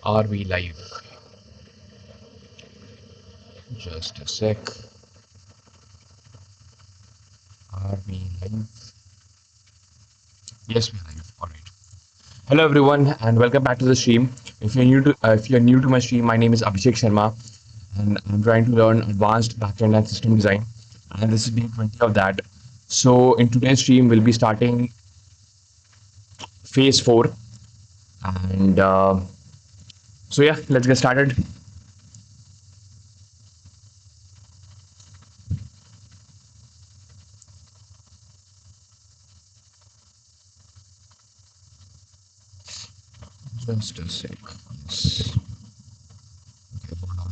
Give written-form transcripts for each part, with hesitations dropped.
Are we live? Just a sec. Are we live? Yes, we're live. All right. Hello, everyone, and welcome back to the stream. If you're new to my stream, my name is Abhishek Sharma, and I'm trying to learn advanced backend and system design. And this is day 20 of that. So, in today's stream, we'll be starting phase 4. And so, yeah, let's get started. Just a sec. Yes. Okay, hold on.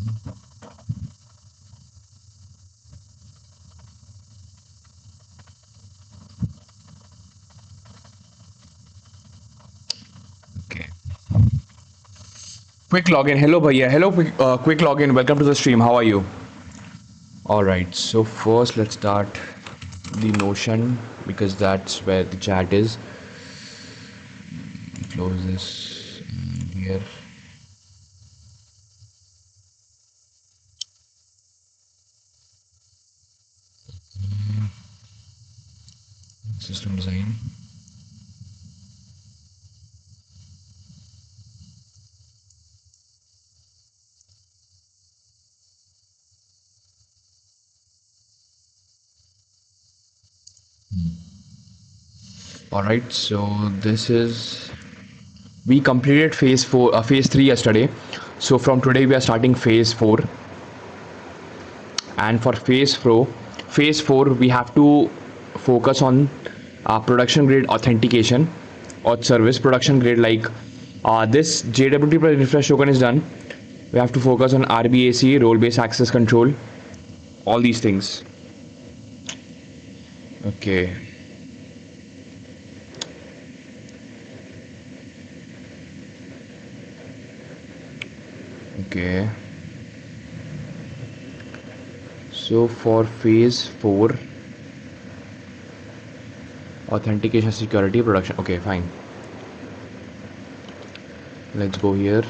Okay. Quick login. Hello, Bhaiya. Hello, quick login. Welcome to the stream. How are you? All right. So first, let's start the Notion because that's where the chat is. Close this here. System design. All right. So this is we completed phase 4, phase 3 yesterday. So from today we are starting phase 4, and for phase 4 we have to focus on production grade authentication or service production grade like this JWT plus refresh token is done. We have to focus on RBAC, role based access control, all these things. Okay. Okay. So for phase 4, authentication, security, production. Okay, fine. Let's go here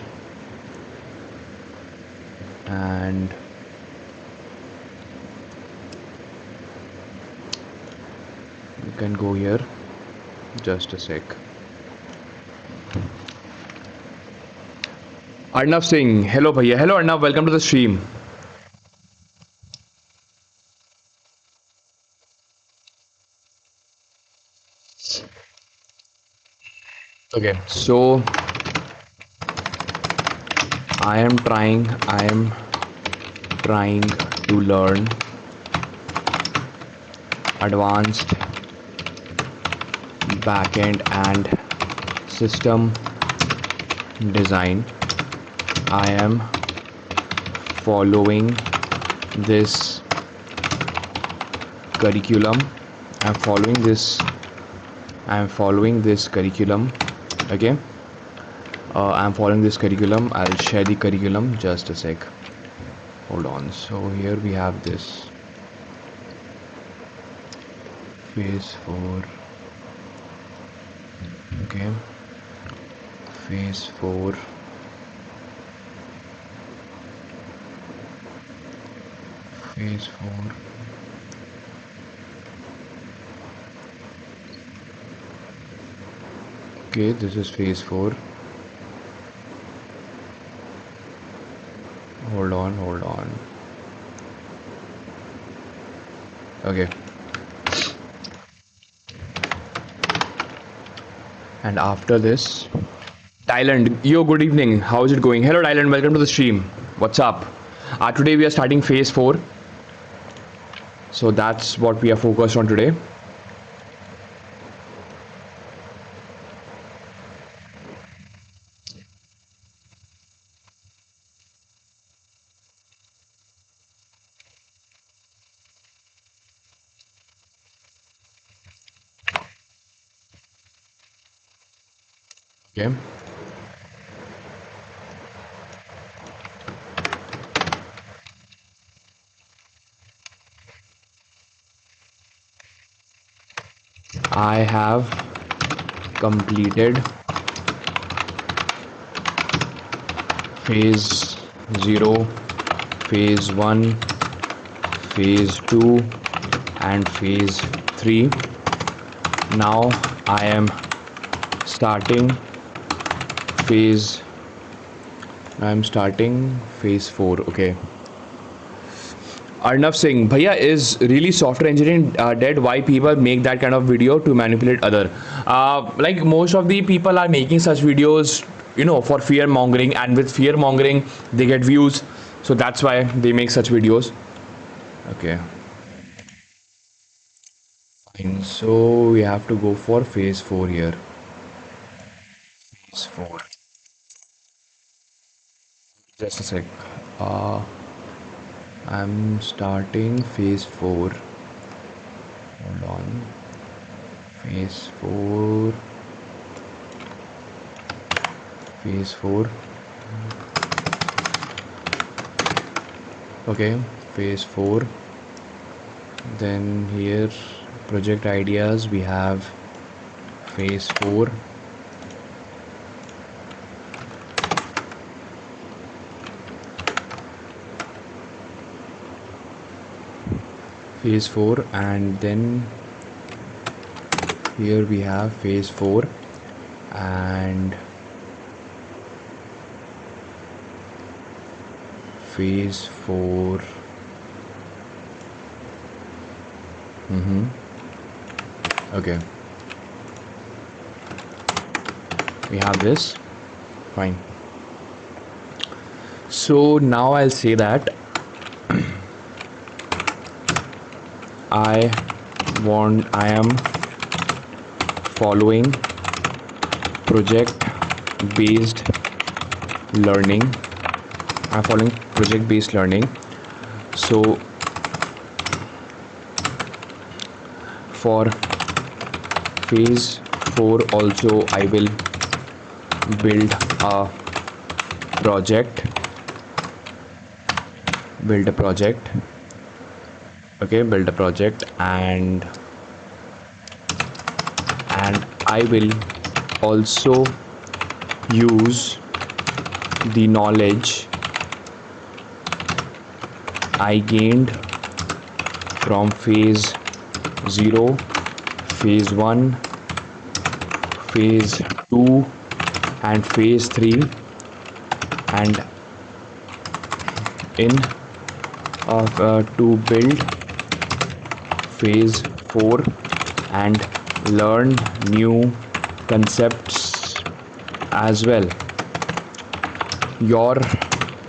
and you can go here. Just a sec. Arnav Singh, hello bhaiya. Hello Arnav, welcome to the stream. Okay, so I am trying to learn advanced backend and system design. I am following this curriculum. I'm following this curriculum. Okay. I'm following this curriculum. I'll share the curriculum. Just a sec. Hold on. So here we have this phase 4. Okay. Phase 4. Phase 4. Okay, this is phase 4. Hold on. Okay. And after this, Thailand. Yo, good evening. How is it going? Hello, Thailand. Welcome to the stream. What's up? Today we are starting phase 4. So that's what we are focused on today. Okay. I have completed phase 0, phase 1, phase 2 and phase 3. Now I am starting phase 4. Okay. Arnav Singh, Bhaiya, is really software engineering dead? Why people make that kind of video to manipulate other? Like most of the people are making such videos, for fear mongering, and with fear mongering, they get views. So that's why they make such videos. Okay. Fine. So we have to go for phase 4 here. Phase 4. Just a sec. I'm starting phase 4. Hold on. Phase 4. Phase 4. Okay, phase 4. Then here, project ideas, we have phase 4. Phase 4, and then here we have phase 4 and phase 4. Okay, we have this. Fine. So now I'll say that I am following project based learning. So for phase 4 also I will build a project. Okay, build a project, and I will also use the knowledge I gained from phase 0, phase 1, phase 2 and phase 3, and to build phase 4 and learn new concepts as well. Your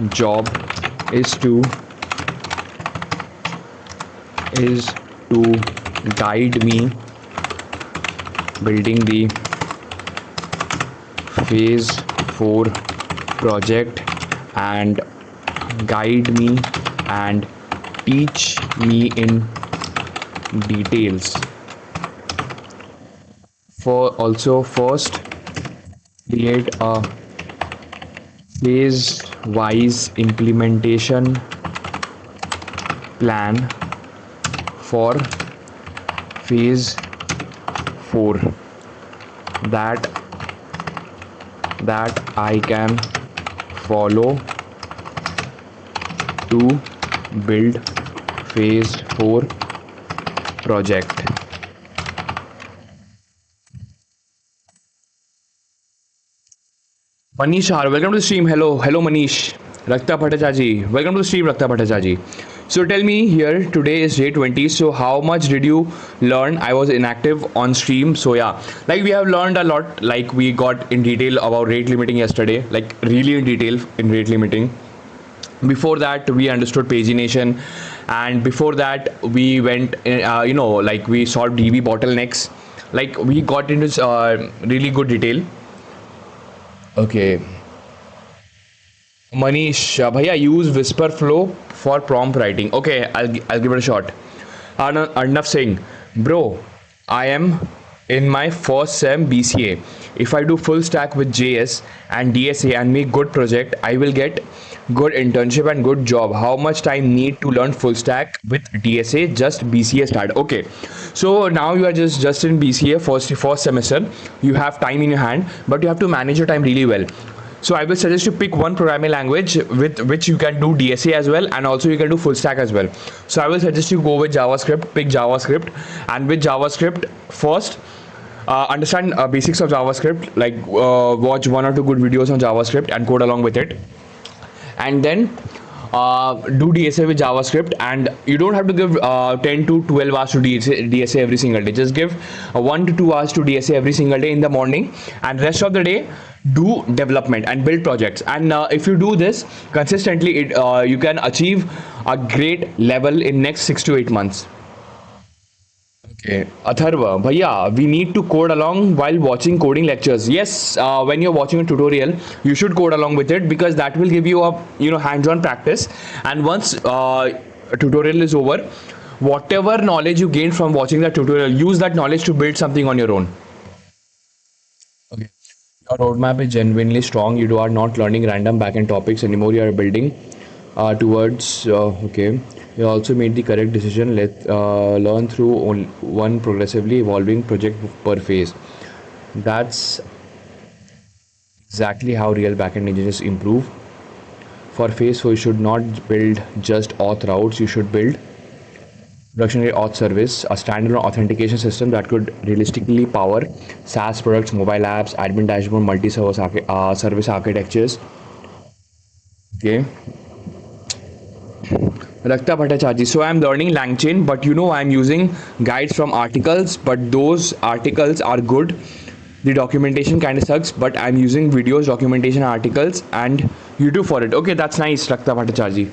job is to guide me building the phase 4 project, and guide me and teach me in details. First create a phase wise implementation plan for phase 4 that I can follow to build phase 4 project. Manish R, welcome to the stream. Hello Manish. Rakta Bhattacharya, welcome to the stream, Rakta Bhattacharya. So tell me here, today is day 20. So how much did you learn? I was inactive on stream. So yeah, like we have learned a lot. Like we got in detail about rate limiting yesterday, like really in detail in rate limiting. Before that we understood pagination, and before that we went like we solved DB bottlenecks. Like we got into really good detail. Okay, Manish, bhaiya, use whisper flow for prompt writing. Okay, I'll give it a shot. Arnav Singh, bro, I am in my first sem BCA. If I do full stack with JS and DSA and make good project, I will get good internship and good job. How much time need to learn full stack with DSA? Just BCA start. Okay, so now you are just in BCA first semester. You have time in your hand, but you have to manage your time really well. So I will suggest you pick one programming language with which you can do DSA as well, and also you can do full stack as well. So I will suggest you go with JavaScript, pick JavaScript, and with JavaScript first, understand basics of JavaScript, like watch 1 or 2 good videos on JavaScript and code along with it, and then do DSA with JavaScript. And you don't have to give 10 to 12 hours to DSA every single day. Just give 1 to 2 hours to DSA every single day in the morning, and rest of the day do development and build projects. And if you do this consistently, you can achieve a great level in next 6 to 8 months. Okay, Atharva, bhaiya, we need to code along while watching coding lectures. Yes, when you're watching a tutorial, you should code along with it, because that will give you a hands-on practice. And once a tutorial is over, whatever knowledge you gain from watching that tutorial, use that knowledge to build something on your own. Okay, your roadmap is genuinely strong. You are not learning random backend topics anymore. You are building towards okay. You also made the correct decision. Let learn through one progressively evolving project per phase. That's exactly how real backend engineers improve. For phase 4, you should not build just auth routes. You should build production grade auth service, a standalone authentication system that could realistically power SaaS products, mobile apps, admin dashboard, multi-service service architectures. Okay. Rakta Bhattacharya. So I'm learning LangChain, but I'm using guides from articles, but those articles are good. The documentation kind of sucks, but I'm using videos, documentation, articles, and YouTube for it. Okay, that's nice, Rakta Bhattacharya.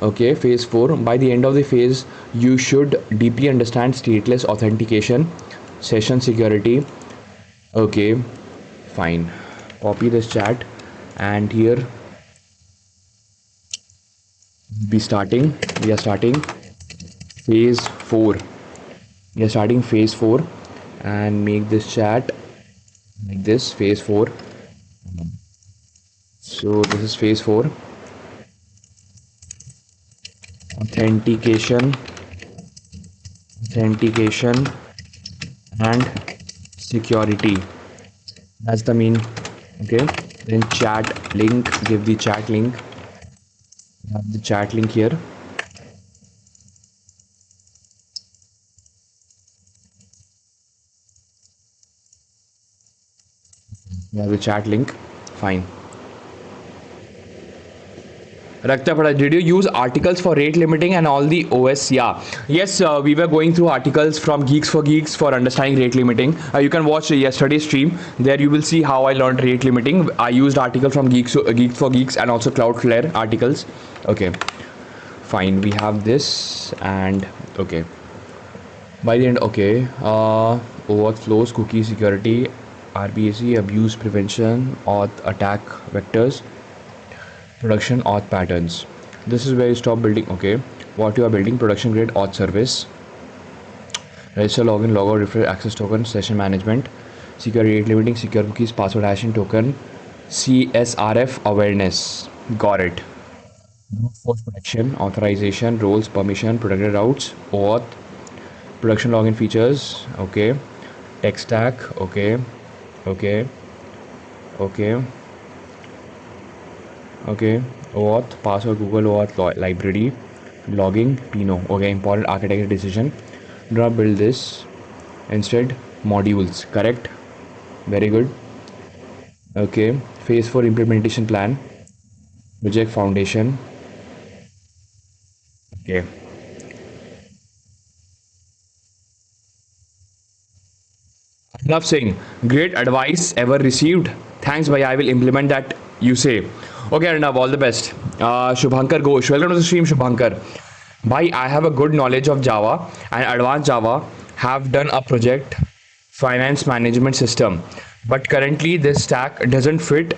Okay, phase 4. By the end of the phase, you should deeply understand stateless authentication, session security. Okay, fine. Copy this chat, and here we are starting phase 4. We are starting phase 4, and make this chat like this, phase 4. So this is phase 4. Authentication and security. That's the main. Okay, then chat link, give the chat link. We have the chat link here. We have the chat link. Fine. Rakta, did you use articles for rate limiting and all the OS? Yeah. Yes, we were going through articles from Geeks for Geeks for understanding rate limiting. You can watch yesterday's stream. There you will see how I learned rate limiting. I used articles from Geeks for Geeks and also Cloudflare articles. Okay. Fine. We have this, and okay. By the end, okay. OAuth flows, cookie security, RBAC, abuse prevention, auth attack vectors, production auth patterns. This is where you stop building. Okay, what you are building: production grade auth service, register, login, logout, refresh, access token, session management, secure rate limiting, secure cookies, password hashing token, CSRF awareness. Got it. Brute force protection, authorization, roles, permission, protected routes, OAuth, production login features. Okay, tech stack. Okay. OAuth, password, Google OAuth library, logging, Pino. Okay, important architecture decision. Do not build this. Instead, modules. Correct. Very good. Okay, phase 4 implementation plan. Project foundation. Okay. Love saying, great advice ever received. Thanks, bhai. I will implement that. You say. Okay, Arnav, all the best. Shubhankar Ghosh, welcome to the stream, Shubhankar. Bhai, I have a good knowledge of Java and advanced Java. Have done a project, finance management system, but currently this stack doesn't fit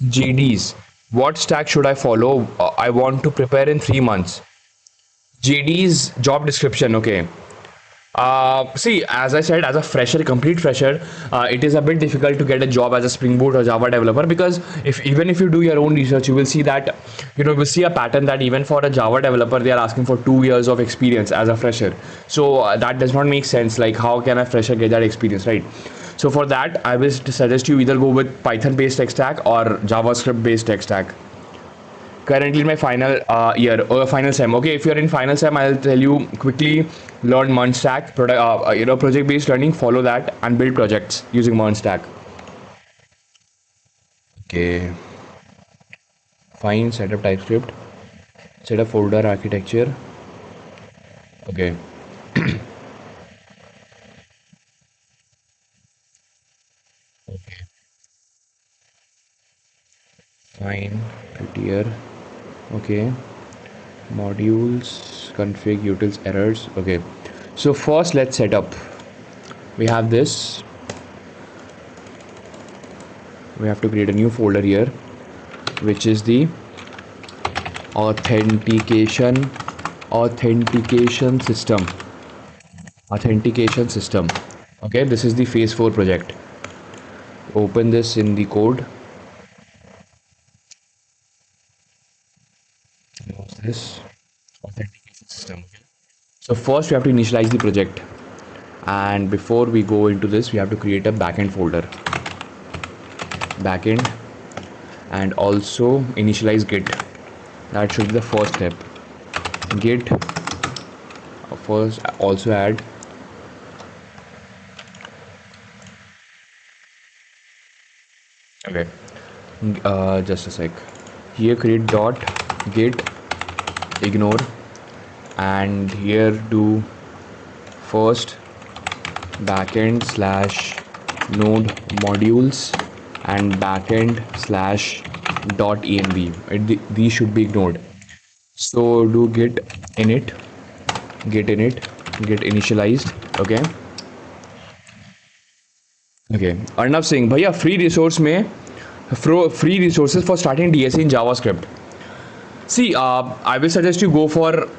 JDs. What stack should I follow? I want to prepare in 3 months. JD's job description. Okay. See, as I said, as a fresher, complete fresher, it is a bit difficult to get a job as a Spring Boot or Java developer, because even if you do your own research, you will see that we'll see a pattern that even for a Java developer, they are asking for 2 years of experience as a fresher. So that does not make sense. Like, how can a fresher get that experience, right? So for that, I will suggest you either go with Python based tech stack or JavaScript based tech stack. Currently in my final year or final sem. Okay, if you're in final sem, I'll tell you quickly learn MERN stack, project based learning, follow that and build projects using MERN stack. Okay, fine. Set up TypeScript, set up folder architecture. Okay. Okay, fine. Prettier. Okay, modules, config, utils, errors. Okay, so first let's set up. We have this. We have to create a new folder here, which is the authentication system. Authentication system. Okay, this is the phase 4 project. Open this in the code. What's this? Authentication system. Okay. So first we have to initialize the project, and before we go into this, we have to create a backend folder. Backend, and also initialize Git. That should be the first step. Git. First, also add okay. Just a sec. Here create dot git ignore, and here do first backend slash node modules and backend slash dot env. These should be ignored. So do git init, get initialized. Okay. Okay, Arnav Singh, भैया free resource में free resources for starting DSA in JavaScript. See, I will suggest you go for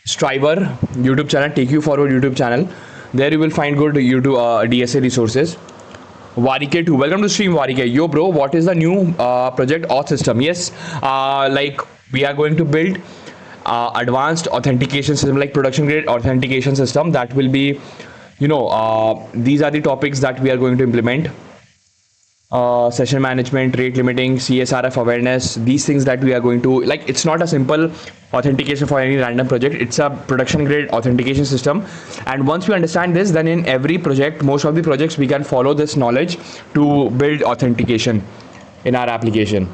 Striver YouTube channel, Take You Forward YouTube channel. There you will find good YouTube DSA resources. Warike too. Welcome to stream, Warike. Yo, bro, what is the new project auth system? Yes, like we are going to build advanced authentication system, like production grade authentication system. That will be, these are the topics that we are going to implement. Session management, rate limiting, CSRF awareness, these things that we are going to, like, it's not a simple authentication for any random project, it's a production grade authentication system. And once we understand this, then in every project, most of the projects, we can follow this knowledge to build authentication in our application.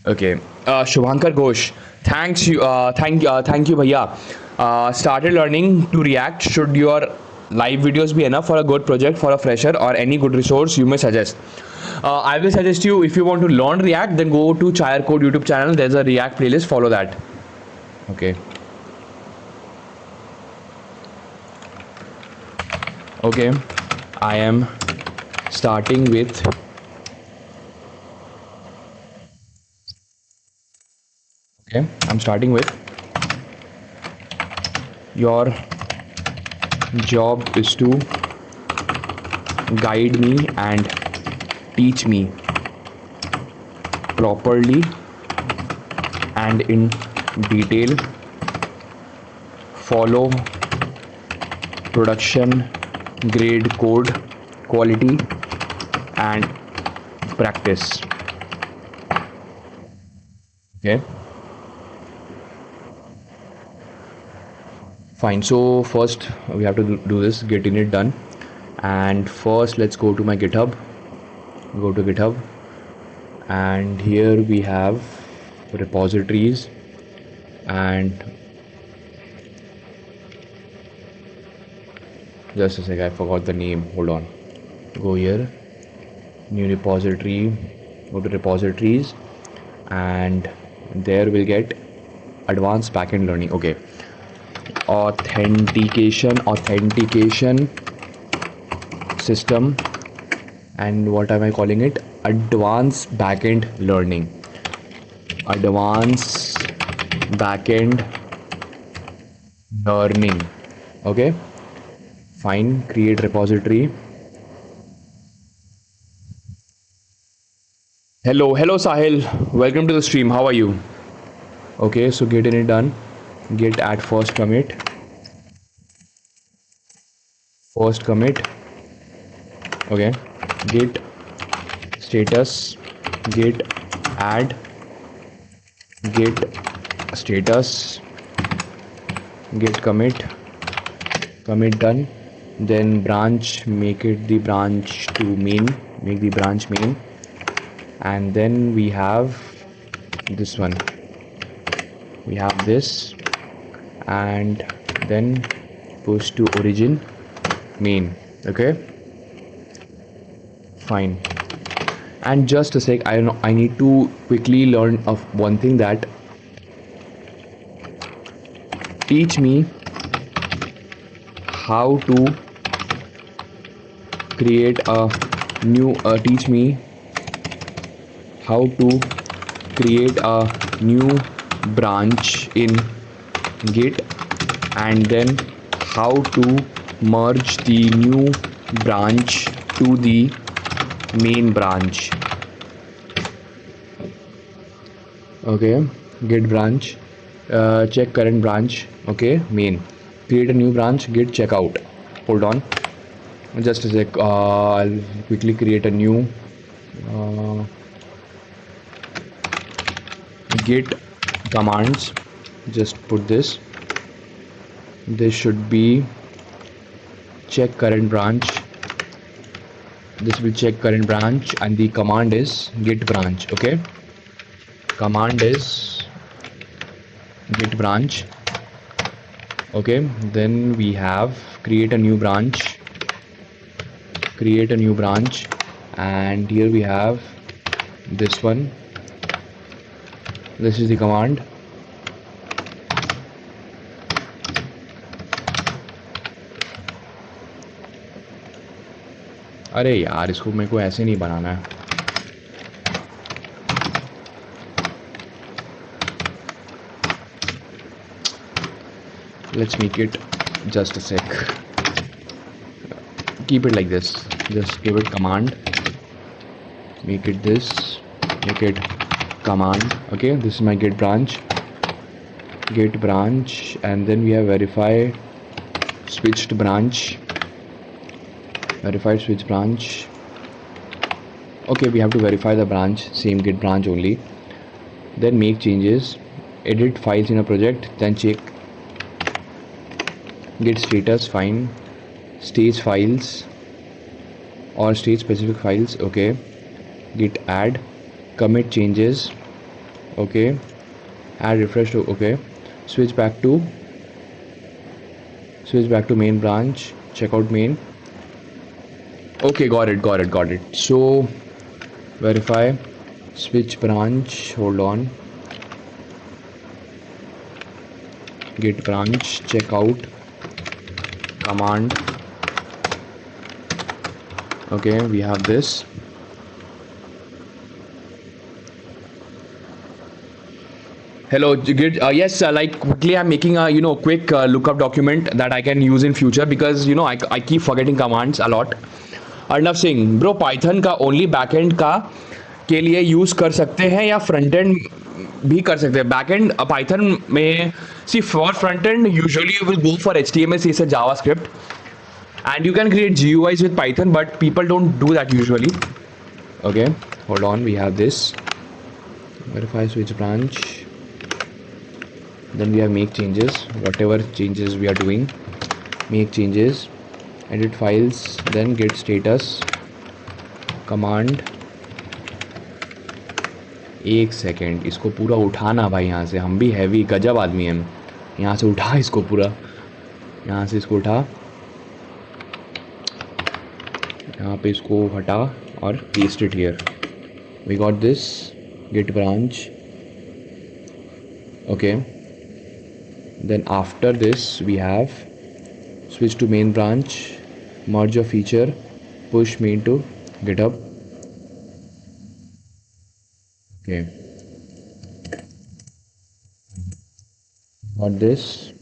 Okay, Shubhankar Ghosh, thank you bhaiya. Started learning to React. Should your live videos be enough for a good project for a fresher, or any good resource you may suggest? I will suggest you, if you want to learn React, then go to Chayar Code YouTube channel. There's a React playlist, follow that. Okay. Okay, I am starting with your job is to guide me and teach me properly and in detail, follow production grade code quality and practice. Okay, fine. So first we have to do this get init done, and first let's go to my GitHub. Go to GitHub, and here we have repositories, and just a sec, I forgot the name, hold on. Go here, new repository, go to repositories, and there we'll get advanced backend learning. Okay, authentication system, and what am I calling it? Advanced backend learning. Advanced backend learning. Okay, fine. Create repository. Hello Sahil, welcome to the stream. How are you? Okay, so get init done. Git add first commit. first commit. Okay, git status, git add, git status, git commit done. Then branch, make it the branch to main, make the branch main, and then we have this one, we have this, and then push to origin main. Okay, fine. And just a sec, I need to quickly learn of one thing, that teach me how to create a new teach me how to create a new branch in git, and then how to merge the new branch to the main branch. Okay, git branch, check current branch. Okay, main, create a new branch, git checkout. Hold on, just a sec. I'll quickly create a new git commands. Just put this should be check current branch. This will check current branch, and the command is git branch. Okay, command is git branch. Okay, then we have create a new branch, and here we have this one. This is the command. अरे यार, इसको मेरे को ऐसे नहीं बनाना है. Let's make it, just a sec, keep it like this, just give it command, make it this, make it command. Okay, this is my git branch, and then we have verify switched branch, verified switch branch. Okay, we have to verify the branch, same git branch only. Then make changes, edit files in a project, then check git status, fine, stage files or stage specific files. Okay, git add, commit changes. Okay, add refresh to. Okay, switch back to main branch, checkout main. Okay, got it. So verify switch branch, hold on, git branch checkout command. Okay, we have this. Hello git, yes, like quickly I'm making a quick lookup document that I can use in future, because I keep forgetting commands a lot. Arnav Singh, bro Python का only backend का के लिए use कर सकते हैं या front end भी कर सकते हैं? बैकएंड पाइथन में see for front end usually you will go for HTML, CSS, JavaScript, and you can create GUIs with Python, but people don't do that usually. Okay, hold on, we have this verify switch branch, then we have make changes, whatever changes we are doing, make changes, edit files, then git status command. एक second, इसको पूरा उठाना भाई, यहाँ से हम भी heavy गजब आदमी हैं, यहाँ से उठा इसको पूरा, यहाँ से इसको उठा, यहाँ पे इसको हटा और paste it here. We got this git branch. Okay, then after this we have switch to main branch, merge a feature, push main to GitHub. Okay, got this.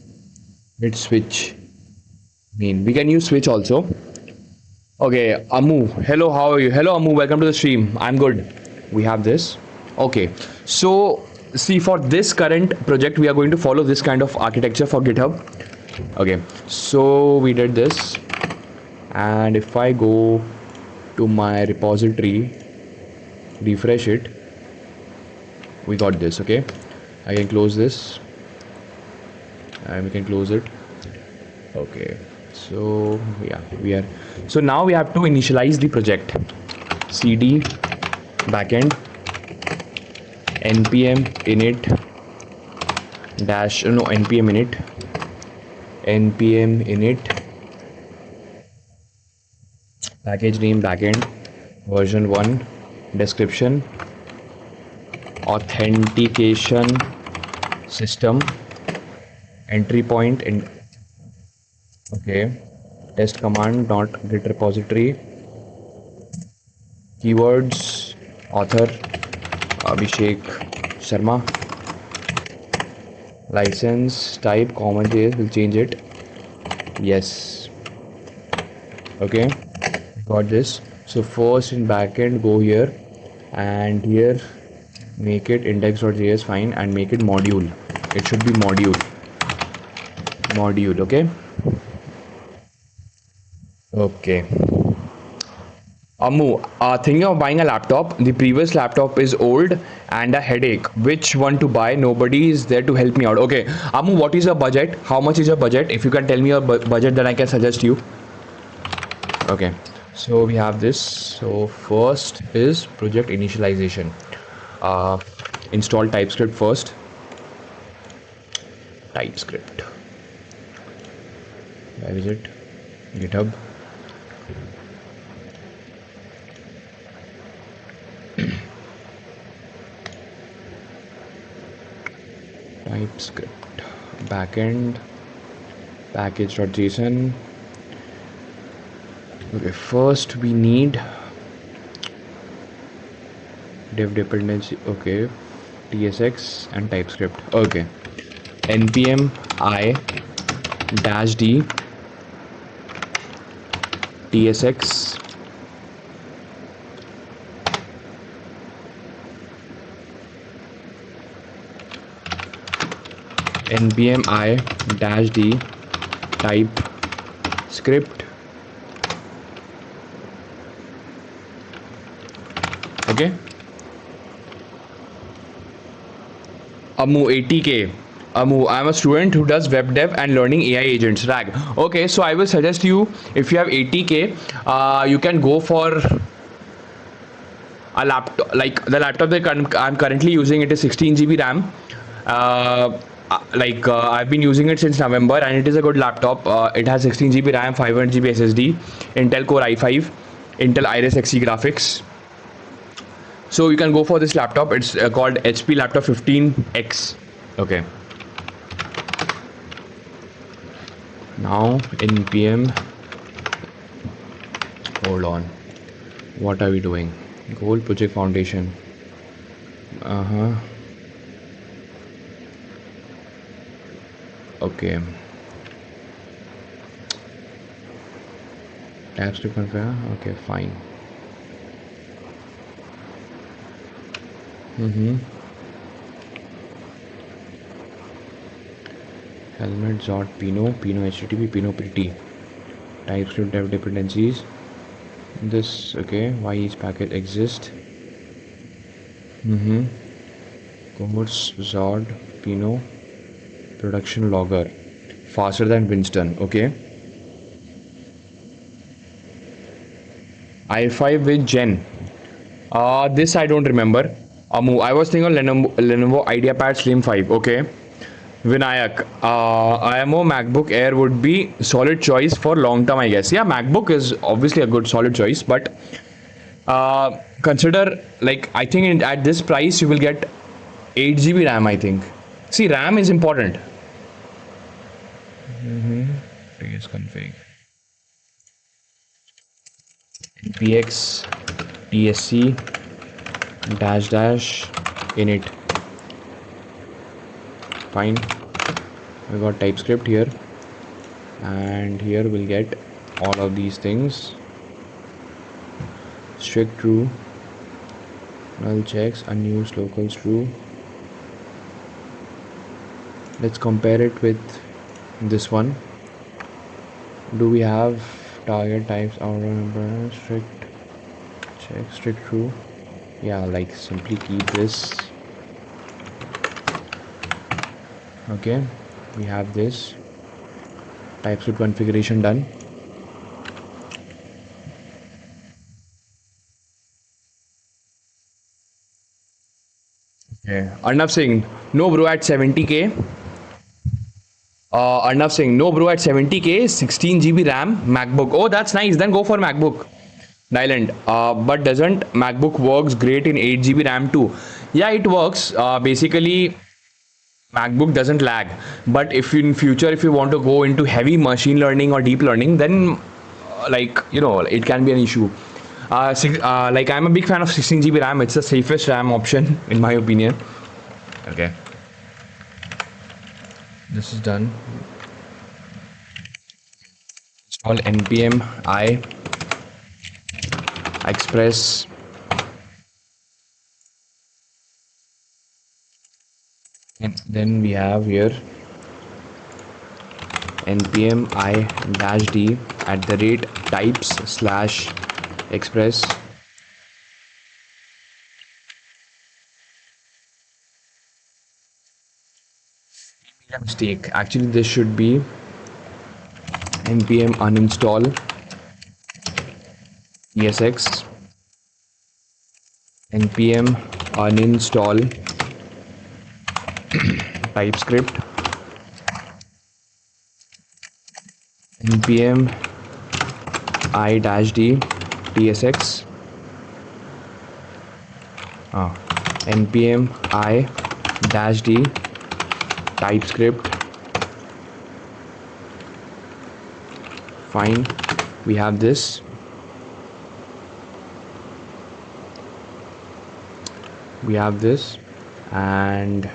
Let's switch main. We can use switch also. Okay, Amu, hello, how are you? Hello Amu, welcome to the stream. I'm good. We have this. Okay, so see, for this current project we are going to follow this kind of architecture for GitHub. Okay, so we did this. and if I go to my repository, refresh it, we got this. Okay, I can close this and we can close it. Okay, so yeah, we are, so now we have to initialize the project. Cd backend npm init dash no npm init package name backend version 1 description authentication system entry point and okay, test command not git repository, keywords author Abhishek Sharma, license type common JS, will change it, yes. Okay, got this. So first in backend, go here and here make it index.js, fine, and make it module. It should be module. Okay. Okay. Ammu, thinking of buying a laptop. The previous laptop is old and a headache. Which one to buy? Nobody is there to help me out. Okay, Ammu, what is your budget? How much is your budget? If you can tell me your budget, then I can suggest you. Okay, so we have this. So first is project initialization. Install TypeScript first. TypeScript. Where is it? GitHub. TypeScript backend package.json. Okay, first we need dev dependency. Okay, tsx and TypeScript. Okay, npm I dash d tsx npm I dash d TypeScript. Okay, Amu 80k. Amu, I'm a student who does web dev and learning AI agents. RAG. Okay, so I will suggest you, if you have 80k, you can go for a laptop. Like the laptop that I'm currently using, it is 16 GB RAM. I've been using it since November and it is a good laptop. It has 16 GB RAM, 500 GB SSD, Intel Core i5, Intel Iris Xe graphics. So you can go for this laptop. It's called HP Laptop 15X. Okay. Now npm. Hold on. What are we doing? Goal project foundation. Okay. TypeScript configure. Okay, fine. Helmet Zod Pino HTTP Pino PT TypeScript dev dependencies. This okay. Why each package exist? Codes Zod Pino production logger faster than Winston. Okay. i5 with Gen. This I don't remember. Amu, I was thinking Lenovo IdeaPad Slim 5. Okay. Vinayak, IMO MacBook Air would be solid choice for long term, I guess. Yeah, MacBook is obviously a good solid choice, but consider, like, I think at this price you will get 8 GB RAM, I think. See, RAM is important. TS config npx tsc dash init. Fine, we got TypeScript here, and here we'll get all of these things. Strict true, null checks, unused locals true. Let's compare it with this one. Do we have target types are strict, check strict true. Yeah, like simply keep this. Okay, we have this TypeScript configuration done. Okay, Arnav Singh, no bro at 70k. Arnav Singh, no bro at 70k, 16 GB RAM, MacBook. Oh, that's nice. Then go for MacBook. Nyland, but doesn't MacBook works great in 8 GB RAM too? Yeah, it works. Basically, MacBook doesn't lag. But if in future, if you want to go into heavy machine learning or deep learning, then like it can be an issue. Like I'm a big fan of 16 GB RAM. It's the safest RAM option in my opinion. Okay, this is done. Install npm I express and then we have here npm I dash d at the rate types slash express. Mistake, actually this should be npm uninstall esx npm uninstall TypeScript npm I dash d tsx npm I dash d TypeScript. Fine, we have this. And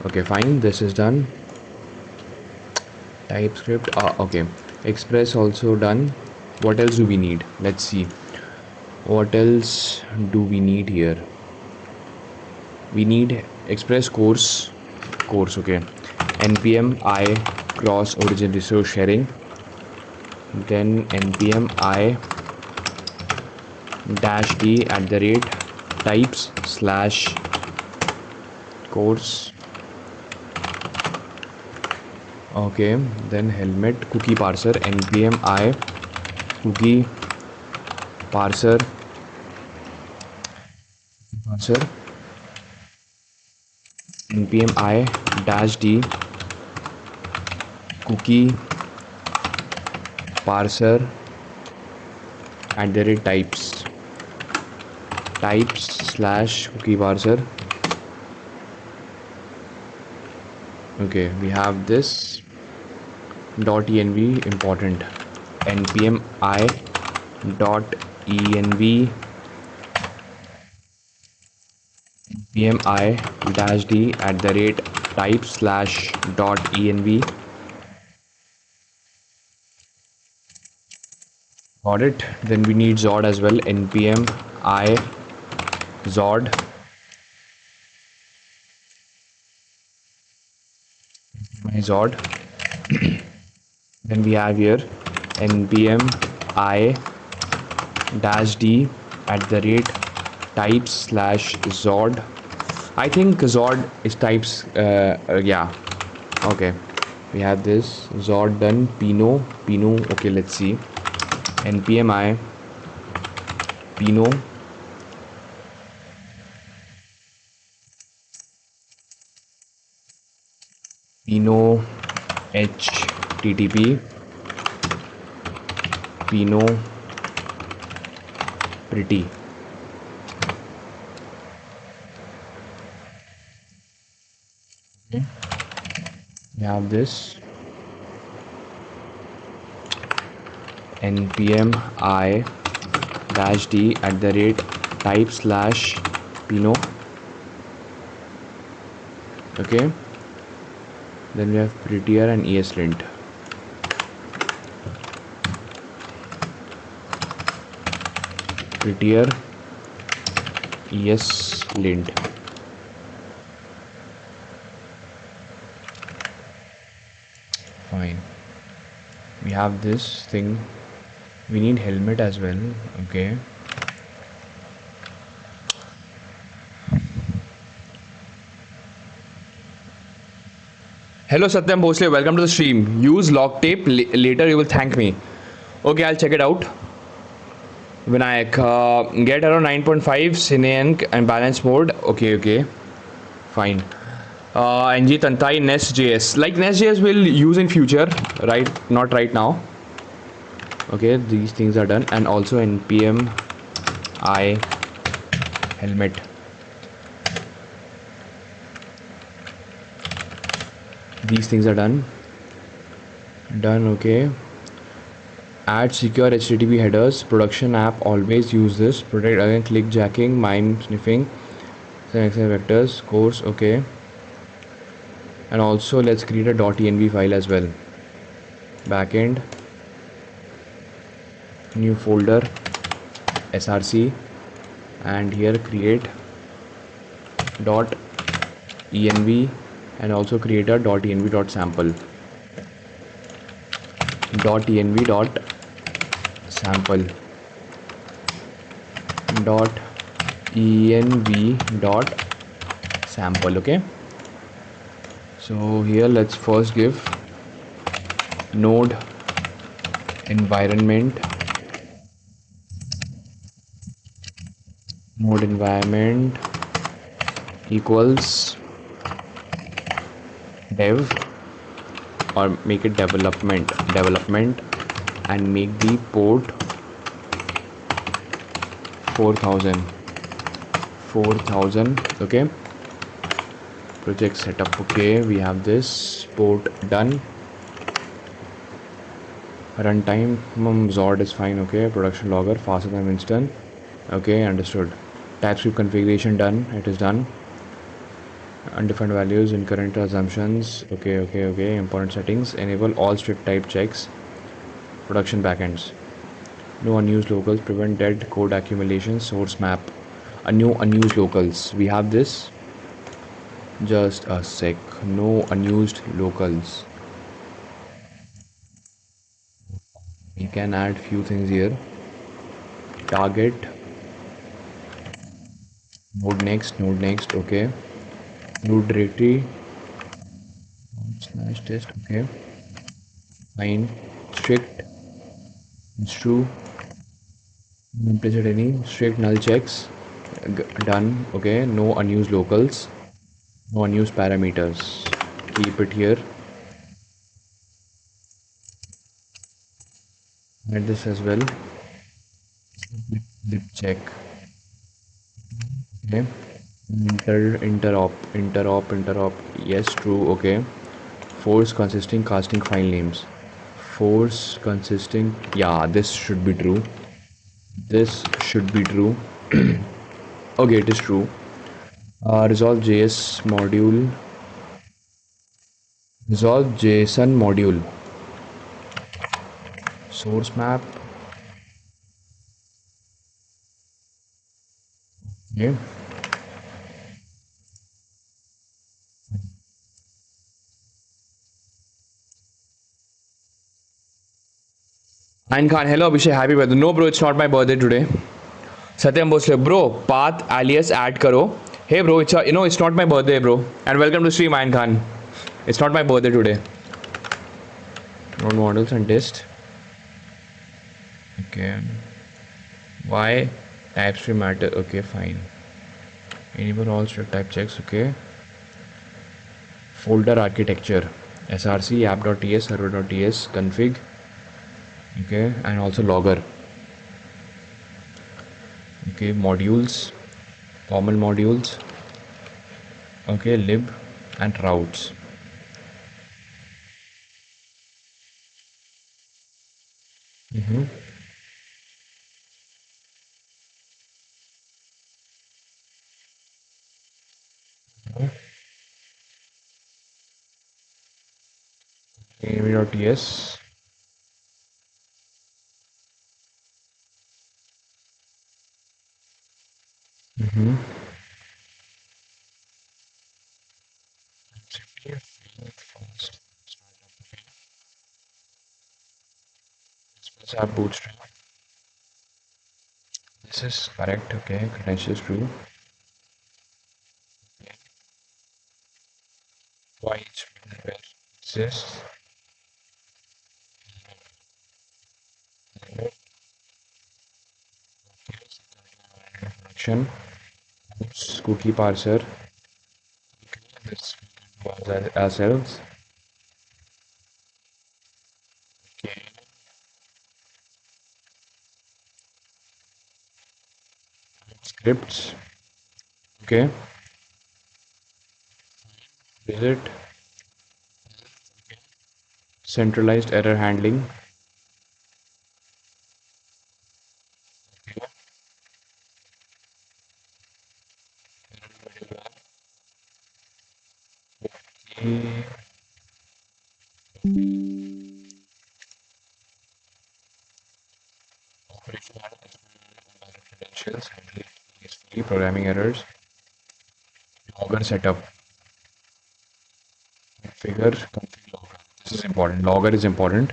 okay, fine, this is done. TypeScript, okay, express also done. What else do we need? Let's see, what else do we need here? We need express course. Okay, npm I cross origin resource sharing, then npm I dash d at the rate types slash course. Okay, then helmet cookie parser npm I cookie parser npm I dash d cookie parser at the rate types slash cookie parser. Okay, we have this .env important npm I .env npm I dash d at the rate type slash .env. Got it. Then we need Zod as well, npm I Zod then we have here npm I dash d at the rate types slash Zod. I think Zod is types, yeah, okay, we have this Zod done. Pino, okay, let's see, npm I Pino http Pino pretty. We have this npm I dash d at the rate type slash Pino. Okay, then we have prettier and ESLint. Prettier ESLint. fine. We have this thing. We need helmet as well. Okay. Hello Satyam Bhosle, welcome to the stream. Use lock tape. Later you will thank me. Okay, I'll check it out. Vinayak, get around 9.5 Cine and balance mode. Okay, okay, fine. NG Tantai Nest.js. Like Nest.js will use in future, right? Not right now. Okay, these things are done, and also npm I helmet. These things are done. Done. Okay. Add secure HTTP headers. Production app always use this. Protect against click jacking, MIME sniffing, vectors, course. Okay. And also let's create a .env file as well. Backend, new folder, src, and here create .env, and also create a .env.sample. .env.sample .env.sample. Okay, so here let's first give node environment equals dev, or make it development, and make the port 4000. Okay, project setup. Okay, we have this port done. Runtime Zord is fine. Okay, production logger faster than Winston. Okay, understood. TypeScript configuration done. It is done. Undefined values, incurrent assumptions. Okay. Important settings. Enable all strict type checks. Production backends. No unused locals. Prevent dead code accumulation. Source map. No unused locals. We have this. Just a sec. No unused locals. We can add few things here. Target. Node next. Okay. Root directory. /test. Okay. Fine. Strict. It's true. Implicit any. Strict null checks. Done. Okay. No unused locals. No unused parameters. Keep it here. Add this as well. Lip check. Okay. Interop. Yes, true. Okay. Force consisting casting file names. Force consisting. Yeah, this should be true. Okay, it is true. Resolve JSON module. Source map. Okay. Ayn Khan, hello Abhishek, happy birthday. No bro, it's not my birthday today. Satyam Bhosle, bro, path alias add karo. Hey bro, it's not my birthday, bro. And welcome to stream, Ayn Khan. It's not my birthday today. Node models and test. Okay. Why TypeScript matter? Okay, fine. Enable all strict type checks. Okay. Folder architecture. src app.ts server.ts config. Okay, and also logger. Okay, modules, common modules. Okay, lib and routes. env.ts. bootstrap. This is correct. Okay, credentials true. Why each middleware exists. Function. Cookie parser. This we can do ourselves. Okay. Scripts. Okay. Is it centralized error handling? Okay. Operational credentials, handling peacefully, programming errors, logger setup, config logger. This is important. Logger is important.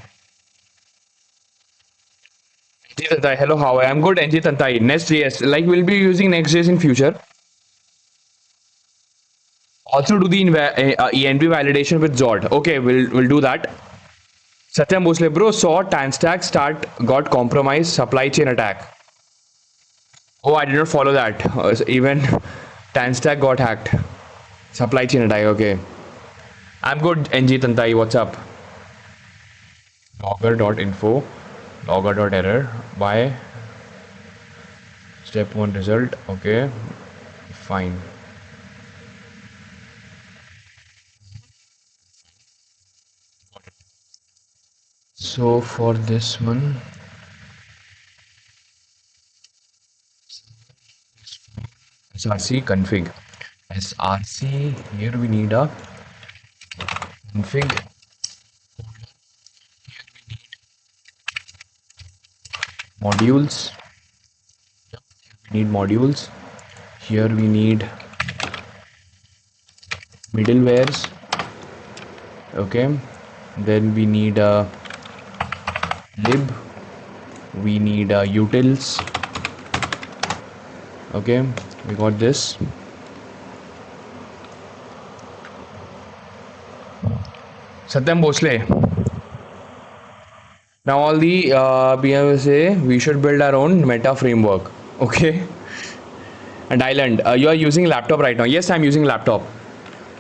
NG Tantai, hello, how are you? I'm good, NG Tantai. Next.js, like we'll be using Next.js in future. Also do the env validation with Zod. Okay, we'll do that. Satyam Bhosle, bro, saw Tanstack start got compromised, supply chain attack. Oh, I did not follow that. Even Tanstack got hacked. Supply chain attack, okay. I'm good, NG Tantai, what's up? Logger.info, logger.error, why? Step 1 result, okay, fine. So for this one, src config. Src, here we need a config. Modules. We need modules. Here we need middlewares. Okay. Then we need a lib. We need a utils. Okay. We got this. Satyam Bhosle. Now all the PMs say we should build our own meta framework. Okay. And Island, you are using laptop right now. Yes, I'm using laptop.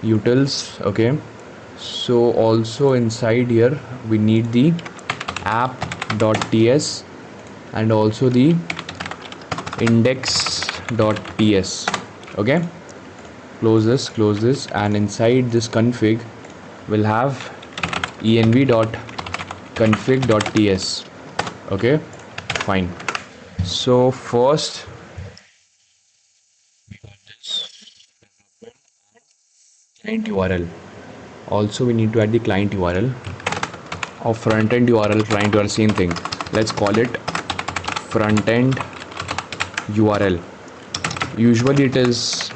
Utils. Okay. So also inside here we need the app.ts and also the index.ts. Okay. Close this, and inside this config we'll have env.config.ts. Okay, fine. So first we got this client URL. Also we need to add the client URL or front-end URL, client URL, same thing. Let's call it front-end URL. Usually it is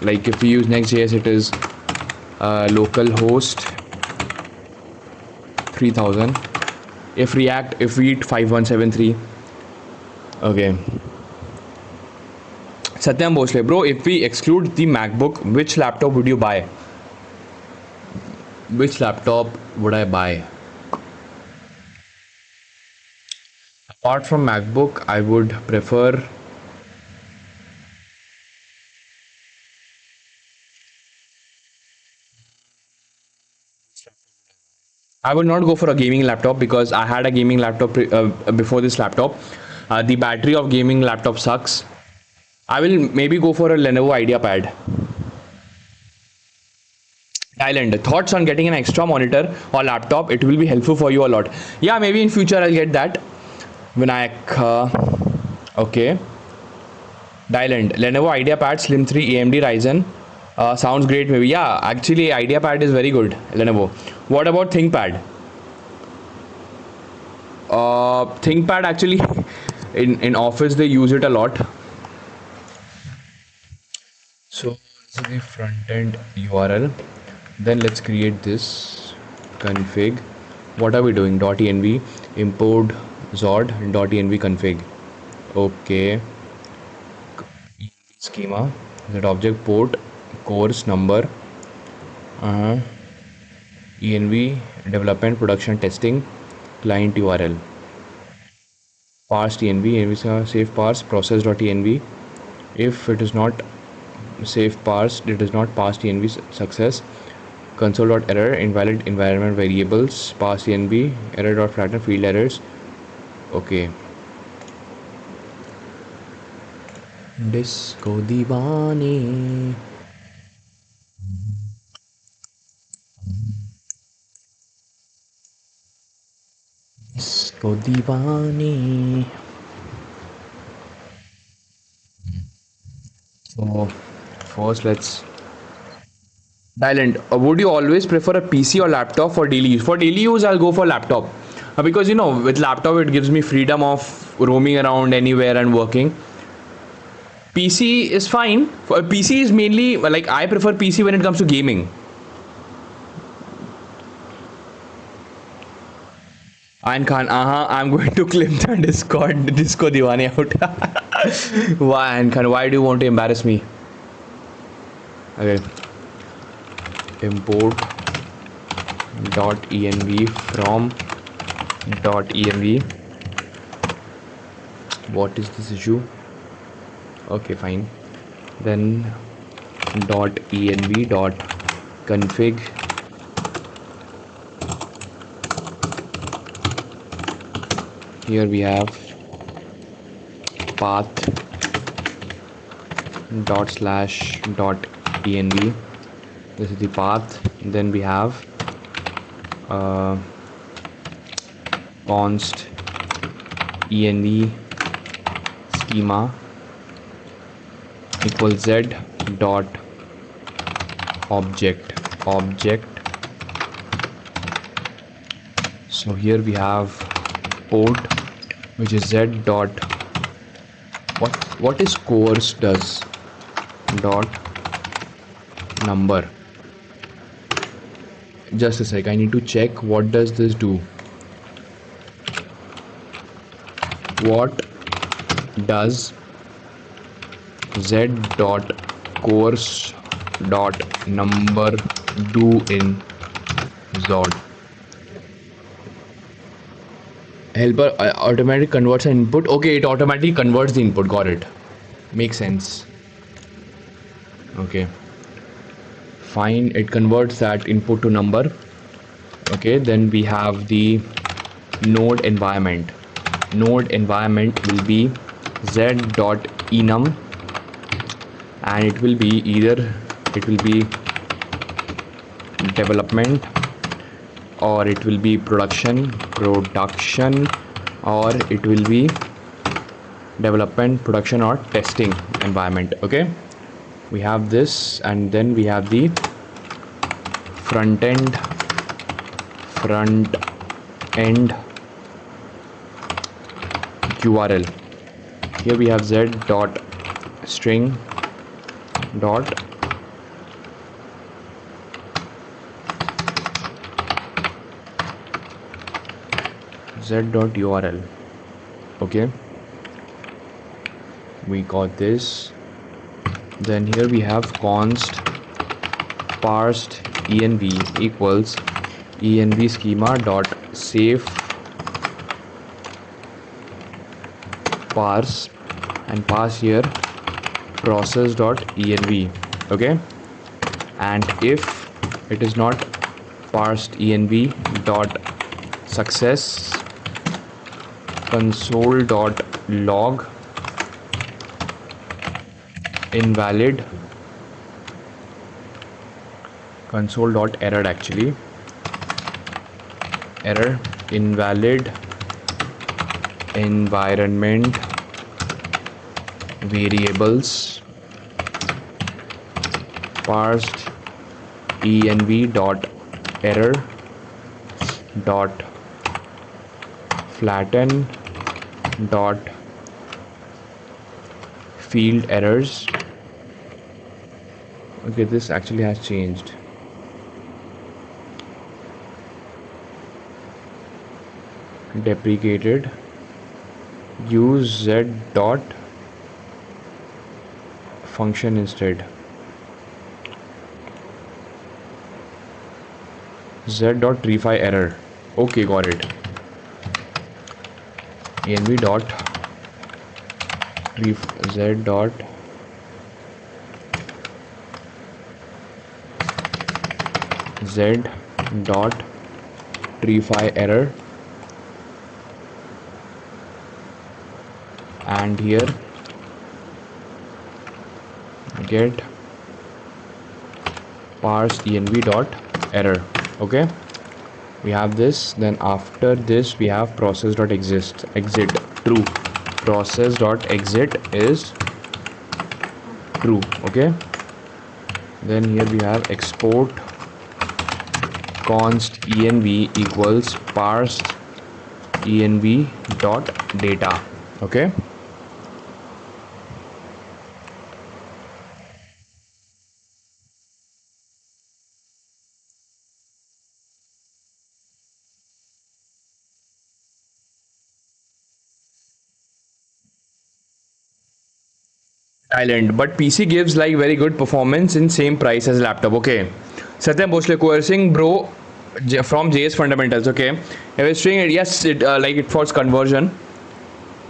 like if we use Next.js, it is localhost 3000. If React, if we 5173. Okay. Satyam Bhosle, bro, if we exclude the MacBook, which laptop would you buy? Which laptop would I buy? Apart from MacBook, I would prefer I would not go for a gaming laptop because I had a gaming laptop before this laptop. The battery of gaming laptop sucks. I will maybe go for a Lenovo IdeaPad. Thailand, thoughts on getting an extra monitor or laptop? It will be helpful for you a lot. Yeah, maybe in future I'll get that. Vinayak, okay. Thailand, Lenovo IdeaPad Slim 3 AMD Ryzen. Sounds great maybe. Yeah, actually IdeaPad is very good, Lenovo. What about ThinkPad? ThinkPad actually in office they use it a lot. So this is the front end URL. Then let's create this config. What are we doing? .env import zod.env config. Okay, schema, that object port, course number, uh, env development production testing, client url, parse env, env save parse process.env. If it is not save parsed, it is not passed env success. Console.error, invalid environment variables, pass env, error.flatten field errors. Okay. Disco दीवाने, disco दीवाने. So first let's Thailand. Would you always prefer a PC or laptop for daily use? For daily use, I'll go for laptop. Because with laptop it gives me freedom of roaming around anywhere and working. PC is fine. PC is mainly like I prefer PC when it comes to gaming. Ayan Khan, I'm going to clip the Discord Disco Diwane out. Why, Ayan Khan? Why do you want to embarrass me? Okay. Import .env from .env. What is this issue? Okay, fine. Then .env .config. Here we have path ./.env. This is the path. Then we have const env schema equals z dot object. So here we have port, which is z dot what is course does dot number. Just a sec, I need to check what does this do. What does z dot course dot number do in Zod? Helper automatically converts an input. Okay, it automatically converts the input. Got it. Makes sense. Okay. Fine. It converts that input to number. Okay. Then we have the node environment. Node environment will be z.enum, and it will be development, or it will be production, or it will be development, production, or testing environment. Okay, we have this, and then we have the front end URL. Here we have z dot string dot z.url. Okay, we got this. Then here we have const parsed env equals env schema dot save parse, and pass here process dot env. Okay, and if it is not parsed env dot success, console dot log invalid, console dot error, actually error invalid environment variables parsed env dot error dot flatten dot field errors. Okay, this actually has changed. Deprecated use z dot function instead. Z dot refine error. Okay, got it. env dot z dot z dot refine error, and here get parse env dot error. Okay, we have this. Then after this we have process dot exit true. Process dot exit is true. Okay, then here we have export const env equals parse env dot data. Okay, Thailand, but PC gives like very good performance in same price as laptop. Okay, Satyam Bosle coercing bro from JS fundamentals. Okay, I was saying it, yes, it like it for conversion.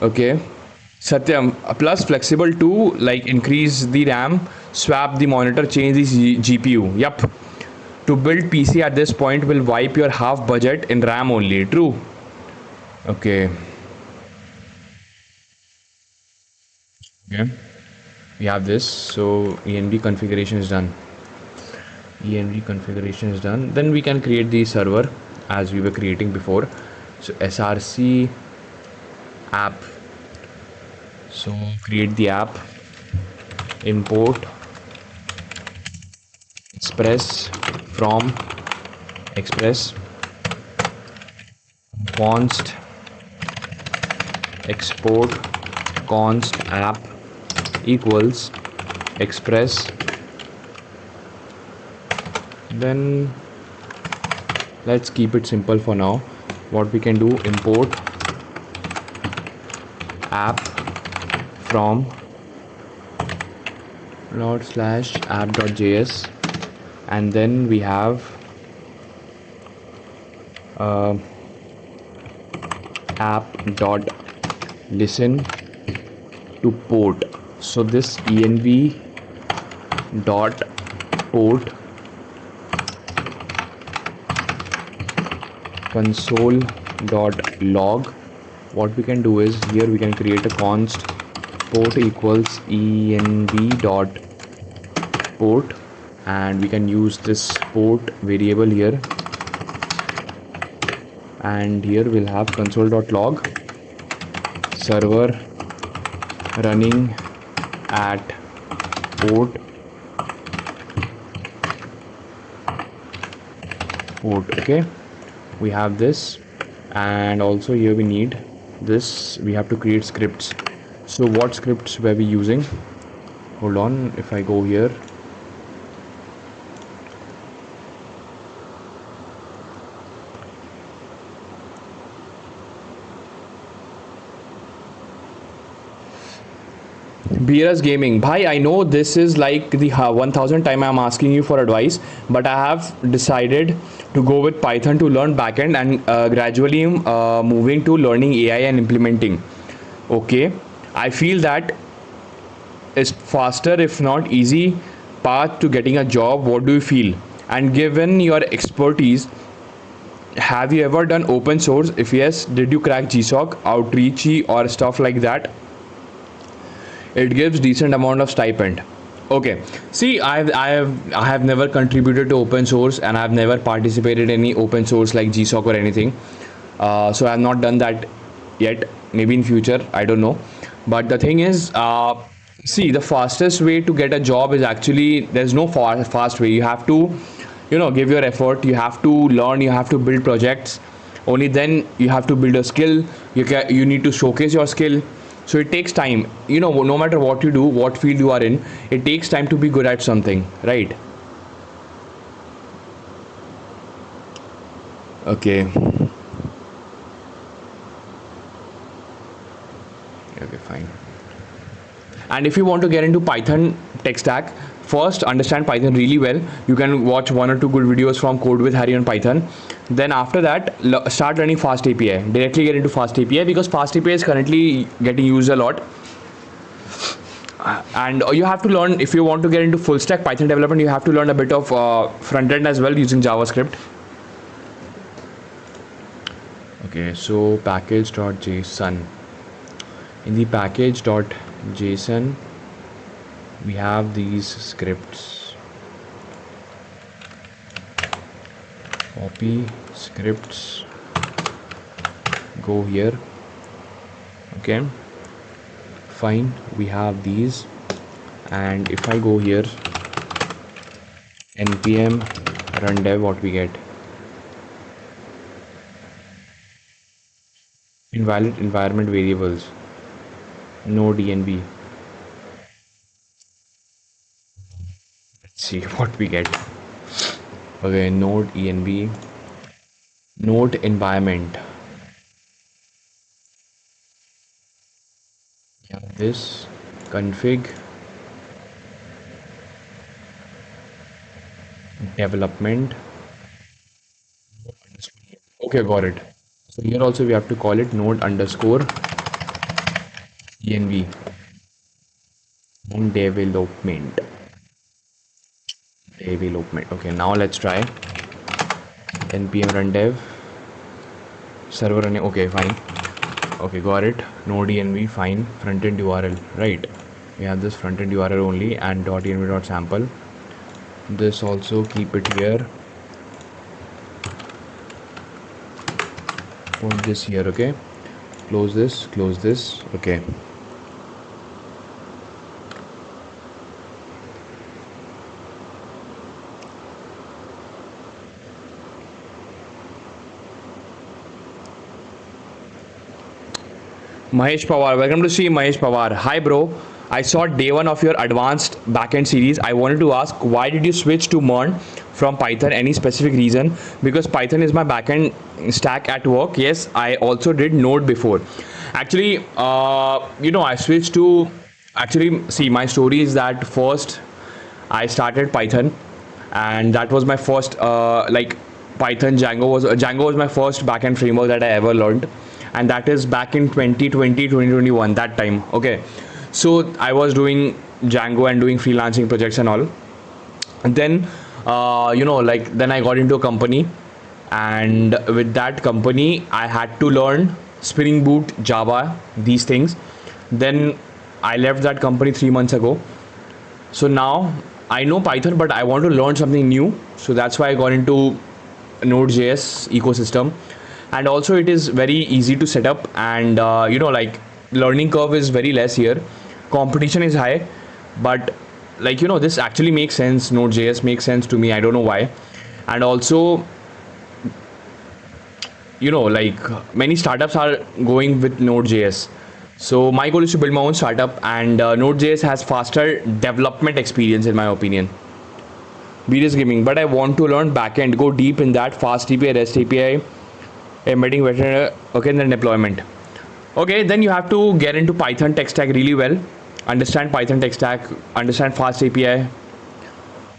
Okay, Satyam plus flexible to like increase the RAM, swap the monitor, change the GPU. Yup. To build PC at this point will wipe your half budget in RAM only. True. Okay. Okay. We have this. So env configuration is done. env configuration is done. Then we can create the server as we were creating before. So src app. So create the app. Import express from express const export const app equals express. Then let's keep it simple for now. What we can do, import app from /app.js, and then we have app.listen to port. So this env dot port console dot log. What we can do is here we can create a const port equals env dot port, and we can use this port variable here, and here we'll have console.log server running at port. Okay, we have this, and also here we need this. We have to create scripts. So what scripts were we using? Hold on, if I go here, BRS Gaming. Bhai, I know this is like the 1000 time I'm asking you for advice, but I have decided to go with Python to learn backend, and gradually moving to learning AI and implementing. Okay, I feel that is faster, if not easy, path to getting a job. What do you feel? And given your expertise, have you ever done open source? If yes, did you crack GSOC, Outreachy, or stuff like that? It gives decent amount of stipend. Okay, see, I have never contributed to open source, and I've never participated in any open source like GSOC or anything. So I've not done that yet. Maybe in future, I don't know. But the thing is, see, the fastest way to get a job is actually, there's no fast way. You have to, give your effort. You have to learn. You have to build projects. Only then you have to build a skill. You need to showcase your skill. So it takes time. No matter what you do, what field you are in, it takes time to be good at something, right? Okay. Okay, fine. And if you want to get into Python tech stack, first understand Python really well. You can watch 1 or 2 good videos from Code with Harry on Python. Then after that, start learning Fast API. Directly get into Fast API because Fast API is currently getting used a lot. And you have to learn, if you want to get into full stack Python development, you have to learn a bit of front end as well using JavaScript. Okay, so package.json. In the package.json, we have these scripts. Copy scripts, go here. Okay, fine, we have these. And if I go here, npm run dev, what we get? Invalid environment variables, node env. Let's see what we get. Okay, node env, node environment. Yeah, this config development. Okay, got it. So here also we have to call it node underscore env and development. Okay, now let's try npm run dev, server running. Okay, fine. Okay, got it. Node env, fine. Front end URL, right? We have this front end URL only and .env.sample. This also keep it here. Put this here. Okay, close this, okay. Mahesh Pawar, welcome to see Mahesh Pawar. Hi bro, I saw day 1 of your advanced backend series. I wanted to ask, why did you switch to MERN from Python? Any specific reason? Because Python is my backend stack at work. Yes, I also did Node before. Actually, I switched to, see, my story is that first I started Python, and that was my first Python. Django was my first backend framework that I ever learned, and that is back in 2020 2021, that time. Okay, so I was doing Django and doing freelancing projects and all. And then then I got into a company, and with that company I had to learn Spring Boot, Java, these things. Then I left that company 3 months ago. So now I know Python, but I want to learn something new. So that's why I got into Node.js ecosystem. And also it is very easy to set up, and learning curve is very less here. Competition is high, but this actually makes sense. Node.js makes sense to me. I don't know why. And also many startups are going with Node.js. So my goal is to build my own startup, and Node.js has faster development experience in my opinion. BDS Gaming, but I want to learn backend, go deep in that, Fast API, REST API, embedding better. Okay, then deployment. Okay, then you have to get into Python tech stack really well, understand Python tech stack, understand Fast API.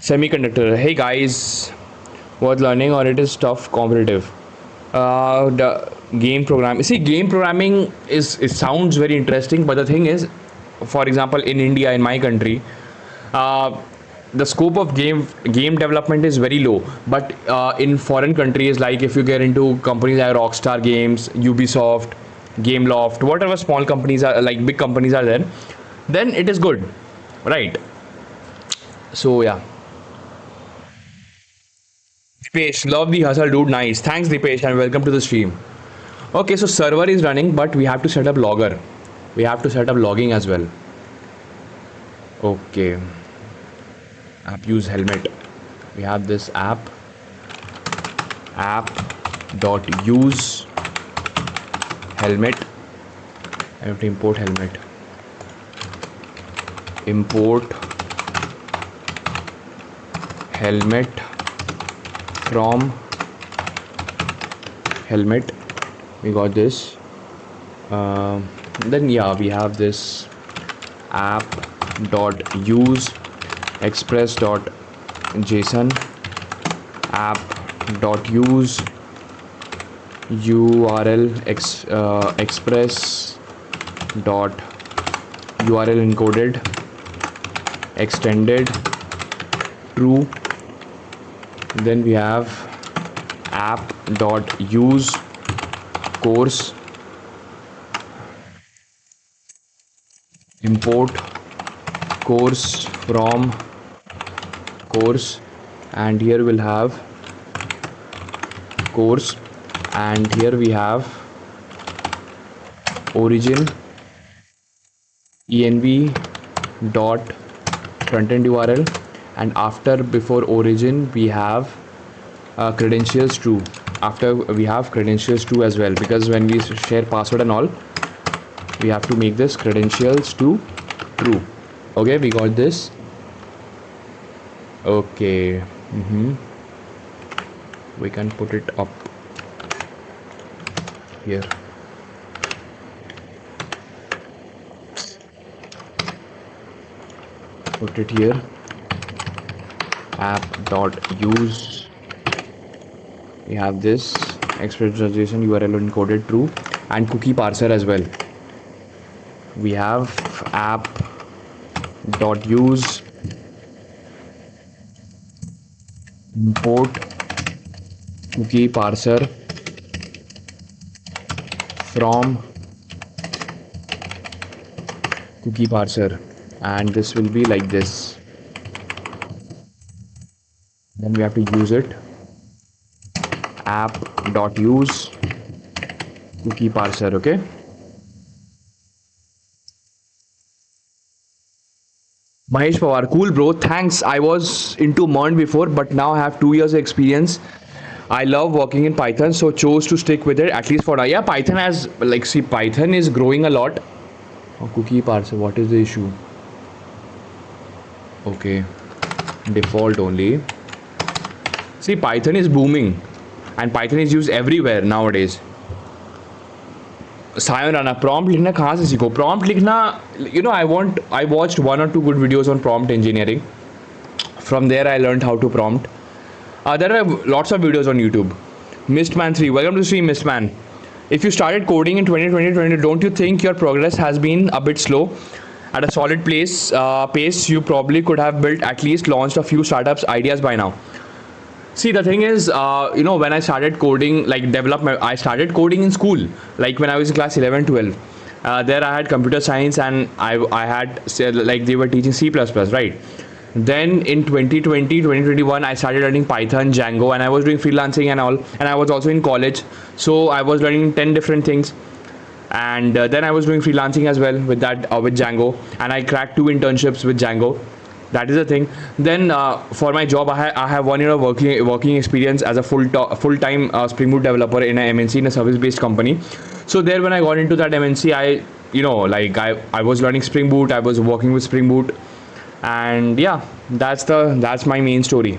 Semiconductor, hey guys, worth learning or it is tough competitive? The game programming, see, game programming is, it sounds very interesting, but the thing is, for example, in India, in my country, the scope of game development is very low. But in foreign countries, like if you get into companies like Rockstar Games, Ubisoft, Gameloft, whatever small companies are, like big companies are there, then it is good, right? So yeah. Dipesh, love the hustle, dude. Nice, thanks Dipesh, and welcome to the stream. Okay, so server is running, but we have to set up logger. We have to set up logging as well. Okay, app use helmet. We have this app dot use helmet. I have to import helmet. Import helmet from helmet. We got this. Then yeah, we have this app dot use express dot json, app dot use express dot url encoded extended true. Then we have app dot use course import course from course, and here we'll have course, and here we have origin env dot frontend url, and after before origin we have credentials true. After we have credentials true as well, because when we share password and all, we have to make this credentials to true. Okay, we got this. Okay, we can put it up here. Put it here. App dot use, we have this express.json url encoded true, and cookie parser as well. We have app dot use import cookie parser from cookie parser, and this will be like this. Then we have to use it, app dot use cookie parser. Okay, Mahesh Pawar, cool bro, thanks. I was into MERN before, but now I have 2 years of experience. I love working in Python, so chose to stick with it at least for now. Yeah, Python has, like, see, Python is growing a lot. Oh, cookie parser, what is the issue? Okay, default only. See, Python is booming, and Python is used everywhere nowadays. Sayonara, prompt लिखना कहाँ से सीखो? Prompt लिखना, you know, I watched 1 or 2 good videos on prompt engineering. From there I learned how to prompt. There are lots of videos on YouTube. Mistman3, welcome to stream, Mistman. If you started coding in 2020, don't you think your progress has been a bit slow? At a solid pace, you probably could have built, at least launched a few startups ideas by now. See, the thing is, you know, when I started coding, like I started coding in school, like when I was in class 11, 12. There I had computer science, and I had, like, they were teaching C++, right? Then in 2020, 2021, I started learning Python, Django, and I was doing freelancing and all. And I was also in college, so I was learning 10 different things. And then I was doing freelancing as well with that, with Django, and I cracked 2 internships with Django. That is the thing. Then for my job, I have 1 year of working experience as a full-time Spring Boot developer in a MNC, in a service-based company. So there, when I got into that MNC, I was learning Spring Boot. I was working with Spring Boot, and yeah, that's my main story.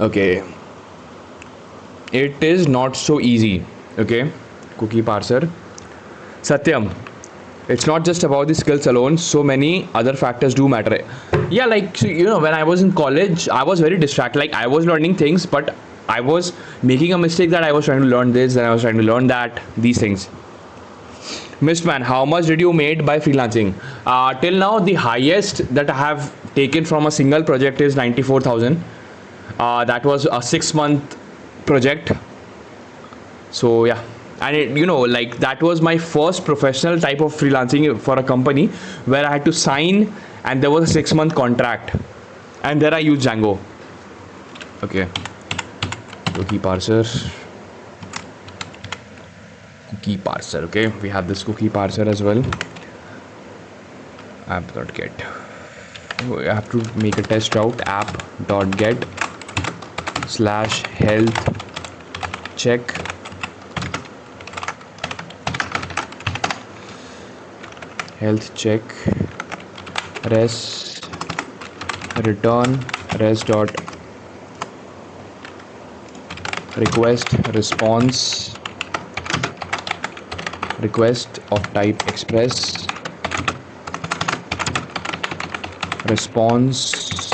Okay, it is not so easy. Okay, cookie parser, Satyam. It's not just about the skills alone. So many other factors do matter. Yeah, like, you know, when I was in college, I was very distracted. Like, I was learning things, but I was making a mistake that I was trying to learn this, and I was trying to learn that, these things. Mistman, how much did you made by freelancing? Till now, the highest that I have taken from a single project is 94,000. That was a 6-month project. So yeah. And it, you know, like, that was my first professional type of freelancing for a company, where I had to sign, and there was a 6-month contract, and there I used Django. Okay, cookie parser. Okay, we have this cookie parser as well. App.get. We have to make a test route. App.get /health check res return res dot request response request of type express, response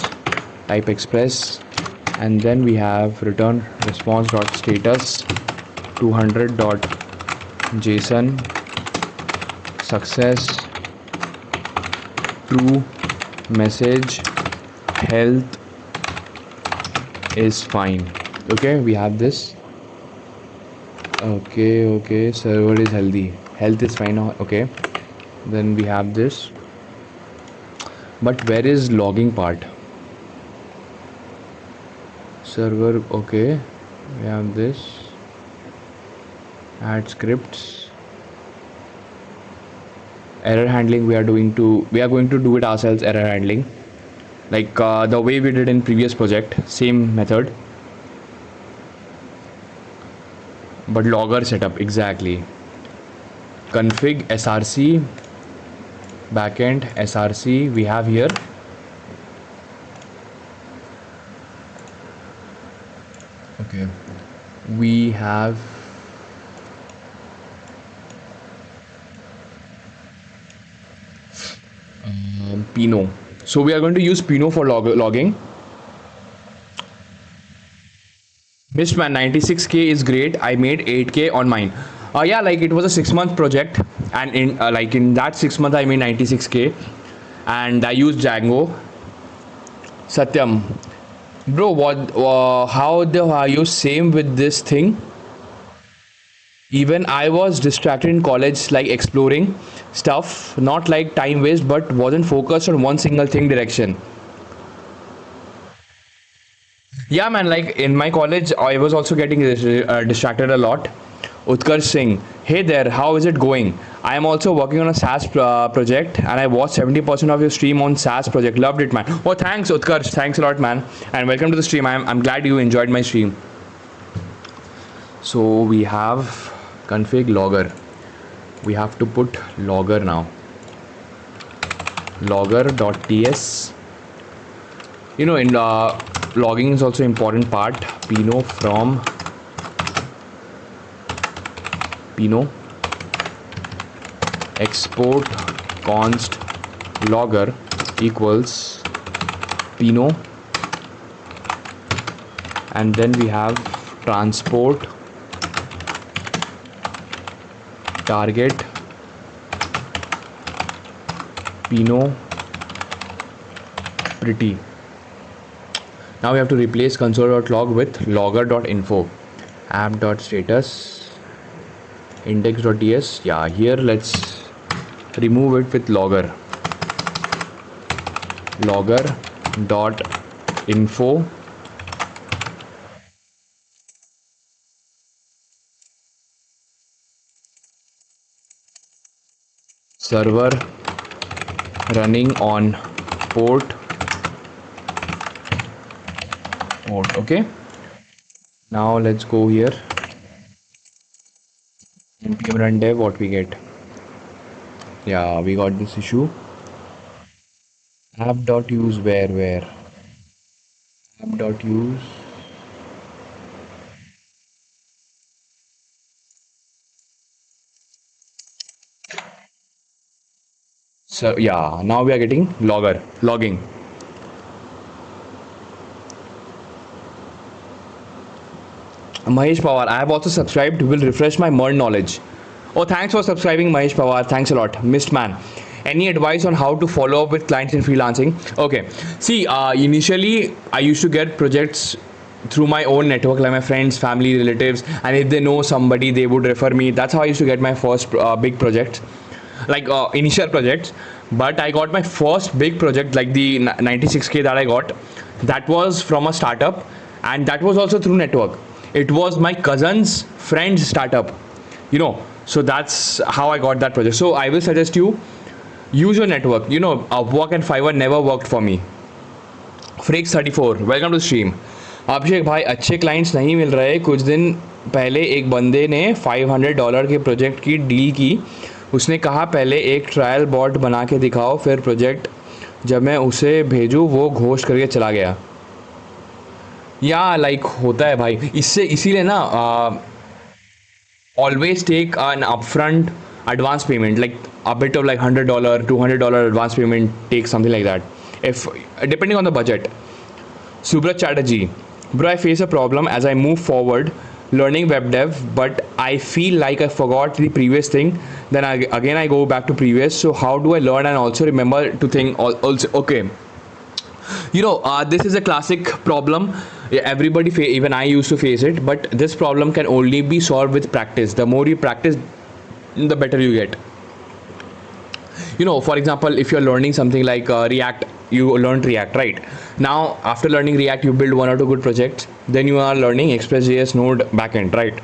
type express, and then we have return response dot status 200 dot json success true message health is fine. Okay, we have this. Okay, server is healthy, health is fine. Okay, then we have this, but where is logging part? Server, okay, we have this. Add scripts, error handling. We are going to do it ourselves. Error handling, like the way we did in previous project, same method, but logger setup exactly. Config src, backend src we have here. Okay, we have Pino. So we are going to use Pino for logging. Mistman, 96k is great. I made 8k on mine. Yeah, like it was a 6-month project, and in that 6 months I made 96k, and I used Django. Satyam, bro, what? How are you same with this thing? Even I was distracted in college, like exploring stuff, not like time waste, but wasn't focused on one single thing direction. Yeah, man, like in my college, I was also getting distracted a lot. Utkarsh Singh, hey there, how is it going? I am also working on a SaaS project, and I watched 70% of your stream on SaaS project. Loved it, man. Oh, thanks, Utkarsh. Thanks a lot, man. And welcome to the stream. I'm glad you enjoyed my stream. So we have config logger. We have to put logger now. Logger.ts. You know, in logging is also important part. Pino from Pino export const logger equals Pino, and then we have transport target Pino pretty. Now we have to replace console.log with logger.info, app.status, index.ts. Yeah, here let's remove it with logger. Logger.info server running on port. Okay, now let's go here. npm run dev, what we get? Yeah, we got this issue. App.use where app.use so yeah, now we are getting logging. Mahesh Pawar, I have also subscribed, will refresh my MERN knowledge. Oh, thanks for subscribing, Mahesh Pawar. Thanks a lot. Missed man. Any advice on how to follow up with clients in freelancing? Okay. See, initially I used to get projects through my own network, like my friends, family, relatives, and if they know somebody, they would refer me. That's how I used to get my first big project, like initial projects. But I got my first big project, like the 96k that I got. That was from a startup, and that was also through network. It was my cousin's friend's startup, so that's how I got that project. So I will suggest you use your network. Upwork and Fiverr never worked for me. Freaks34, welcome to stream. अभिषेक भाई, अच्छे clients नहीं मिल रहे. कुछ दिन पहले एक बंदे ने $500 के प्रोजेक्ट की डील की. उसने कहा पहले एक ट्रायल बॉट बना के दिखाओ, फिर प्रोजेक्ट जब मैं उसे भेजूँ वो घोस्ट करके चला गया. या लाइक होता है भाई, इसीलिए ना always take an upfront advance payment, like a bit of like $100, $200 advance payment takes, something like that, if depending on the budget. Subrat Chatterjee, bro, I face a problem as I move forward learning web dev, but I feel like I forgot the previous thing. Then again I go back to previous. So how do I learn and also remember to think also? Okay, this is a classic problem. Yeah, everybody even I used to face it, but this problem can only be solved with practice. The more you practice, the better you get. For example, if you're learning something like React, you learned React, right? Now after learning React, you build one or two good projects, then you are learning Express.js, Node, backend, right?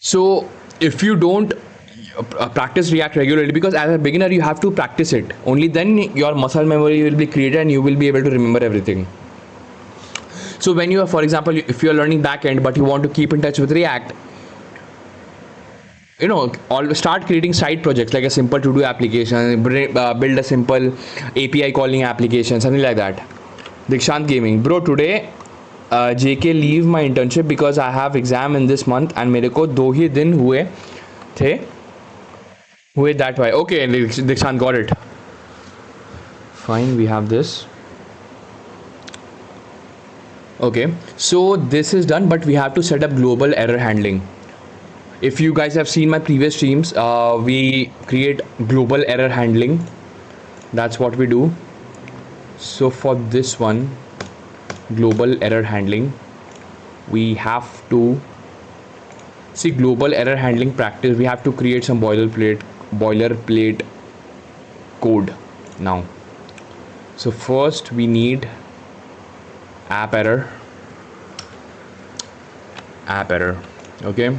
So if you don't practice React regularly, because as a beginner you have to practice it, only then your muscle memory will be created and you will be able to remember everything. So when you are, for example, if you are learning backend but you want to keep in touch with React, always start creating side projects like a simple to-do application, build a simple API calling application, something like that. Dikshant Gaming, bro, today JK leave my internship because I have exam in this month and मेरे को 2 ही दिन हुए that way. Okay, Dikshant, got it. Fine, we have this. Okay, so this is done, but we have to set up global error handling. If you guys have seen my previous streams, we create global error handling. That's what we do. So for this one, global error handling, we have to see global error handling practice. We have to create some boilerplate code now. So first we need app error. Okay,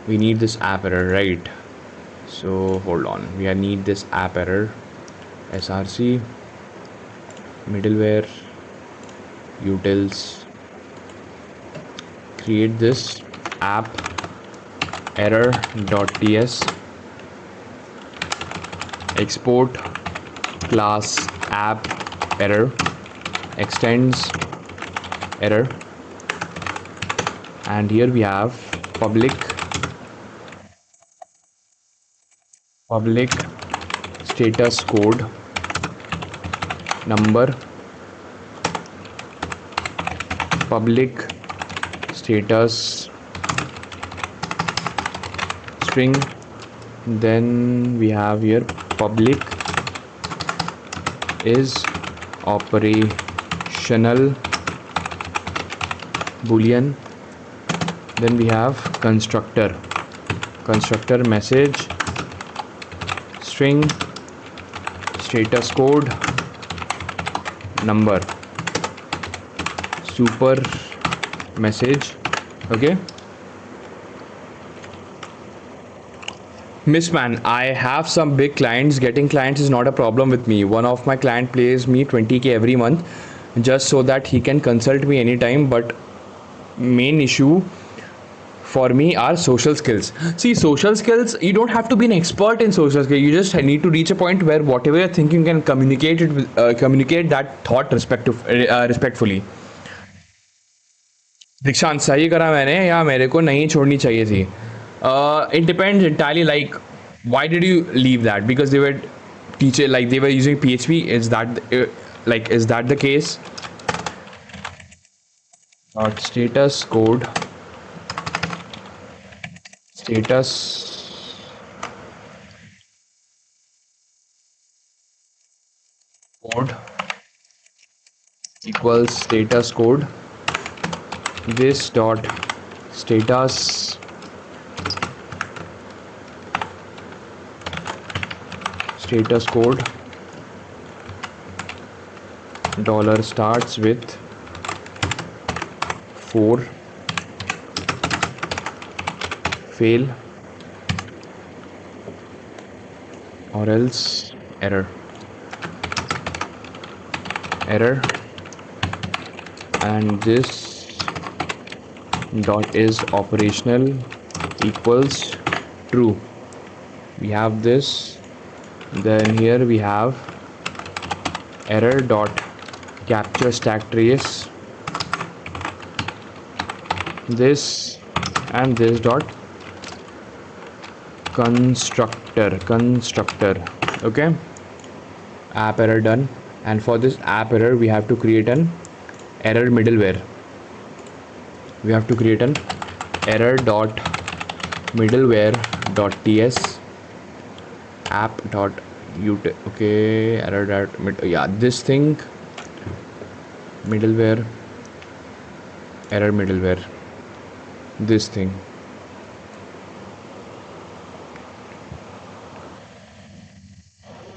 we need this app error, right? So hold on, we need this app error, src middleware utils, create this app error.ts, export class app error, extends error, and here we have public status code number, public status string, then we have here public is operational boolean, then we have constructor message string status code number super message. Okay, Miss Man, I have some big clients. Getting clients is not a problem with me. One of my client pays me 20k every month just so that he can consult me anytime, but main issue for me are social skills. See, social skills, you don't have to be an expert in social skills. You just need to reach a point where whatever you're thinking, you can communicate it with, communicate that thought respectfully. दीक्षांत, सही करा मैंने या मेरे को नहीं छोड़नी चाहिए थी? It depends entirely, like why did you leave that? Because they were they were using PHP. Is that is that the case? Status code equals status code this dot status code dollar starts with 4 fail or else error and this dot is operational equals true. We have this, then here we have error dot capture stack trace, this and this dot constructor. Okay, app error done. And for this app error we have to create an error middleware. We have to create an error dot middleware dot ts app dot ut. Okay, error dot yeah, this thing, middleware, error middleware, this thing.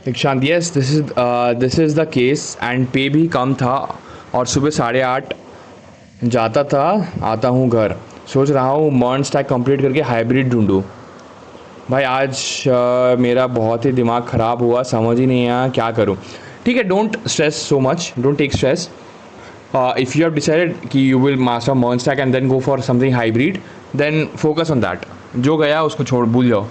Dikshant, yes, this is the case. And पे भी कम था और सुबह 8:30 जाता था, आता हूँ घर, सोच रहा हूँ मर्न स्टैक कंप्लीट करके हाइब्रिड ढूंढूँ। भाई आज मेरा बहुत ही दिमाग ख़राब हुआ, समझ ही नहीं आया क्या करूँ। ठीक है, don't stress so much, don't take stress. If you have decided कि you will master MERN stack and then go for something hybrid, then focus on that. जो गया उसको छोड़, भूल जाओ।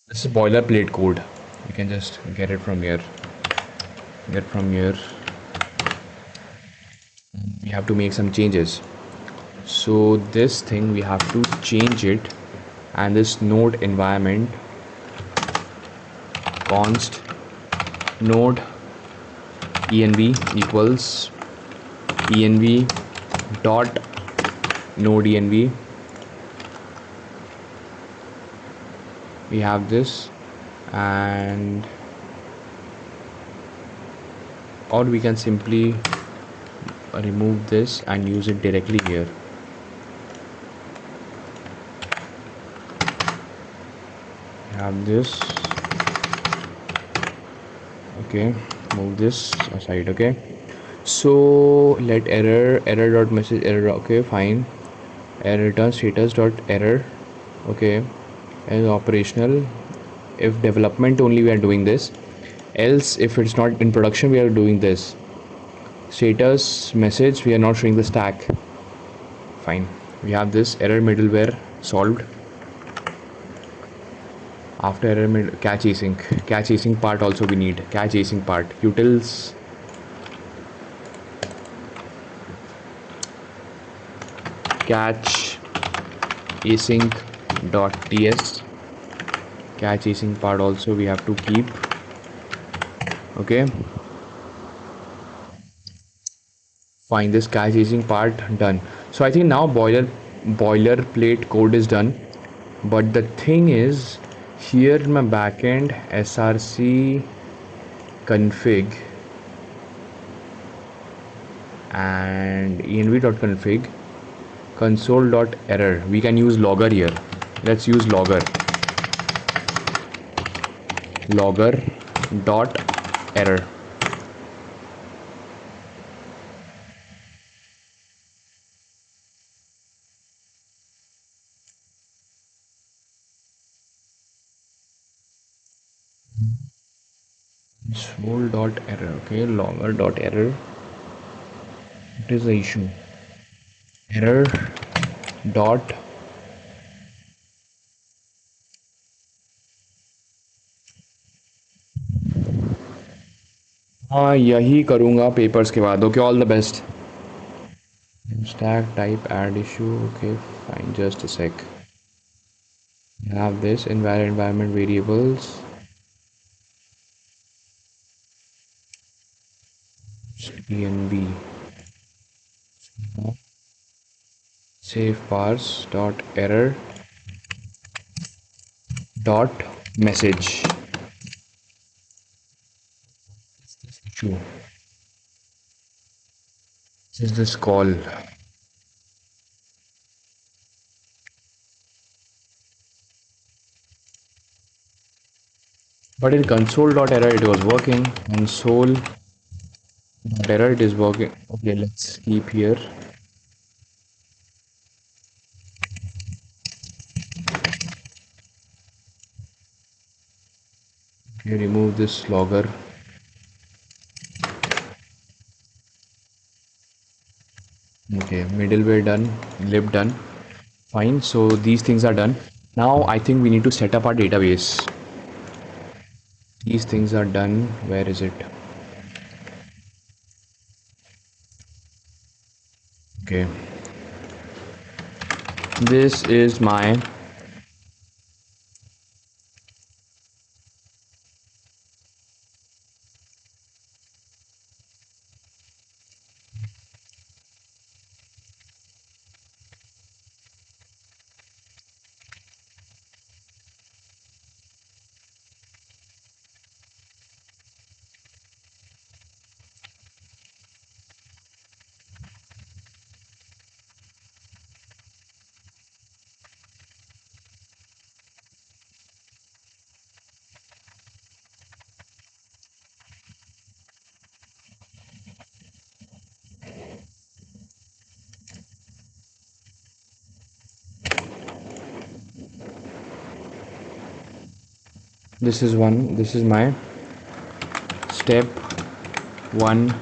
This is boilerplate code. You can just get it from here. Get from here. We have to make some changes. So this thing we have to change it, and this node environment const node env equals env dot node env. We have this, and or we can simply remove this and use it directly here. We have this. Okay, move this aside. Okay, so let error dot message error. Okay, fine. Error return status dot error. Okay, is operational. If development only we are doing this, else if it's not in production we are doing this. Status message we are not showing the stack. Fine, we have this error middleware solved. After error catch async part also we need catch async part. Utils catch async dot ts. Catch async part also we have to keep. Okay, fine, this catch async part done. So I think now boilerplate code is done, but the thing is here in my backend src config and env.config console.error, we can use logger here. Let's use logger dot error. Console dot error. Okay, logger dot error. What is the issue? Error dot हाँ, यही करूँगा papers के बाद. Okay, all the best. Stack type add issue. Okay, fine, just a sec. You have this invalid environment variables. env save parse dot error dot message. Issue. This is this call. But in console.error it was working. Console.error it is working. Okay, let's keep here. Okay, remove this logger. Okay, middleware done, lib done. Fine, so these things are done. Now I think we need to set up our database. These things are done. Where is it? Okay. This is my this is my step 1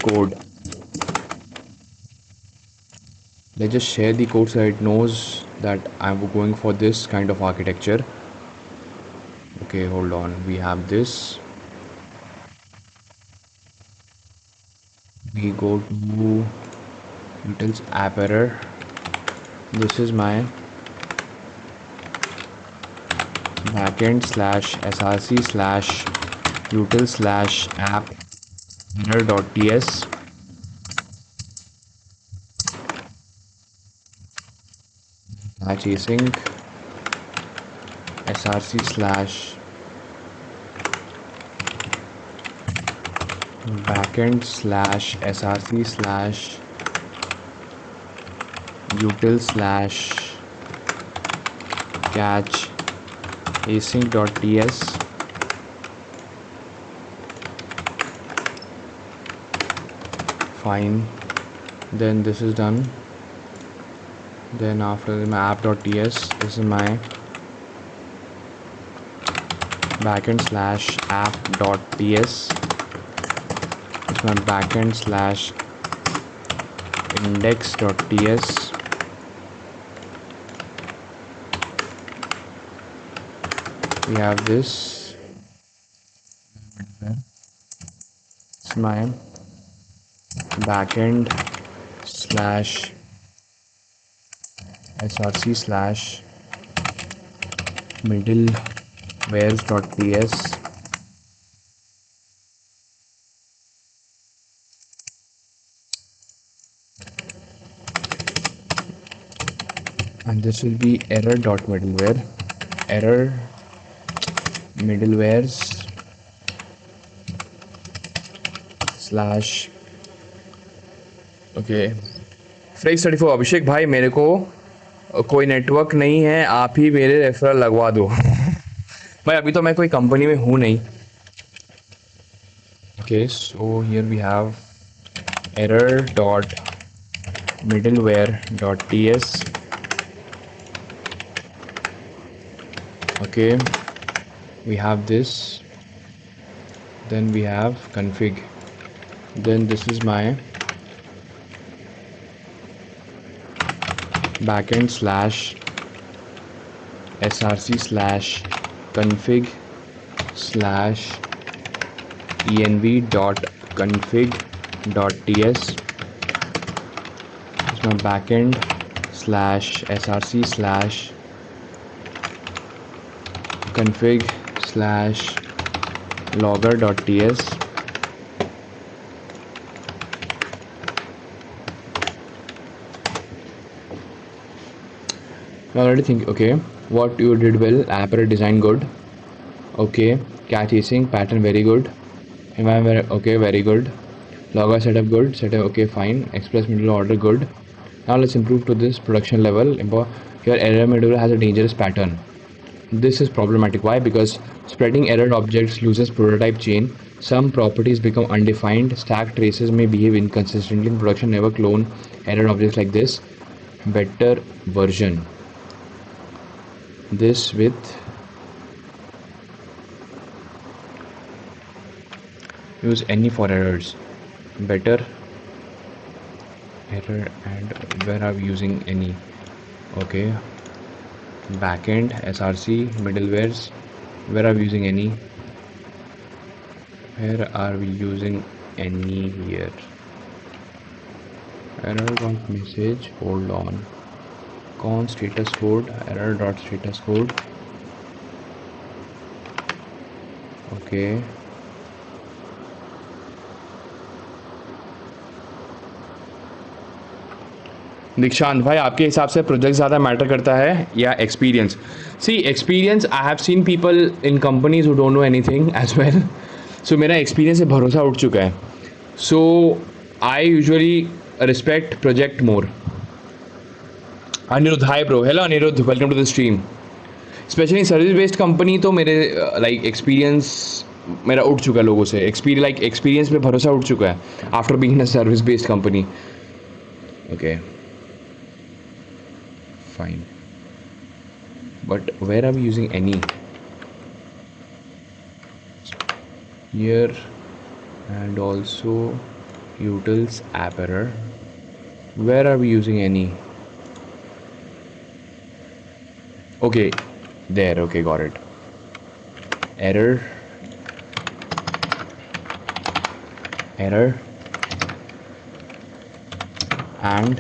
code. Let's just share the code so it knows that I'm going for this kind of architecture. Okay, hold on. We have this. We go to utils app error. This is my backend slash src slash util slash app error.ts. Chasing src slash backend slash src slash util slash catch async.ts. Fine, then this is done. Then after my app.ts, this is my backend slash app.ts. This is my backend slash index.ts. We have this. It's my backend slash src slash middlewares.ts. And this will be error.middleware. Error middlewares slash. Okay freak 34 अभिषेक भाई, मेरे को कोई network नहीं है, आप ही मेरे referral लगवा दो। भाई अभी तो मैं कोई कंपनी में हूँ नहीं। Okay so here we have error dot middleware dot ts. Okay, we have this, then we have config, then this is my backend slash src slash config slash env dot config dot ts. It's my backend slash src slash config slash logger dot ts. I already think, okay, what you did well, app error design good, okay, catch chasing pattern very good, environment okay, very good, logger setup good, setup okay, fine, express middle order good. Now let's improve to this production level. Your error middle has a dangerous pattern. This is problematic. Why? Because spreading error objects loses prototype chain. Some properties become undefined. Stack traces may behave inconsistently in production. Never clone error objects like this. Better version this with use any for errors. Better error, and where are we using any? Okay, backend src middlewares, where are we using any? Where are we using any here? Error got message, hold on. const status code error dot status code. Okay, दीक्षांत भाई, आपके हिसाब से project ज़्यादा matter करता है या experience? See experience, I have seen people in companies who don't know anything as well. So मेरा एक्सपीरियंस से भरोसा उठ चुका है. So I usually respect project more. Aniruddh, hi bro. Hello Aniruddh, welcome to the stream. Specially service based company तो मेरे like experience मेरा उठ चुका है लोगों से. एक्सपीरियंस में भरोसा उठ चुका है after being in a service based company. Okay, fine, but where are we using any? Here, and also utils app error. Where are we using any? Okay, there. Okay, got it. Error and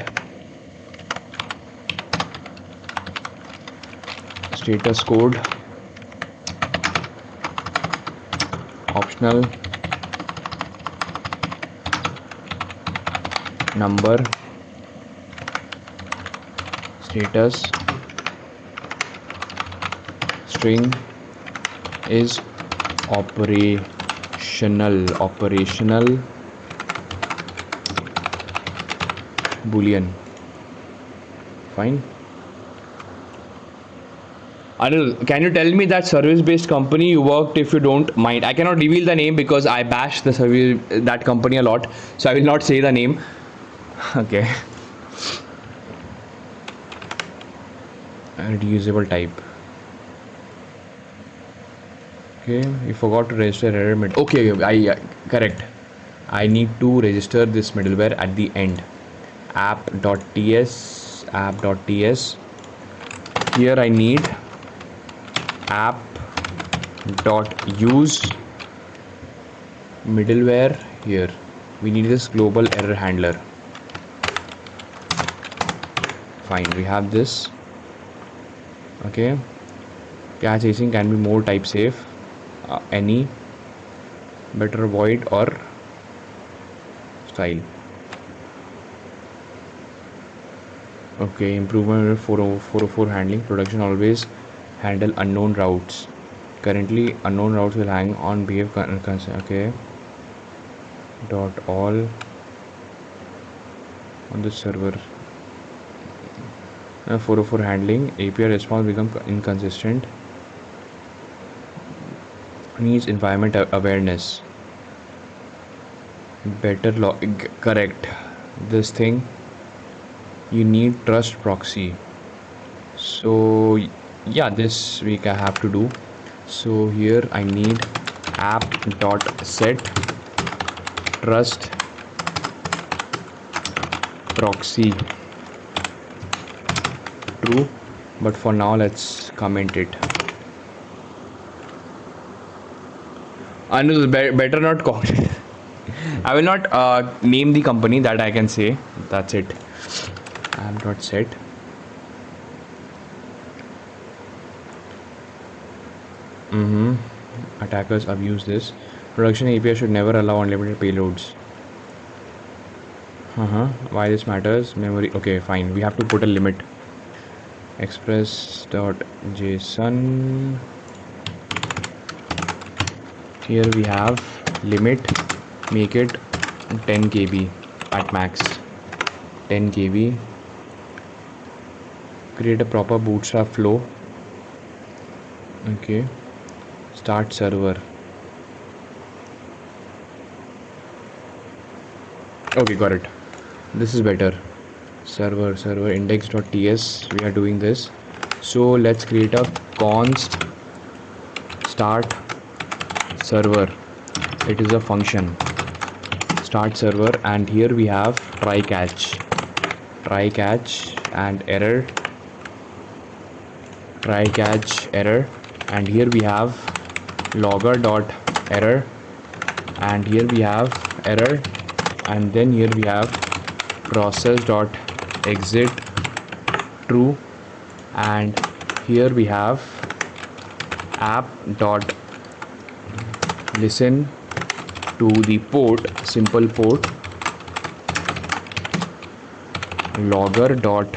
status code optional number status string is operational boolean. Fine. Anil, can you tell me that service-based company you worked, if you don't mind? I cannot reveal the name because I bash that company a lot, so I will not say the name. Okay. And reusable type. Okay, you forgot to register error mid. Okay, correct. I need to register this middleware at the end. app.ts. Here I need app.use middleware. Here we need this global error handler. Fine, we have this. Okay, cache chasing can be more type safe. Any, better void or style. Okay, improvement 404 handling. Production always handle unknown routes. Currently unknown routes will hang on behave okay. Dot all on the server. 404 handling. API response become inconsistent. Needs environment awareness. Better log. Correct. This thing you need trust proxy. So yeah, this week I have to do. So here I need app.set trust proxy true, but for now let's comment it. Anil, better not comment. I will not name the company, that I can say. That's it. app.set attackers abuse this. Production API should never allow unlimited payloads. Why this matters? Memory. Okay, fine, we have to put a limit. express.json. Here we have limit, make it 10 KB at max. 10 KB. Create a proper bootstrap flow. Okay, start server. Okay, got it. This is better. Server index.ts. We are doing this. So let's create a const start server. It is a function. Start server, and here we have try catch and error. Try catch error, and here we have logger dot error, and here we have error, and then here we have process dot exit true, and here we have app dot listen to the port, simple port, logger dot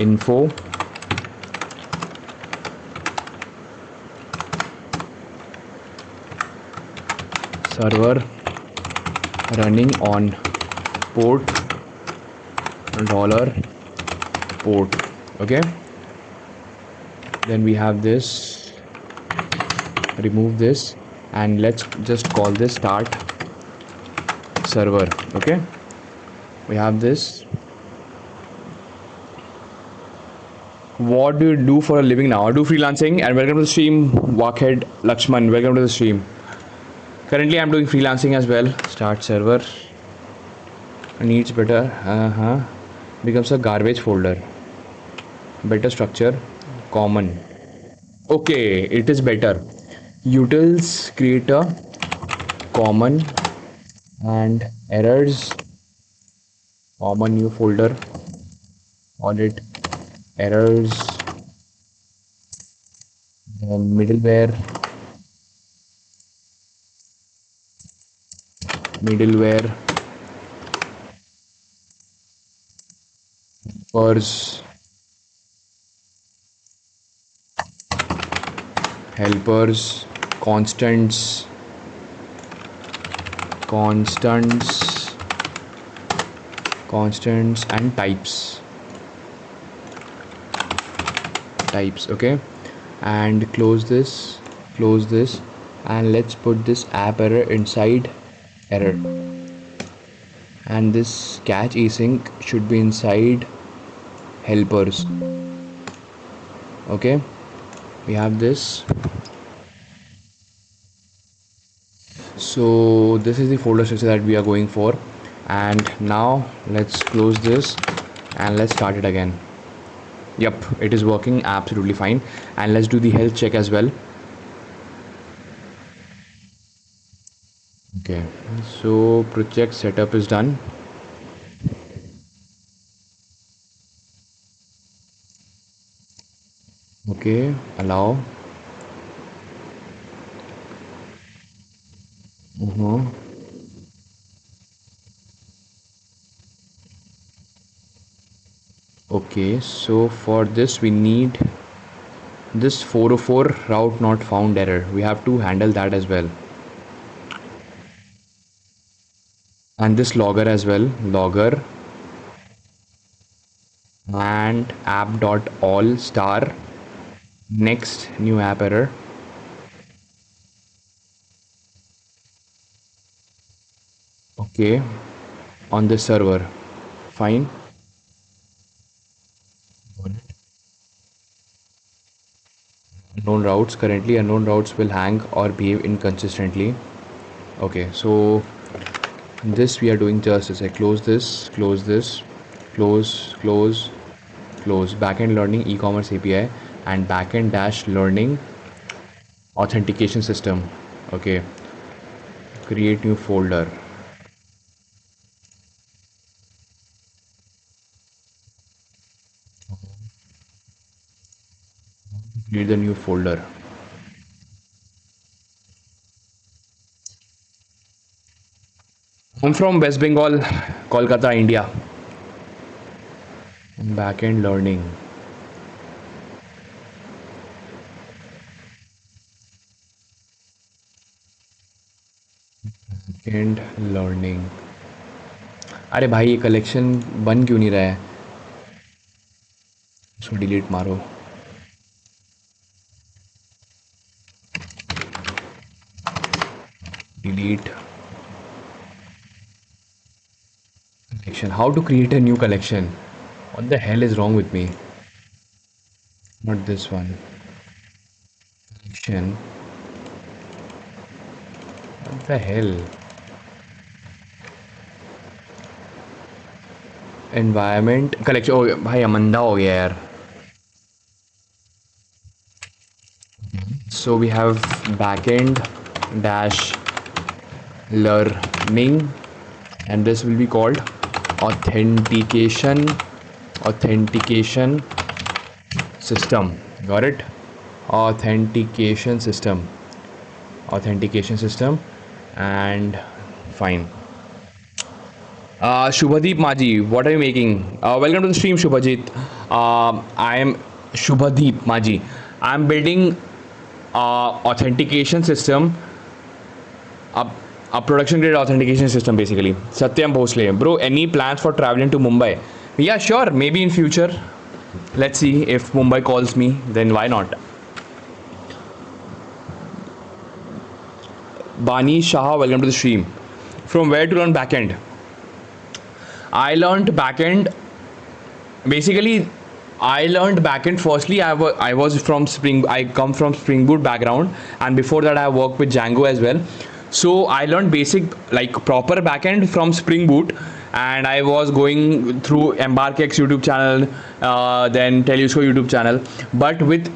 info server running on port dollar port. Okay, then we have this, remove this, and let's just call this start server. Okay, we have this. What do you do for a living now? I do freelancing, and welcome to the stream, Walkhead Lakshman. Welcome to the stream. Currently, I'm doing freelancing as well. Start server needs better. Becomes a garbage folder. Better structure, common. Okay, it is better. Utils create a common and errors, common new folder, audit errors, then middleware helpers, constants and types. Okay, and close this, and let's put this app error inside error, and this catch async should be inside helpers. Okay, we have this. So this is the folder structure that we are going for, and now let's close this and let's start it again. Yep, it is working absolutely fine, and let's do the health check as well. Okay, so project setup is done. Okay, allow. Okay, so for this we need this 404 route not found error. We have to handle that as well, and this logger as well, logger and app.all star next new app error. Okay, on this server, fine. Unknown routes, currently unknown routes will hang or behave inconsistently. Okay, so this we are doing just as I close this, close backend learning e-commerce API and backend dash learning authentication system. Okay, create new folder. Create the new folder. I'm from West Bengal, Kolkata, India. Backend learning. Backend learning. अरे भाई ये collection बन क्यों नहीं रहा है? इसको delete मारो. Delete collection. How to create a new collection? What the hell is wrong with me? Not this one. Collection. What the hell? Environment collection. Oh भाई अमंदा हो गया यार. So we have backend dash learning, and this will be called authentication system. Got it? Authentication system. Authentication system. And fine. Shubhadeep Maji, what are you making? Welcome to the stream, Shubhajit. I am Shubhadeep Maji. I'm building authentication system, a, a production grade authentication system basically. Satyam Bhosle, bro, any plans for traveling to Mumbai? Yeah, sure, maybe in future. Let's see if Mumbai calls me, then why not? Bani Shah, welcome to the stream. From where to learn backend? I learned backend. Basically, I learned backend. Firstly, I was from Spring. I come from Spring Boot background, and before that, I worked with Django as well. So I learned basic, like proper backend from Spring Boot, and I was going through EmbarkX YouTube channel, then Telesco YouTube channel. But with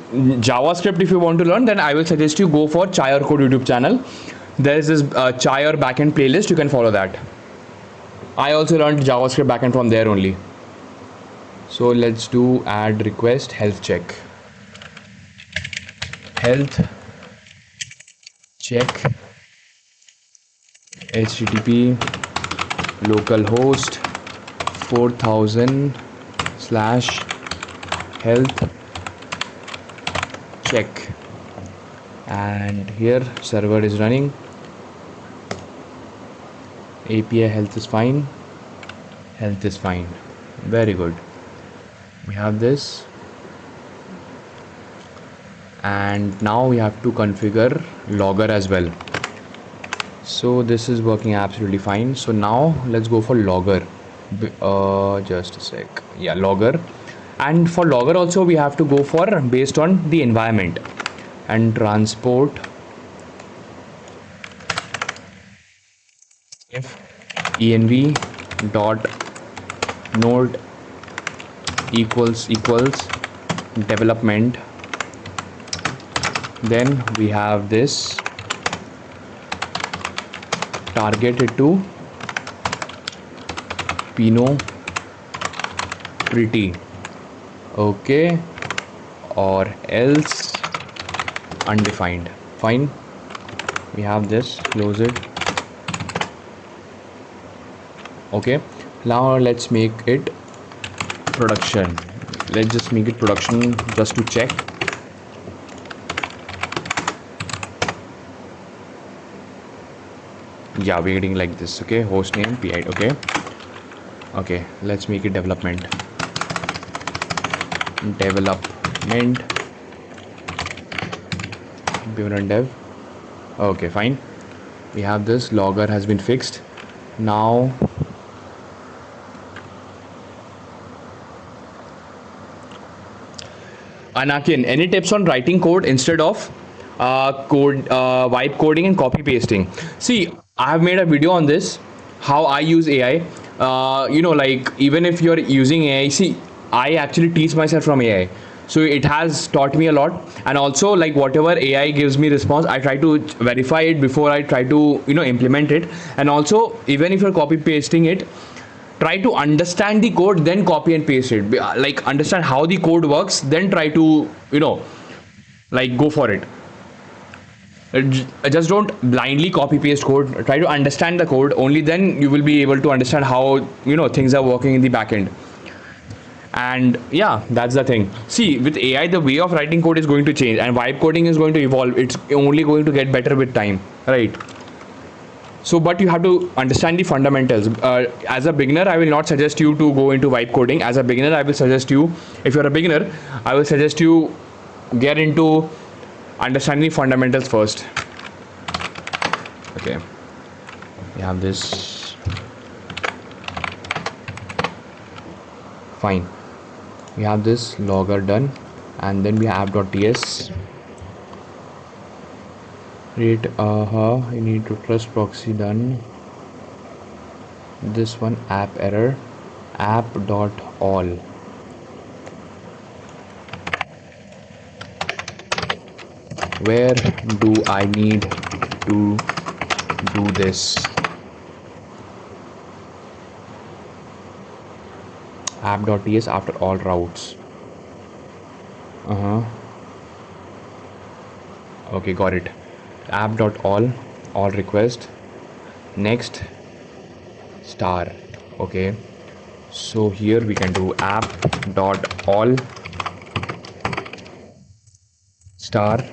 JavaScript, if you want to learn, then I will suggest you go for Chai or Code YouTube channel. There is this Chai or backend playlist. You can follow that. I also learned JavaScript backend from there only. So let's do add request health check. Health check HTTP localhost 4000 / health check, and here server is running. API health is fine. Health is fine. Very good. We have this, and now we have to configure logger as well. So this is working absolutely fine. So now let's go for logger. Just a sec. Yeah, logger. And for logger also we have to go for based on the environment, and transport if env dot node equals development, then we have this targeted to Pinot pretty, okay, or else undefined. Fine, we have this, close it. Okay, now let's make it production. Let's just make it production just to check. Yeah, we're getting like this. Okay, hostname PID. Okay, let's make it development dev. Okay, fine. We have this logger has been fixed. Now Anakin, any tips on writing code instead of vibe coding and copy pasting? See, I have made a video on this, how I use AI. Like even if you're using AI, see, I actually teach myself from AI. So it has taught me a lot, and also like whatever AI gives me response, I try to verify it before I try to implement it. And also, even if you're copy pasting it, try to understand the code, then copy and paste it. Like understand how the code works, then try to like go for it. Just don't blindly copy paste code. Try to understand the code, only then you will be able to understand how things are working in the backend. And yeah, that's the thing. See, with AI, the way of writing code is going to change, and vibe coding is going to evolve. It's only going to get better with time, right? So, but you have to understand the fundamentals. As a beginner, I will not suggest you to go into vibe coding. As a beginner, I will suggest you, if you're a beginner, I will suggest you get into understanding the fundamentals first. Okay, we have this. Fine. We have this logger done, and then we have app.ts. Create you need to trust proxy done. This one app error app.all. Where do I need to do this? App.ts after all routes. Uh-huh. Okay, got it. App.all request. Next, star. Okay. So here we can do app.all star.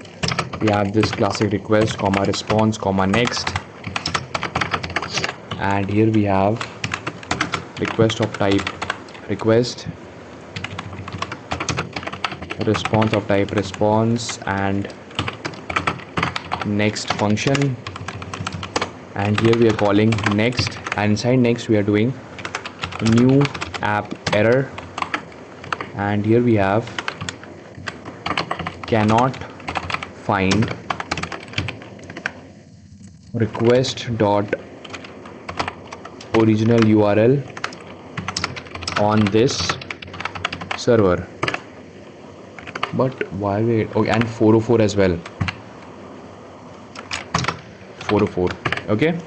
We have this classic request, comma response, comma next. And here we have request of type request, response of type response, and next function. And here we are calling next, and inside next we are doing new app error. And here we have cannot find request dot original URL on this server. But why wait? Okay, and 404 as well. 404. Okay.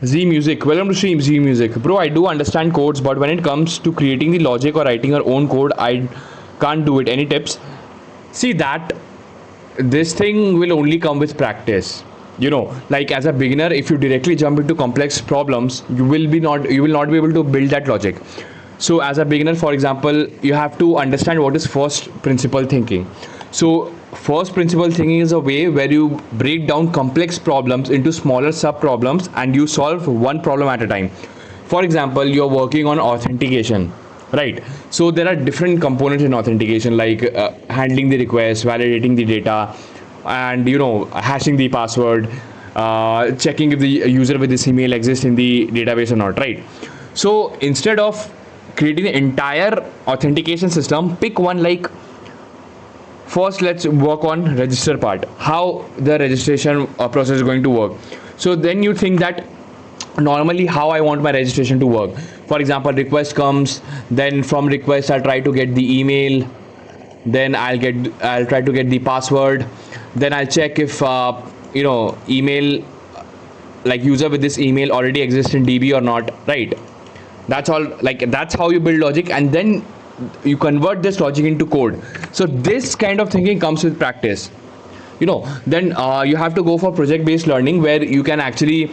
Z Music, welcome to stream. Z Music, bro. I do understand codes, but when it comes to creating the logic or writing your own code, I can't do it. Any tips? See that this thing will only come with practice. Like as a beginner, if you directly jump into complex problems, you will not be able to build that logic. So as a beginner, for example, you have to understand what is first principle thinking. So first principle thinking is a way where you break down complex problems into smaller sub problems and you solve one problem at a time. For example, you're working on authentication, right? So there are different components in authentication, like handling the request, validating the data, and hashing the password, checking if the user with this email exists in the database or not, right? So instead of creating the entire authentication system, pick one. Like first let's work on register part, how the registration process is going to work. So then you think that normally how I want my registration to work. For example, request comes, then from request I'll try to get the email, then I'll try to get the password, then I'll check if email, like user with this email already exists in DB or not, right? That's all. Like that's how you build logic, and then you convert this logic into code. So this kind of thinking comes with practice. Then you have to go for project based learning, where you can actually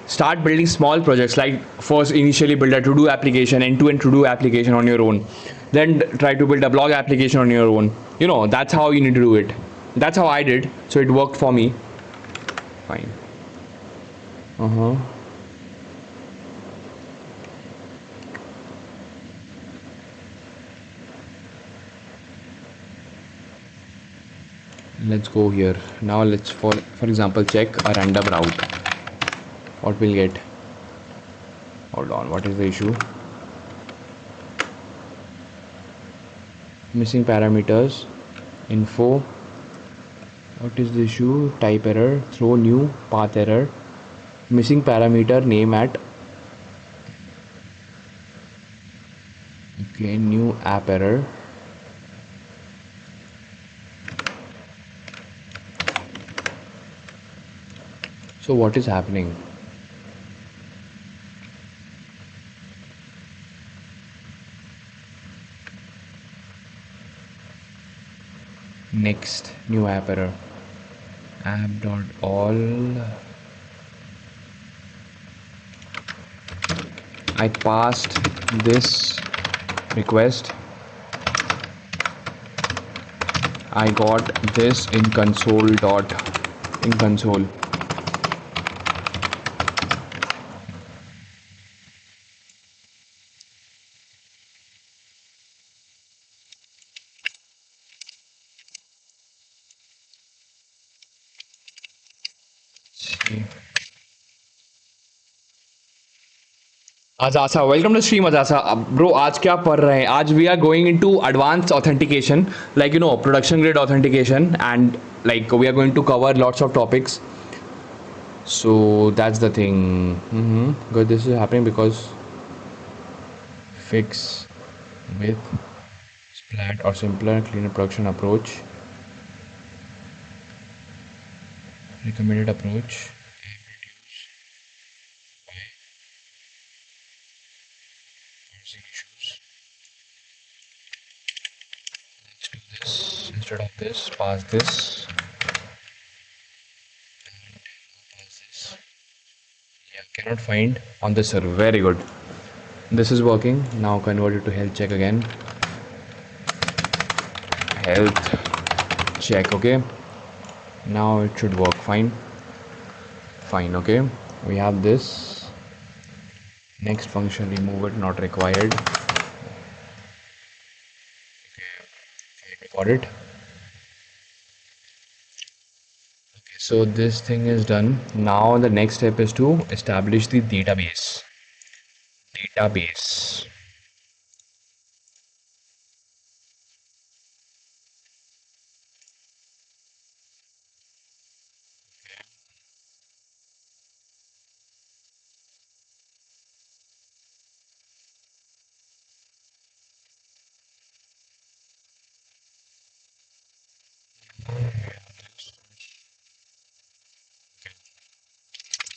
start building small projects. Like first initially build a to do application, end-to-end to do application on your own, then try to build a blog application on your own. That's how you need to do it. That's how I did, so it worked for me fine. Let's go here now. Let's for example check a random route. What we'll get, hold on, what is the issue? Missing parameters, info. What is the issue? Type error, throw new, path error, missing parameter, name at, okay, new app error. So what is happening? Next, new app error, app.all. I passed this request, I got this in console. Azasa, welcome to stream Azasa. Bro, आज क्या पढ़ रहे हैं? आज we are going into advanced authentication, like production grade authentication, and like we are going to cover lots of topics. So that's the thing. Good, this is happening because fix with splat or simpler, cleaner production approach. Recommended approach. Issues. instead of this, pass this. Yeah, cannot find on the server. Very good. This is working. Now convert it to health check again. Health check. Okay. Now it should work fine. Fine. Okay. We have this. Next function, remove it, not required. Okay. Got it. So this thing is done. Now the next step is to establish the database.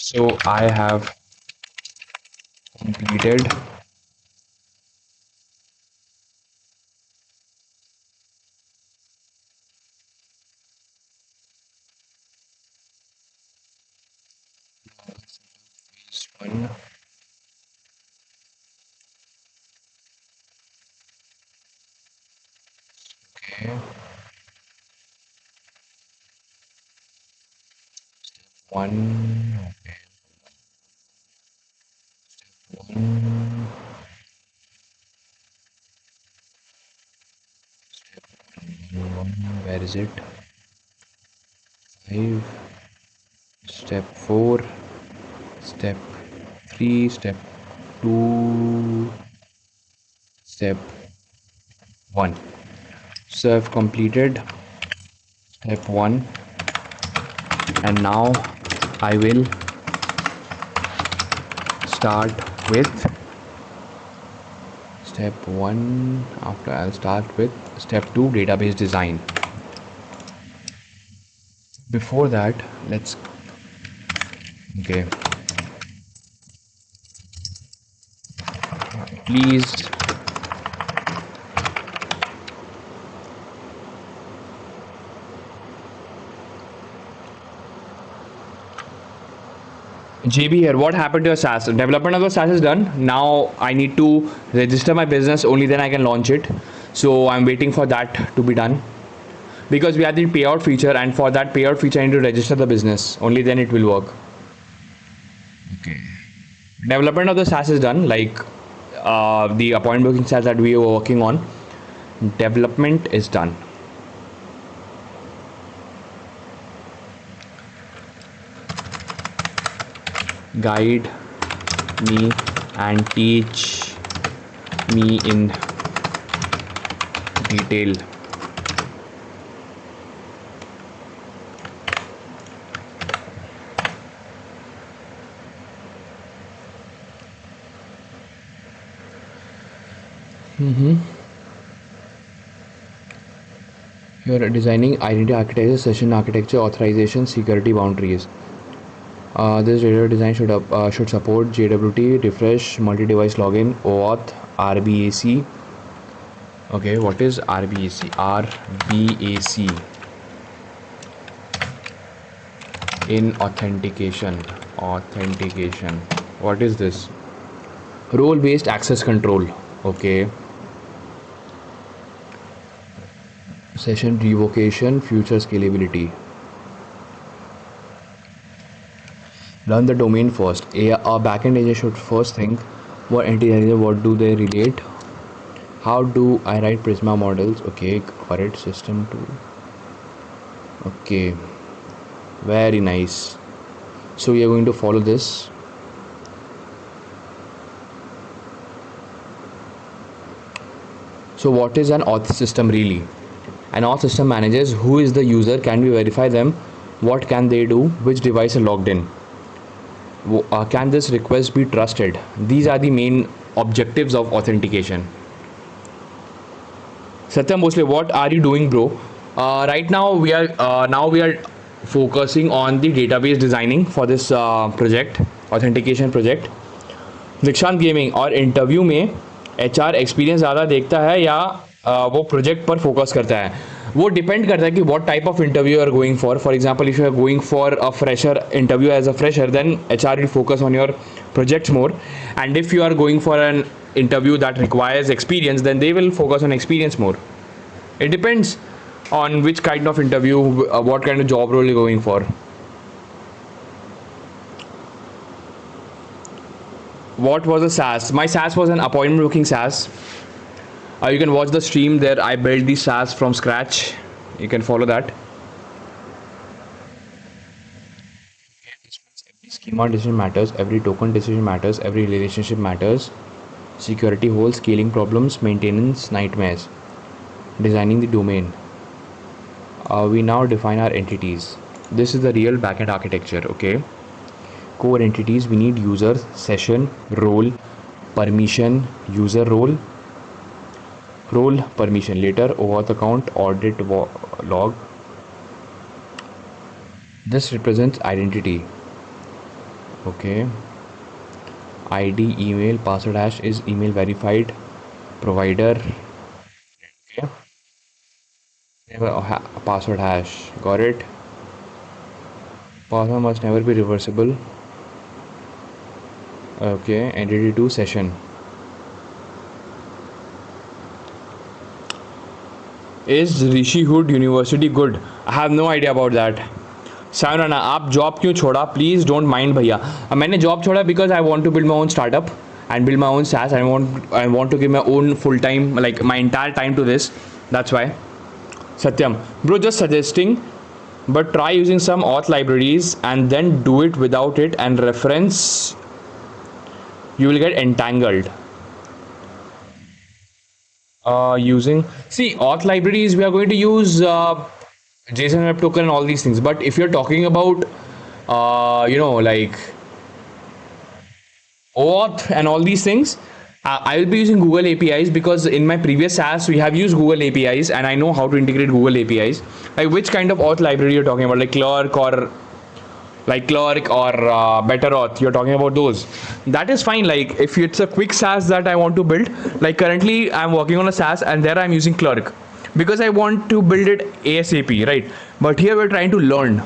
So I have completed phase 1. Okay. 1. Okay. 1. Where is it? 5. Step 4. Step 3. Step 2. Step 1. So I've completed step 1, and now I will start with step 1. After I'll start with step 2, database design. Before that, let's okay, please JB here. What happened to your SaaS? Development of the SaaS is done. Now I need to register my business. Only then I can launch it. So I'm waiting for that to be done, because we have the payout feature, and for that payout feature I need to register the business. Only then it will work. Okay. Development of the SaaS is done. Like the appointment booking SaaS that we were working on. Development is done. Guide me and teach me in detail. You're designing identity architecture, session architecture, authorization, security boundaries. This data design should support JWT, refresh, multi-device login, OAuth, RBAC. Okay, what is RBAC? RBAC in authentication. What is this? Role-based access control. Okay. Session revocation, future scalability. Learn the domain first. A backend agent should first think what entity, what do they relate, how do I write Prisma models. Okay, got it. System 2. Okay, very nice. So we are going to follow this. So what is an auth system really? An auth system manages who is the user, can we verify them, what can they do, which device are logged in. Can this request be trusted? These are the main objectives of authentication. Satyam Bhosle, what are you doing, bro? Right now we are focusing on the database designing for this project, authentication project. दीक्षांत gaming, और interview में HR experience ज़्यादा देखता है या वो project पर focus करता है? वो डिपेंड करता है कि what type of interview you are going for. For example, if you are going for a fresher interview as a fresher, then HR will focus on your projects more. And if you are going for an interview that requires experience, then they will focus on experience more. It depends on which kind of interview, what kind of job role you're going for. What was a SaaS? My SaaS was an appointment booking SaaS. You can watch the stream there. I built the SaaS from scratch. You can follow that. Every schema decision matters. Every token decision matters. Every relationship matters. Security holes, scaling problems, maintenance nightmares. Designing the domain. We now define our entities. This is the real backend architecture. Okay. Core entities. We need user, session, role, permission, user role, permission, later OAuth account, audit log. This represents identity. Okay. ID, email, password hash is email verified, provider. Okay. Password hash, got it. Password must never be reversible. Okay. Entity to session. Is Rishi Hood University good? I have no idea about that. सायराना, आप job क्यों छोड़ा? Please don't mind भैया. मैंने job छोड़ा because I want to build my own startup and build my own SaaS. I want to give my own full time, like my entire time to this. That's why. Satyam, bro, just suggesting, but try using some auth libraries and then do it without it and reference. You will get entangled. Using, see, auth libraries, we are going to use JSON Web Token and all these things. But if you're talking about, like OAuth and all these things, I will be using Google APIs because in my previous SaaS we have used Google APIs and I know how to integrate Google APIs. Like which kind of auth library you're talking about, like Clerk or Better Auth, you're talking about those. That is fine. Like if it's a quick SaaS that I want to build, like currently I'm working on a SaaS and there I'm using Clerk because I want to build it ASAP, right? But here we're trying to learn.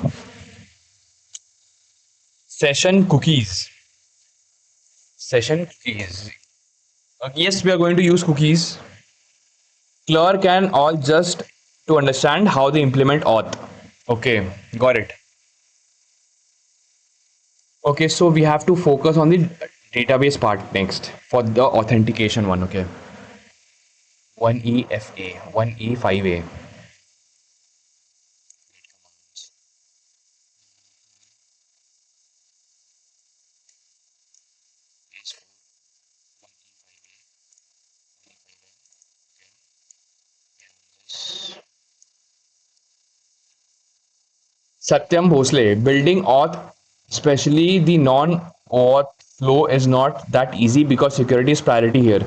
Session cookies. Session cookies. Yes, we are going to use cookies. Clerk and all just to understand how they implement auth. Okay, got it. Okay, so we have to focus on the database part next for the authentication one. Okay. 1EFA, 1E5A. Satyam Bhosle, building auth, especially the non-auth flow is not that easy because security is priority here.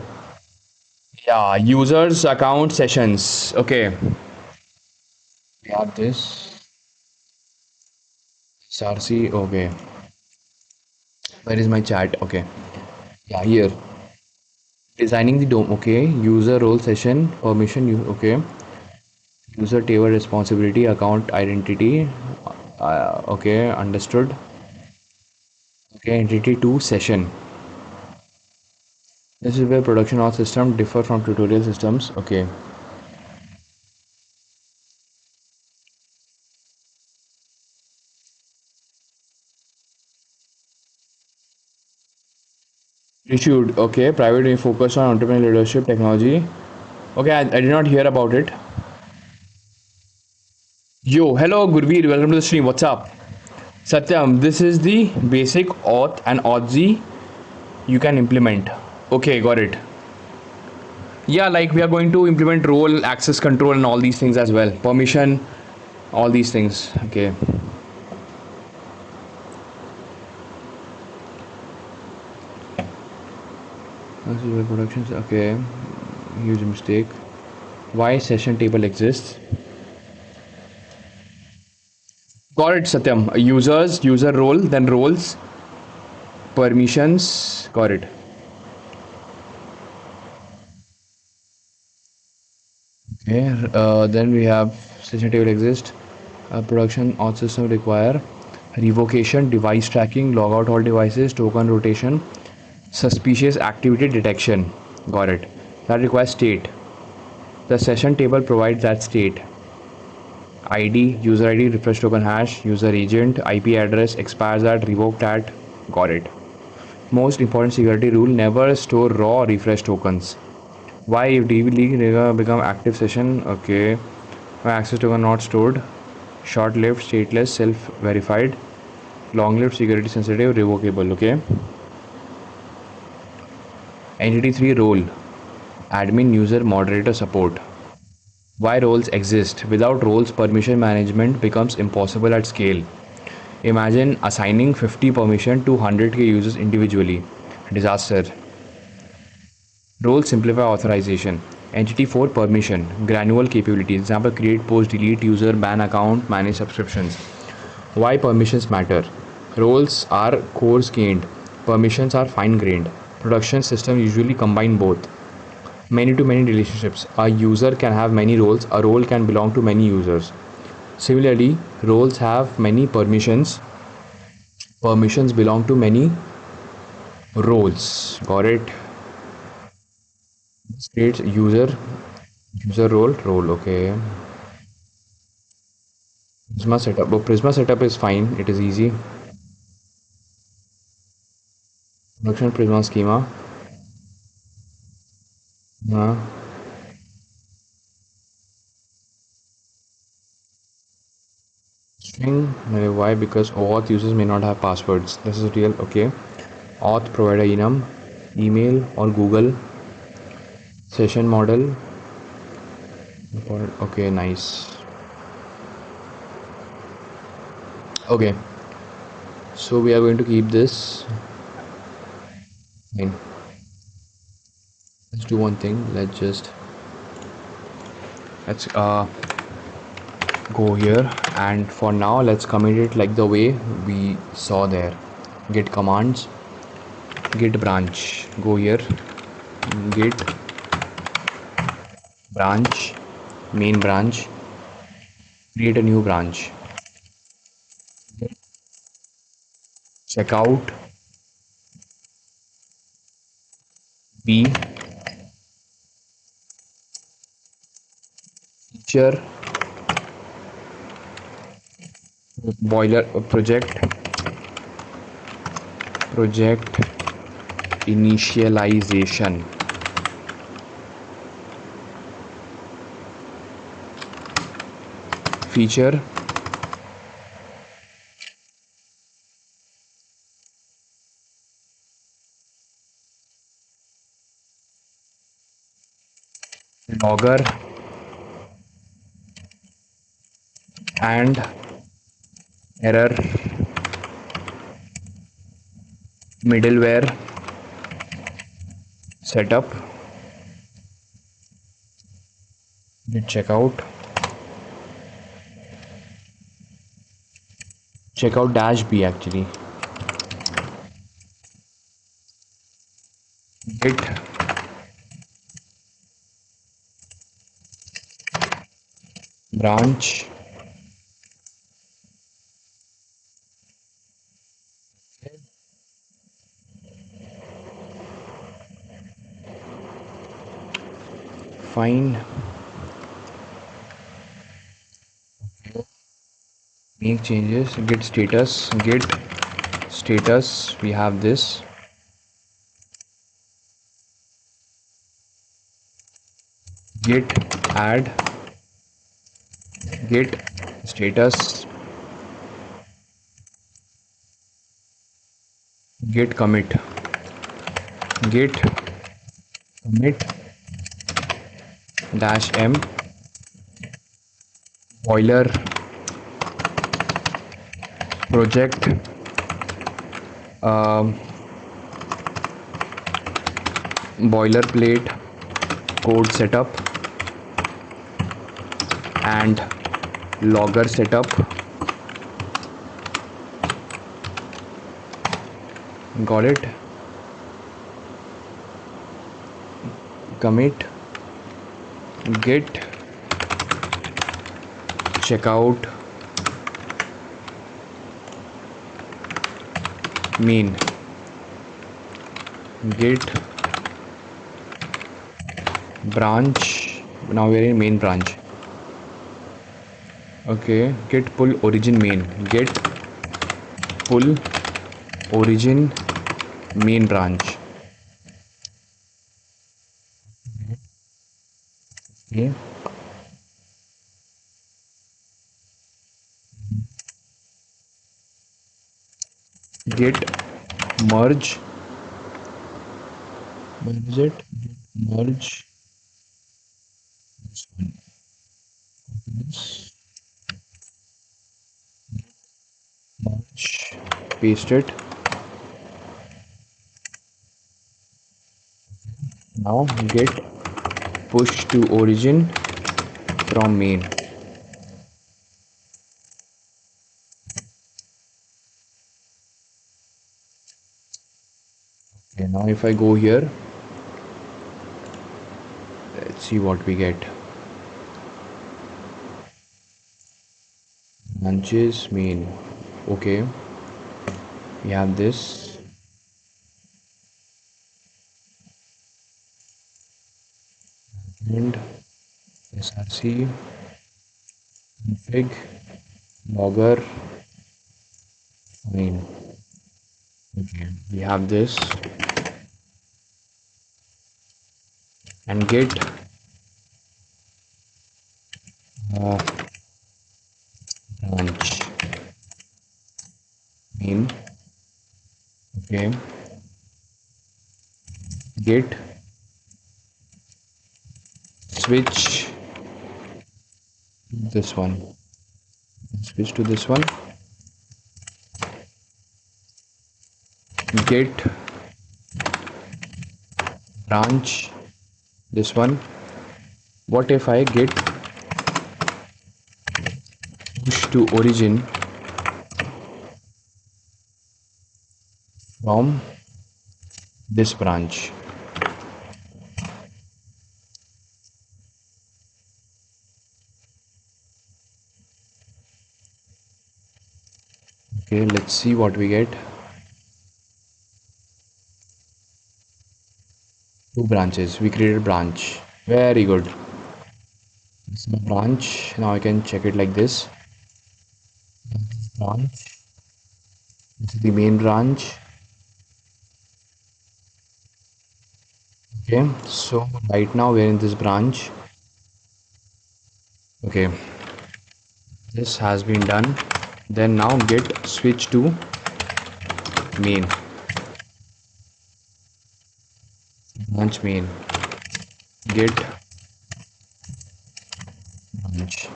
Yeah, users, account, sessions. Okay. We have this. SRC, okay. Where is my chat? Okay. Yeah, here. Designing the DOM, okay. User role session, permission, okay. User table responsibility, account identity. Okay, understood. Okay, entity to session. This is where production auth system differ from tutorial systems. Okay. Issued. Okay, private focus on entrepreneurial leadership technology. Okay, I did not hear about it. Yo, hello Gurveer, welcome to the stream. What's up? Satyam, this is the basic auth and auth you can implement. Okay, got it. Yeah, like we are going to implement role, access control, and all these things as well. Permission, all these things. Okay. Productions. Okay. Huge mistake. Why session table exists? Got it, Satyam. Users, user role, then roles, permissions. Got it. Okay, then we have session table exist. Production auth system require revocation, device tracking, logout all devices, token rotation, suspicious activity detection. Got it. That requires state. The session table provides that state. ID, user ID, refresh token hash, user agent, IP address, expires at, revoked at. Got it. Most important security rule: never store raw refresh tokens. Why if DB become active session? Okay. Access token not stored. Short-lived, stateless, self-verified. Long-lived, security sensitive, revocable. Okay. Entity 3 role: admin, user, moderator, support. Why roles exist? Without roles, permission management becomes impossible at scale. Imagine assigning 50 permission to 100k users individually. Disaster. Roles simplify authorization. Entity 4 permission, granular capabilities. Example: create, post, delete, user, ban account, manage subscriptions. Why permissions matter? Roles are coarse grained, permissions are fine grained. Production systems usually combine both. Many to many relationships. A user can have many roles, a role can belong to many users. Similarly, roles have many permissions, permissions belong to many roles. Got it? This creates user role. Okay. Prisma setup. Oh, Prisma setup is fine. It is easy. Production Prisma schema. Uh, String. Why? Because auth users may not have passwords. This is real. Okay. Auth provider enum, email or Google. Session model. Okay, nice. Okay. So we are going to keep this. Fine. Let's do one thing. Let's go here, and for now let's commit it like the way we saw there. Git commands, git branch. Go here, git branch, main branch, create a new branch. Checkout b feature boiler project initialization. Feature logger and error middleware setup. Git checkout dash b actually. Git branch fine. Make changes. Git status, we have this. Git add, git status, git commit dash m boiler project boilerplate code setup and logger setup. Got it? Commit git check out main, git branch. Now we're in main branch. Okay, git pull origin main, git pull origin main branch. Okay. Git merge it, merge this one, this, merge, paste it. Now git push to origin from main. Okay, now if I go here, let's see what we get. Branches main. Okay, we have this. And src config logger main. Okay, we have this, and git branch main. Okay, git switch this one, switch to this one, git branch this one. What if I git push to origin from this branch? Okay, let's see what we get. 2 branches. We created branch. Very good. This is my branch. Now I can check it like this. Branch. This is the main branch. Okay, so right now we're in this branch. Okay, this has been done. Then now git switch to main, branch main, git branch.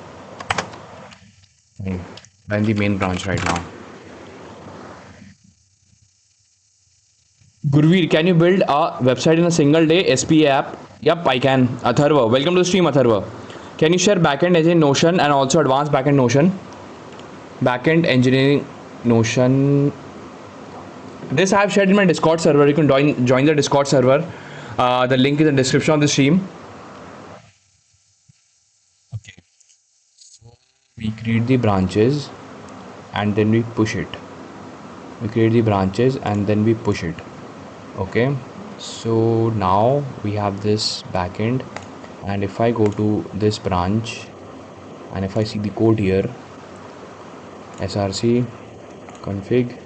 Fine. I'm in the main branch right now. Gurveer, can you build a website in a single day? SPA app? Yep, I can. Atharva, welcome to the stream, Atharva. Can you share backend as in Notion and also advanced backend Notion? Backend engineering Notion. This I have shared in my Discord server. You can join the Discord server. The link is in the description of the stream. Okay. So we create the branches and then we push it. We create the branches and then we push it. Okay. So now we have this backend, and if I go to this branch and if I see the code here, src config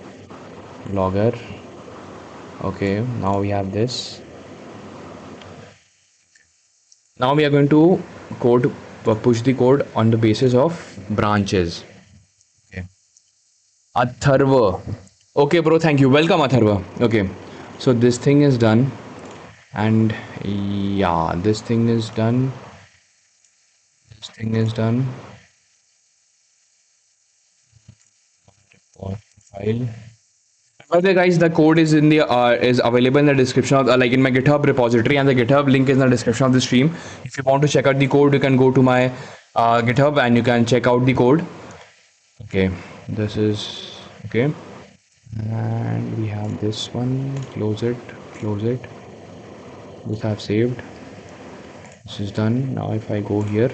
logger. Okay, now we have this. Now we are going to push the code on the basis of branches. Okay, Atharva. Okay bro, thank you. Welcome Atharva. Okay, so this thing is done, and yeah, this thing is done. This thing is done. File. By the way, guys, the code is in the is available in the description of like in my GitHub repository, and the GitHub link is in the description of the stream. If you want to check out the code, you can go to my GitHub and you can check out the code. Okay, this is okay, and we have this one. Close it. Close it. This I have saved. This is done. Now if I go here,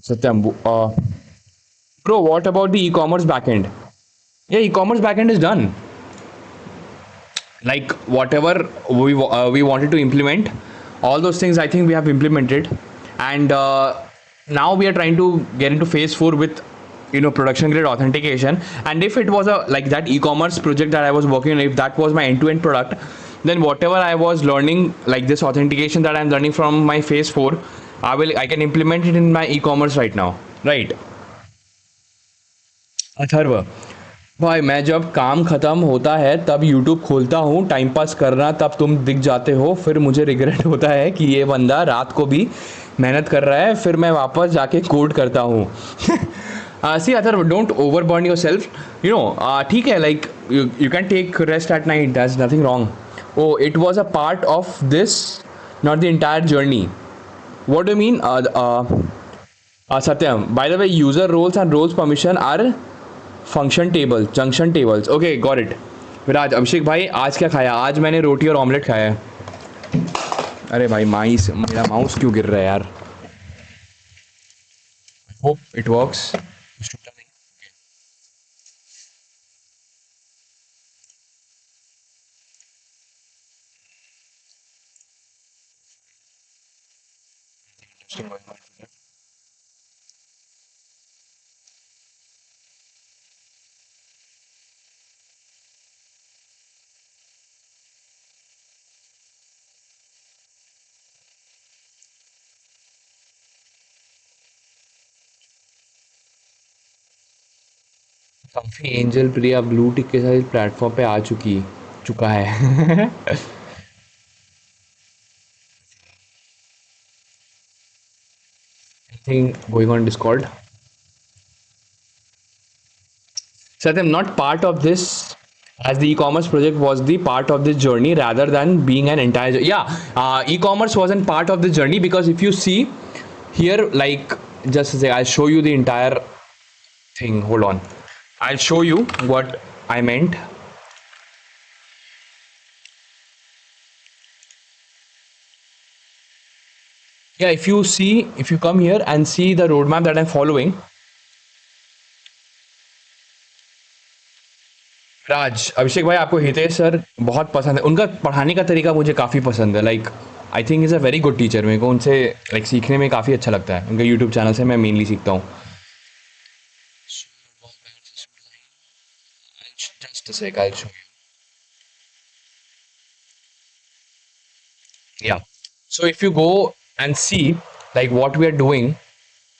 Satyam, bro, what about the e-commerce backend? Yeah, e-commerce backend is done. Like whatever we wanted to implement, all those things I think we have implemented, and now we are trying to get into phase 4 with production grade authentication. And if it was a like that e-commerce project that I was working on, if that was my end-to-end product, then whatever I was learning, like this authentication that I'm learning from my phase 4, I can implement it in my e-commerce right now, right? Atharva, भाई मैं जब काम खत्म होता है तब YouTube खोलता हूँ टाइम पास करना, तब तुम दिख जाते हो, फिर मुझे रिग्रेट होता है कि ये बंदा रात को भी मेहनत कर रहा है, फिर मैं वापस जाके कोड करता हूँ. See Atharva, don't overburn your सेल्फ, ठीक है, लाइक यू कैन टेक रेस्ट एट नाइट, दैट्स नथिंग रॉन्ग. ओ, इट वॉज अ पार्ट ऑफ दिस, नॉट द इंटायर जर्नी. What do you mean? Satyam, by the way, user roles and roles permission are function table, junction tables. Okay, got it. विराज, अभिषेक भाई आज क्या खाया? आज मैंने रोटी और ऑमलेट खाया है. अरे भाई मेरा माउस क्यों गिर रहा है यार? Hope it works. काफी एंजल प्रिया ब्लू टिक के साथ इस प्लेटफॉर्म पे आ चुका है. Anything going on Discord? Satyam, not part of this, as the e-commerce project was the part of this journey rather than being an entire. Yeah, e-commerce wasn't part of the journey, because if you see here, like, just to say, I'll show you the entire thing. Hold on, I'll show you what I meant. Yeah, if you come here and see the roadmap that I'm following. राज, अभिषेक भाई, आपको Hitesh sir बहुत पसंद है, उनका पढ़ाने का तरीका मुझे काफ़ी पसंद है. Like I think is a very good teacher. मेरे को उनसे लाइक सीखने में काफ़ी अच्छा लगता है. उनके यूट्यूब चैनल से मैं मेनली सीखता हूँ. Just a sec, I will show you. Yeah. So if you go and see like what we are doing,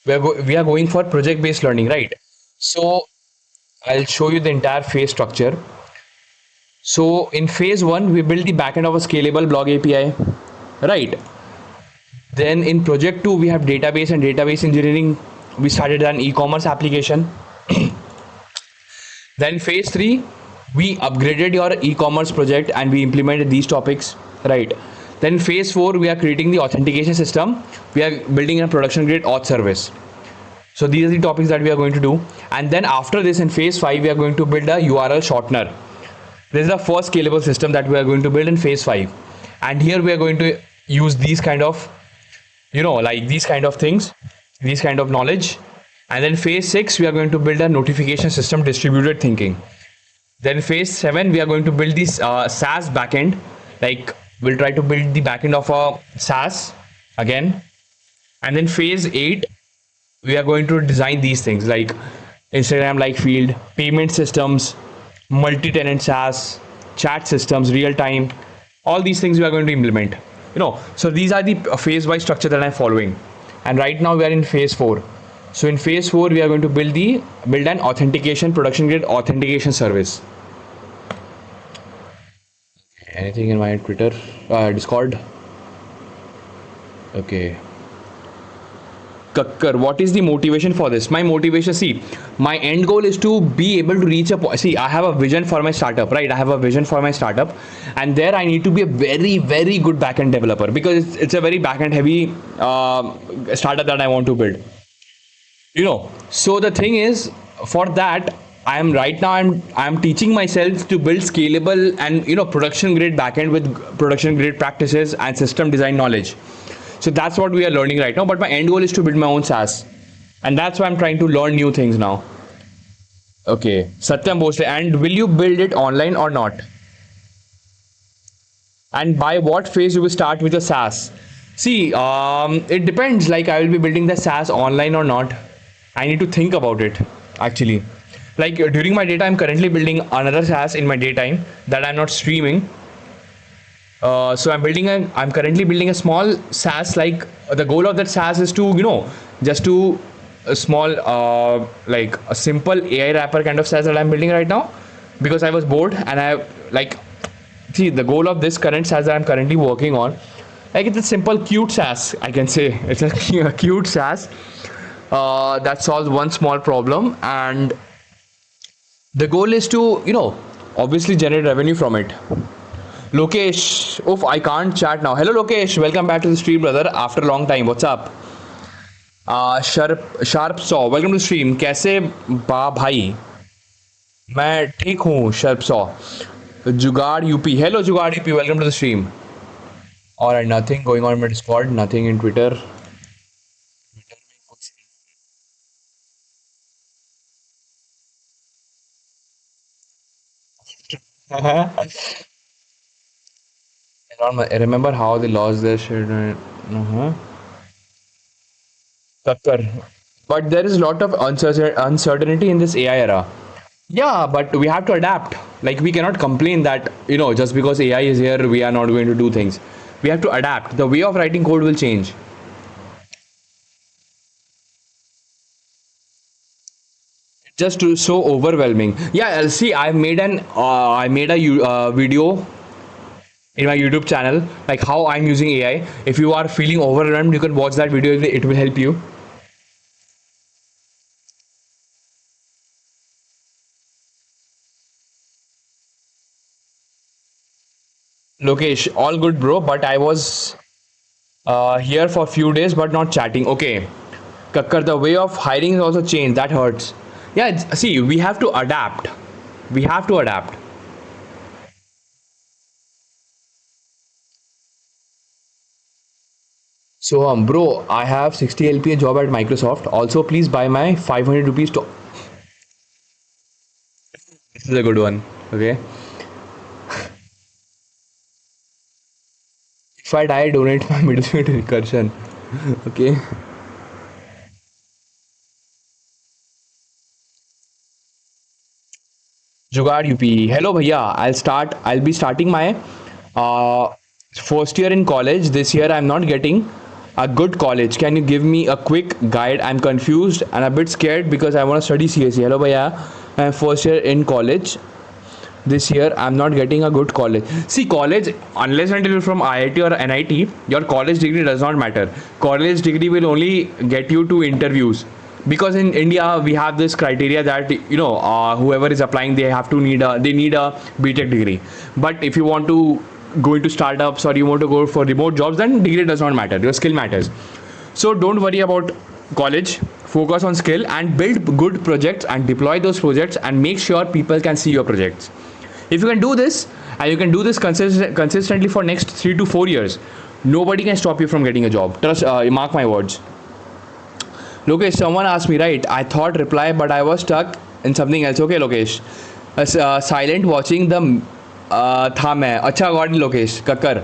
we are going for project based learning, right? So I'll show you the entire phase structure. So in phase 1, we build the backend of a scalable blog API, right? Then in project 2, we have database and database engineering. We started an e-commerce application. Then phase 3, we upgraded your e-commerce project and we implemented these topics, right? Then phase 4, we are creating the authentication system. We are building a production grade auth service. So these are the topics that we are going to do. And then after this, in phase 5, we are going to build a URL shortener. This is the first scalable system that we are going to build in phase 5. And here we are going to use these kind of, like these kind of things, these kind of knowledge. And then phase 6, we are going to build a notification system, distributed thinking. Then phase 7, we are going to build this SaaS backend. Like we'll try to build the backend of a SaaS again. And then phase 8, we are going to design these things like Instagram like field, payment systems, multi-tenant SaaS, chat systems, real time, all these things we are going to implement. So these are the phase-wise structure that I'm following. And right now we are in phase 4. So in phase 4, we are going to build an authentication, production grade authentication service. Anything in my Twitter, Discord? Okay. Kakkar, what is the motivation for this? My motivation, see, my end goal is to be able to reach a point. See, I have a vision for my startup, right? I have a vision for my startup, and there I need to be a very, very good backend developer, because it's a very backend heavy startup that I want to build. So the thing is, for that, I'm teaching myself to build scalable and production grade backend with production grade practices and system design knowledge. So that's what we are learning right now. But my end goal is to build my own SaaS. and that's why I'm trying to learn new things now. Okay, Satyam Bhosle, and will you build it online or not? And by what phase you will start with the SaaS? See, it depends. Like I will be building the SaaS online or not. I need to think about it actually. Like during my daytime, I'm currently building another SaaS in my daytime that I'm not streaming. So I'm currently building a small SaaS. Like the goal of that SaaS is to just to a small like a simple AI wrapper kind of SaaS that I'm building right now because I was bored and I like see the goal of this current SaaS that I'm currently working on. Like it's a simple cute SaaS I can say it's a cute SaaS that solves one small problem and the goal is to obviously generate revenue from it. Lokesh, oof, I can't chat now. Hello, Lokesh. Welcome back to the stream, brother. After a long time. What's up? Sharp Saw. Welcome to the stream. कैसे बा भाई? मैं ठीक हूँ, Sharp Saw. जुगाड़ UP. Hello, जुगाड़ UP. Welcome to the stream. Alright, nothing going on in my Discord. Nothing in Twitter. I remember how they lost their shit. Uh-huh. Takkar. But there is a lot of uncertainty in this AI era. Yeah, but we have to adapt. Like we cannot complain that just because AI is here, we are not going to do things. We have to adapt. The way of writing code will change. Just so overwhelming. Yeah, see, I made a video in my YouTube channel like how I'm using AI. If you are feeling overwhelmed, you can watch that video. It will help you. Lokesh, all good, bro. But I was here for a few days, but not chatting. Okay, Kakkar, the way of hiring is also changed. That hurts. Yeah, see, we have to adapt. We have to adapt. So, bro, I have 60 LPA job at Microsoft. Also, please buy my 500 rupees to. This is a good one. Okay. If I die, donate my middleware to recursion. Okay. Jugaad UP. Hello, bhaiya. I'll be starting my uh, first year in college. This year, I'm not getting a good college. Can you give me a quick guide? I'm confused and a bit scared because I want to study CSE. Hello, bhaiya. I'm first year in college. This year I'm not getting a good college. See, college, unless until you're from IIT or NIT, your college degree does not matter. College degree will only get you to interviews because in India we have this criteria that whoever is applying they need a BTech degree. But if you want to go into startups or you want to go for remote jobs, then degree does not matter, your skill matters. So don't worry about college, focus on skill and build good projects and deploy those projects and make sure people can see your projects. If you can do this and you can do this consistently for next 3 to 4 years, nobody can stop you from getting a job. Trust, mark my words. Lokesh, someone asked me, right? I thought reply, but I was stuck in something else. Okay, Lokesh. Silent watching the था मैं अच्छा got it, Lokesh Kakkar.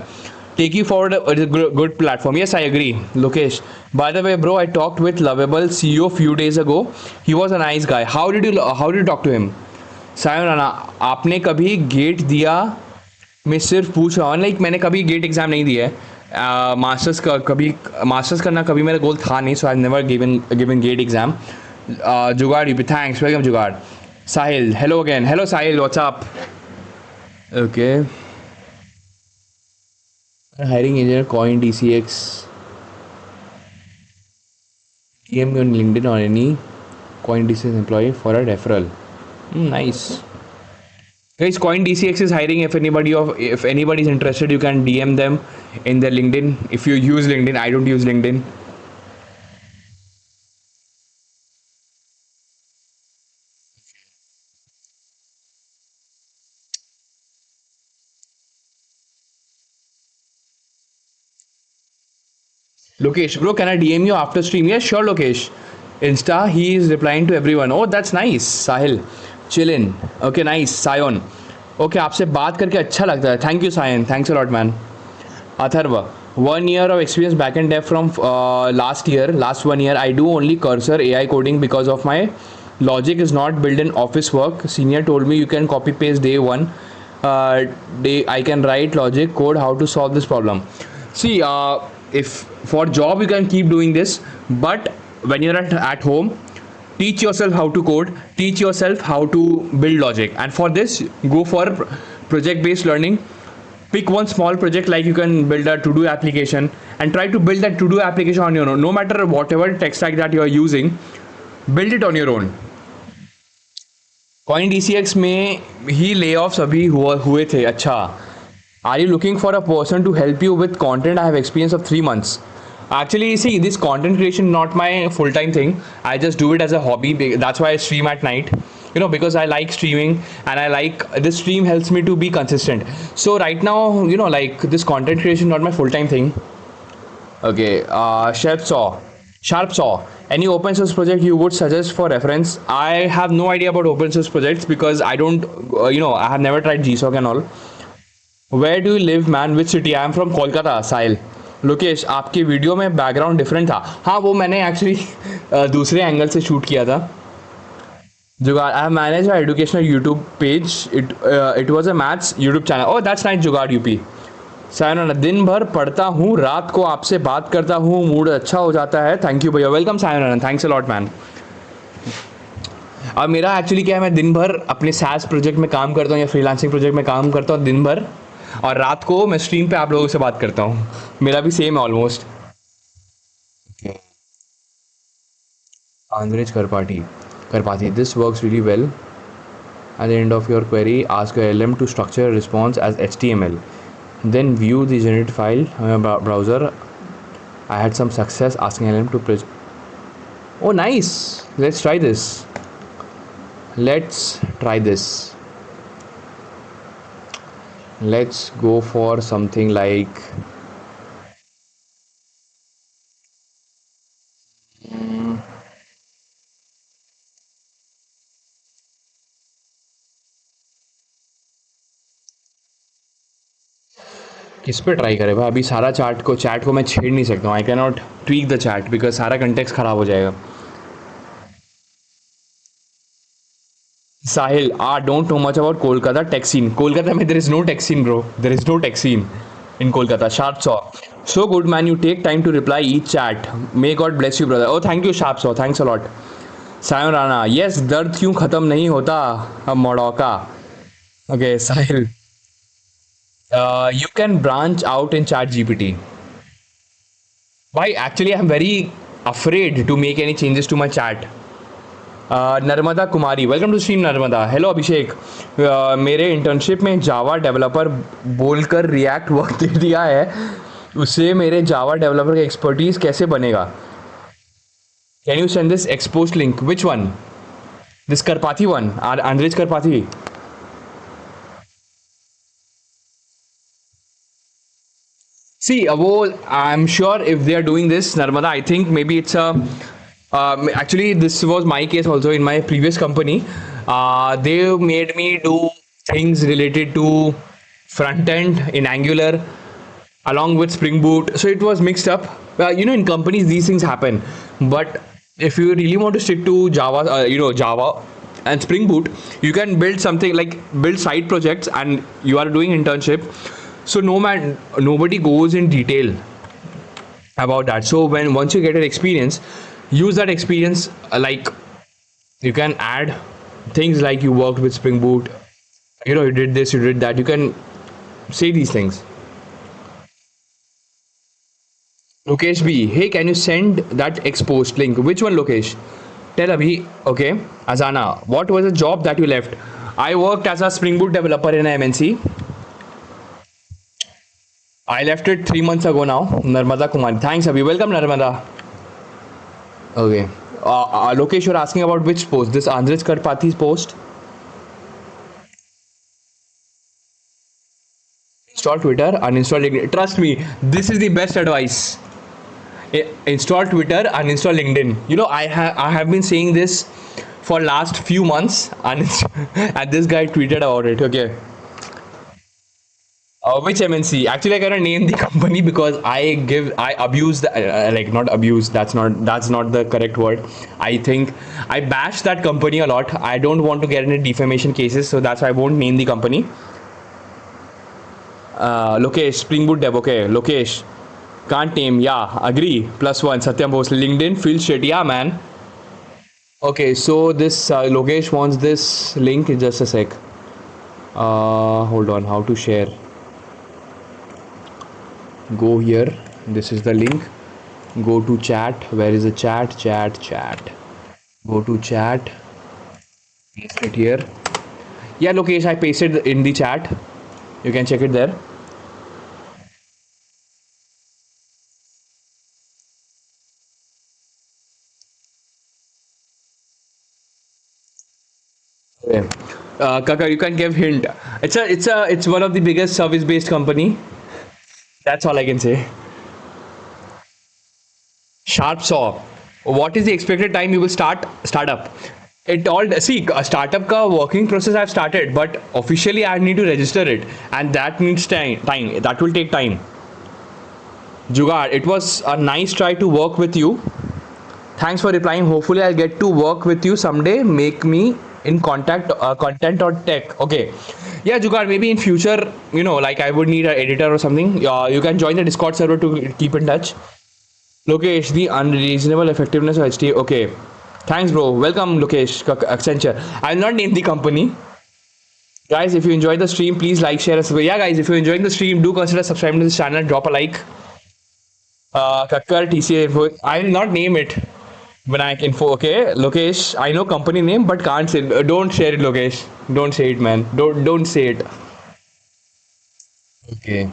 Take you forward a good platform. Yes, I agree, Lokesh. By the way, bro, I talked with lovable CEO few days ago. He was a nice guy. How did you talk to him? Sayonara, आपने कभी gate दिया? मैं सिर्फ पूछ रहा हूँ, like मैंने कभी गेट एग्जाम नहीं दिया है। मास्टर्स का कभी मास्टर्स करना कभी मेरा गोल था नहीं, so I never given GATE exam. Jugaad UP, thanks, welcome Jugaad. Sahil, hello again, hello Sahil, what's up? Okay, hiring engineer coin DCX, DM me on LinkedIn or any coin DCX employee for a referral. Nice. Guys, coin DCX is hiring. If anybody is interested, you can DM them in their LinkedIn. If you use LinkedIn, I don't use LinkedIn. Lokesh, bro, can I DM you after stream? Yes, sure, Lokesh. Insta, he is replying to everyone. Oh, that's nice, Sahil. Chillin. Okay, nice. Sion. Okay, आपसे बात करके अच्छा लगता है. Thank you, Sion. Thanks a lot, man. Atharva. 1 year of experience backend dev from last year. Last 1 year, I do only cursor AI coding because of my logic is not built in office work. Senior told me you can copy paste day one. I can write logic code how to solve this problem. See, if for job you can keep doing this, but when you're at home, teach yourself how to code, teach yourself how to build logic, and for this go for project based learning. Pick one small project, like you can build a to-do application and try to build that to-do application on your own. No matter whatever tech stack that you are using, build it on your own. Coin DCX में ही layoffs अभी हुए थे. अच्छा, are you looking for a person to help you with content? I have experience of 3 months. Actually, see, this content creation not my full-time thing. I just do it as a hobby. That's why I stream at night. Because I like streaming and I like this stream helps me to be consistent. So right now, like this content creation not my full-time thing. Okay, Sharp Saw. Any open source project you would suggest for reference? I have no idea about open source projects because I don't, I have never tried GSOC and all. Where do you live, man? Which city? I am from Kolkata, Sahil. Lokesh, आपकी video में background different था. हाँ, वो मैंने actually दूसरे angle से shoot किया था. जुगाड़, I have manage educational YouTube page. It was a maths YouTube channel. Oh, that's nice जुगाड़ यूपी. सायन, दिन भर पढ़ता हूँ, रात को आपसे बात करता हूँ, मूड अच्छा हो जाता है. थैंक यू भैया. Welcome Sayan, thanks a lot man. अब मेरा एक्चुअली क्या है, मैं दिन भर अपने सैस प्रोजेक्ट में काम करता हूँ या फ्रीलांसिंग प्रोजेक्ट में काम करता हूँ दिन भर, और रात को मैं स्ट्रीम पे आप लोगों से बात करता हूँ. मेरा भी सेम है almost. Andrzej Karpati, this works really well. At the end of your query, ask your LM to structure a response as HTML. Then view the generated file on your browser. I had some success asking LM to press. Oh, nice. Let's try this. Let's go for something like किस पे try करें भाई. अभी सारा chat को मैं छेड़ नहीं सकता हूँ. I can not tweak the chat because सारा कंटेक्स्ट खराब हो जाएगा. Sahil, don't know much about Kolkata tech scene. Kolkata में there is no tech scene bro. There is no tech scene in Kolkata. Sharp Saw, so good man, you take time to reply each chat. May God bless you brother. Oh thank you Sharp Saw, thanks a lot. Sayan Rana, yes, दर्द क्यों ख़त्म नहीं होता अब मौड़ौका. Okay Sahil, you can branch out in chat GPT. Why? Actually, I'm very afraid to make any changes to my chat. Narmada Kumari, welcome to stream Narmada. Hello Abhishek, मेरे internship में Java developer बोलकर रिएक्ट वर्क दे दिया है, उससे मेरे जावा डेवलपर का expertise कैसे बनेगा? Can you send this expose link? Which one? This Karpathy one, Andrej Karpathy. See, I'm sure if they are doing this, Narmada, I think maybe it's a. Actually, this was my case also in my previous company. They made me do things related to front end in Angular along with Spring Boot. So it was mixed up. In companies, these things happen. But if you really want to stick to Java, Java and Spring Boot, you can build something like build side projects, and you are doing internship. So nobody goes in detail about that. So once you get an experience, use that experience. Like you can add things like you worked with Spring Boot, you did this, you did that. You can say these things. Lokesh B, hey, can you send that exposed link? Which one, Lokesh? Tell Abhi. Okay. Azana, what was the job that you left? I worked as a Spring Boot developer in a MNC. I left it 3 months ago now. Narmada Kumari. Thanks, Abhi. Welcome, Narmada. Okay. Lokesh, you're asking about which post? This Andrej Karpathi's post? Install Twitter, uninstall LinkedIn. Trust me, this is the best advice. Install Twitter, uninstall LinkedIn. I have been saying this for last few months, and and this guy tweeted about it. Okay. Which MNC? Actually, I cannot name the company because I abuse the, like, not abuse. That's not the correct word. I think I bash that company a lot. I don't want to get into defamation cases, so that's why I won't name the company. Lokesh, Spring Boot Dev. Okay, Lokesh. Can't name. Yeah, agree. +1. Satyam post. LinkedIn. Feel shit. Yeah, man. Okay, so this Lokesh wants this link in just a sec. Hold on. How to share? Go here. This is the link. Go to chat. Where is the chat? Chat. Go to chat. Paste it here. Yeah, Lokesh, I pasted in the chat. You can check it there. Okay. Kaka, you can give hint. It's one of the biggest service-based company. That's all I can say. Sharp saw. What is the expected time you will startup? It all, see, a startup ka working process I've started, but officially I need to register it, and that needs time. That will take time. Jugaad, it was a nice try to work with you. Thanks for replying. Hopefully, I'll get to work with you someday. Make me in content or tech. Okay. Yeah, Jugaad, maybe in future, like I would need an editor or something. You can join the Discord server to keep in touch. Lokesh, the unreasonable effectiveness of HT. Okay. Thanks, bro. Welcome, Lokesh, Accenture. I'll not name the company. Guys, if you enjoyed the stream, please like, share, and subscribe. Yeah, guys, if you're enjoying the stream, do consider subscribing to this channel. Drop a like. Kakkar TCA info. I will not name it. Vinayak info. Okay, Lokesh. I know company name, but can't say. Don't share it, Lokesh. Don't say it, man. Don't say it. Okay.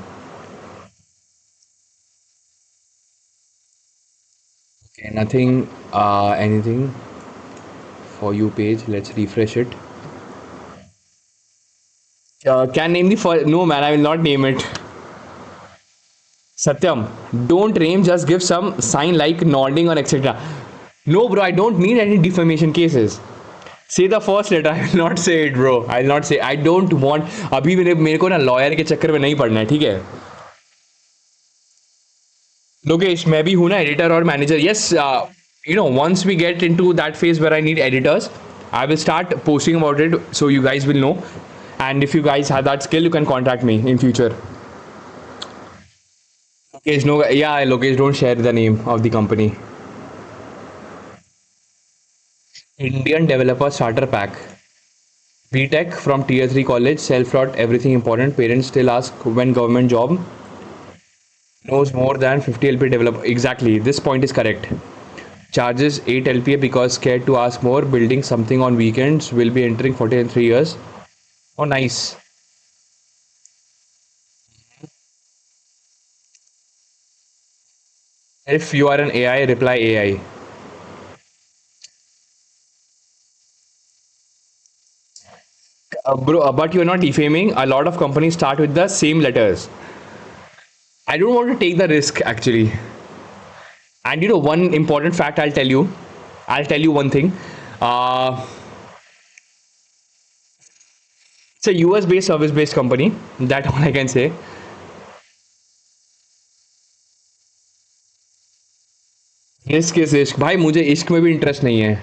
Okay. Nothing. Anything for you page. Let's refresh it. Can name the first? No, man. I will not name it. Satyam, don't name. Just give some sign like nodding or etc. No, bro, I don't need any defamation cases. Say the first letter. I will not say it, bro. I will not say. I don't want. अभी मेरे को ना lawyer के चक्कर में नहीं पड़ना है, ठीक है? लोकेश, मैं भी हूँ ना editor और manager. Yes, once we get into that phase where I need editors, I will start posting about it so you guys will know. And if you guys have that skill, you can contact me in future. Lokesh, no, yeah, Lokesh, don't share the name of the company. Indian Developer Starter Pack. BTech from Tier 3 college, self-taught, everything important. Parents still ask when government job. Knows more than 50 LPA developer. Exactly, this point is correct. Charges 8 LPA because scared to ask more. Building something on weekends. Will be entering 40 in 3 years. Oh, nice. If you are an AI, reply AI. Bro, but you're not defaming. A lot of companies start with the same letters. I don't want to take the risk actually. And one important fact I'll tell you. I'll tell you one thing. It's a US based service based company. That's all I can say. Risk is इश्क भाई मुझे इश्क में भी interest नहीं है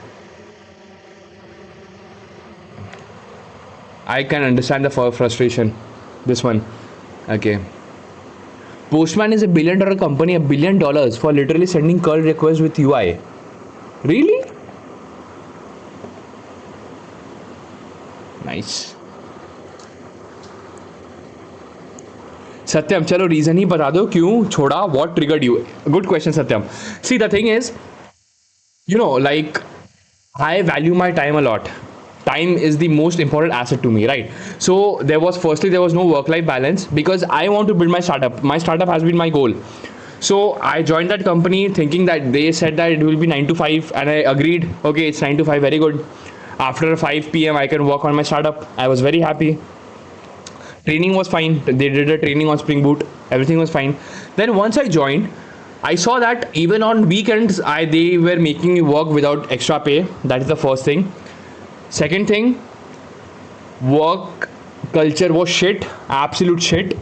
I can understand the frustration. This one. Okay. Postman is a $1 billion company, $1 billion for literally sending curl requests with UI. Really? Nice. Satyam, चलो reason ही बता दो क्यों छोड़ा. What triggered you? Good question, Satyam. See, the thing is, like, I value my time a lot. Time is the most important asset to me, right? So there was no work-life balance because I want to build my startup. My startup has been my goal. So I joined that company thinking that they said that it will be 9 to 5 and I agreed. Okay, it's 9 to 5, very good. After 5 p.m. I can work on my startup. I was very happy. Training was fine. They did a training on Spring Boot. Everything was fine. Then once I joined, I saw that even on weekends, they were making me work without extra pay. That is the first thing. Second thing, work culture was shit, absolute shit.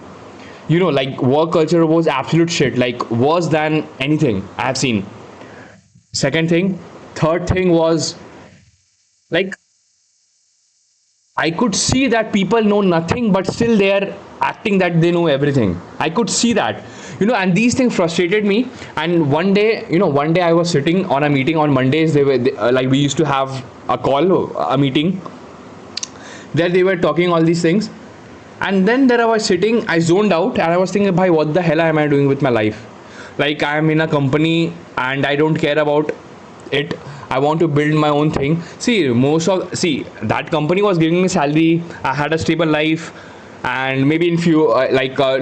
Like work culture was absolute shit, like worse than anything I have seen. Second thing. Third thing was like I could see that people know nothing, but still they are acting that they know everything. I could see that, and these things frustrated me. And one day I was sitting on a meeting on Mondays. Like we used to have a call, a meeting. There they were talking all these things, and then there I was sitting. I zoned out, and I was thinking, "Bhai, what the hell am I doing with my life? Like I am in a company, and I don't care about it. I want to build my own thing." See, that company was giving me salary. I had a stable life, and maybe in few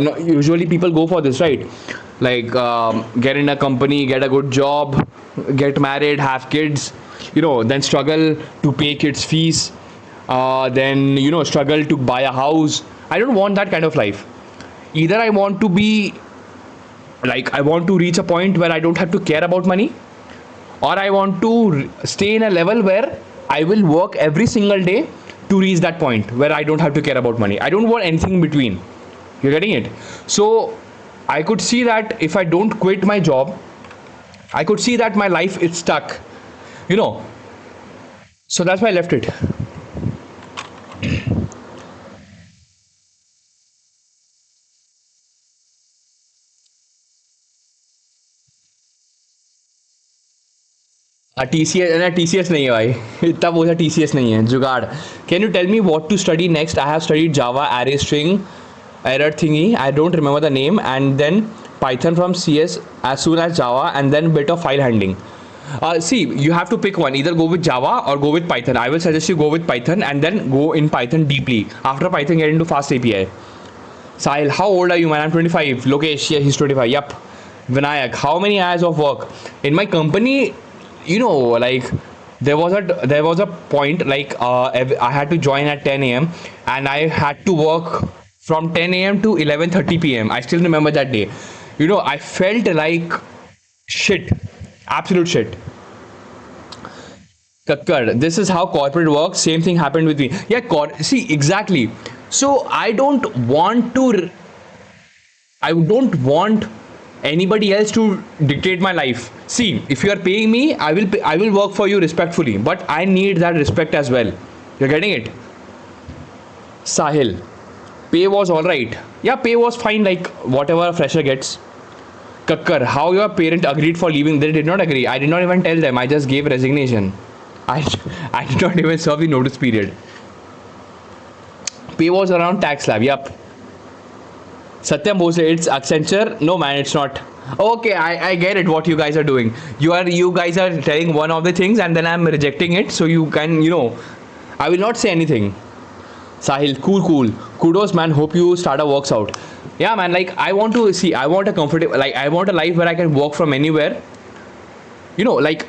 no, usually people go for this, right? Like get in a company, get a good job, get married, have kids, then struggle to pay kids fees, then struggle to buy a house. I don't want that kind of life. Either I want to be like I want to reach a point where I don't have to care about money, or I want to stay in a level where I will work every single day to reach that point where I don't have to care about money. I don't want anything in between. You're getting it? So I could see that if I don't quit my job, I could see that my life is stuck. You know. So that's why I left it. TCS ना TCS नहीं है भाई इतना बोझा TCS नहीं है जुगाड़. Can you tell me what to study next? I have studied Java, array string, error thingy. I don't remember the name, and then Python from CS as soon as Java, and then bit of file handling. See, you have to pick one. Either go with Java or go with Python. I will suggest you go with Python and then go in Python deeply. After Python, get into fast API. Sahil, how old are you, man? I'm 25. Lokesh, yeah, he's 25. Yup. Vinayak, how many hours of work in my company? Like there was a point like I had to join at 10 a.m. and I had to work from 10 a.m. to 11:30 p.m. I still remember that day. I felt like shit, absolute shit. Kakkar, this is how corporate works. Same thing happened with me. Yeah, see, exactly. So I don't want anybody else to dictate my life. See, if you are paying me, I will work for you respectfully, but I need that respect as well. You're getting it? Sahil, pay was all right. Yeah, pay was fine, like whatever a fresher gets. Kakkar, how your parent agreed for leaving? They did not agree. I did not even tell them. I just gave resignation. I I did not even serve the notice period. Pay was around tax slab. Yup. Satyam Bose, it's Accenture. No man, it's not. Okay, I get it what you guys are doing. You guys are telling one of the things and then I'm rejecting it, so you can, I will not say anything. Sahil, cool. Kudos man, hope you start a works out. Yeah man, like I want a comfortable, like I want a life where I can work from anywhere. Like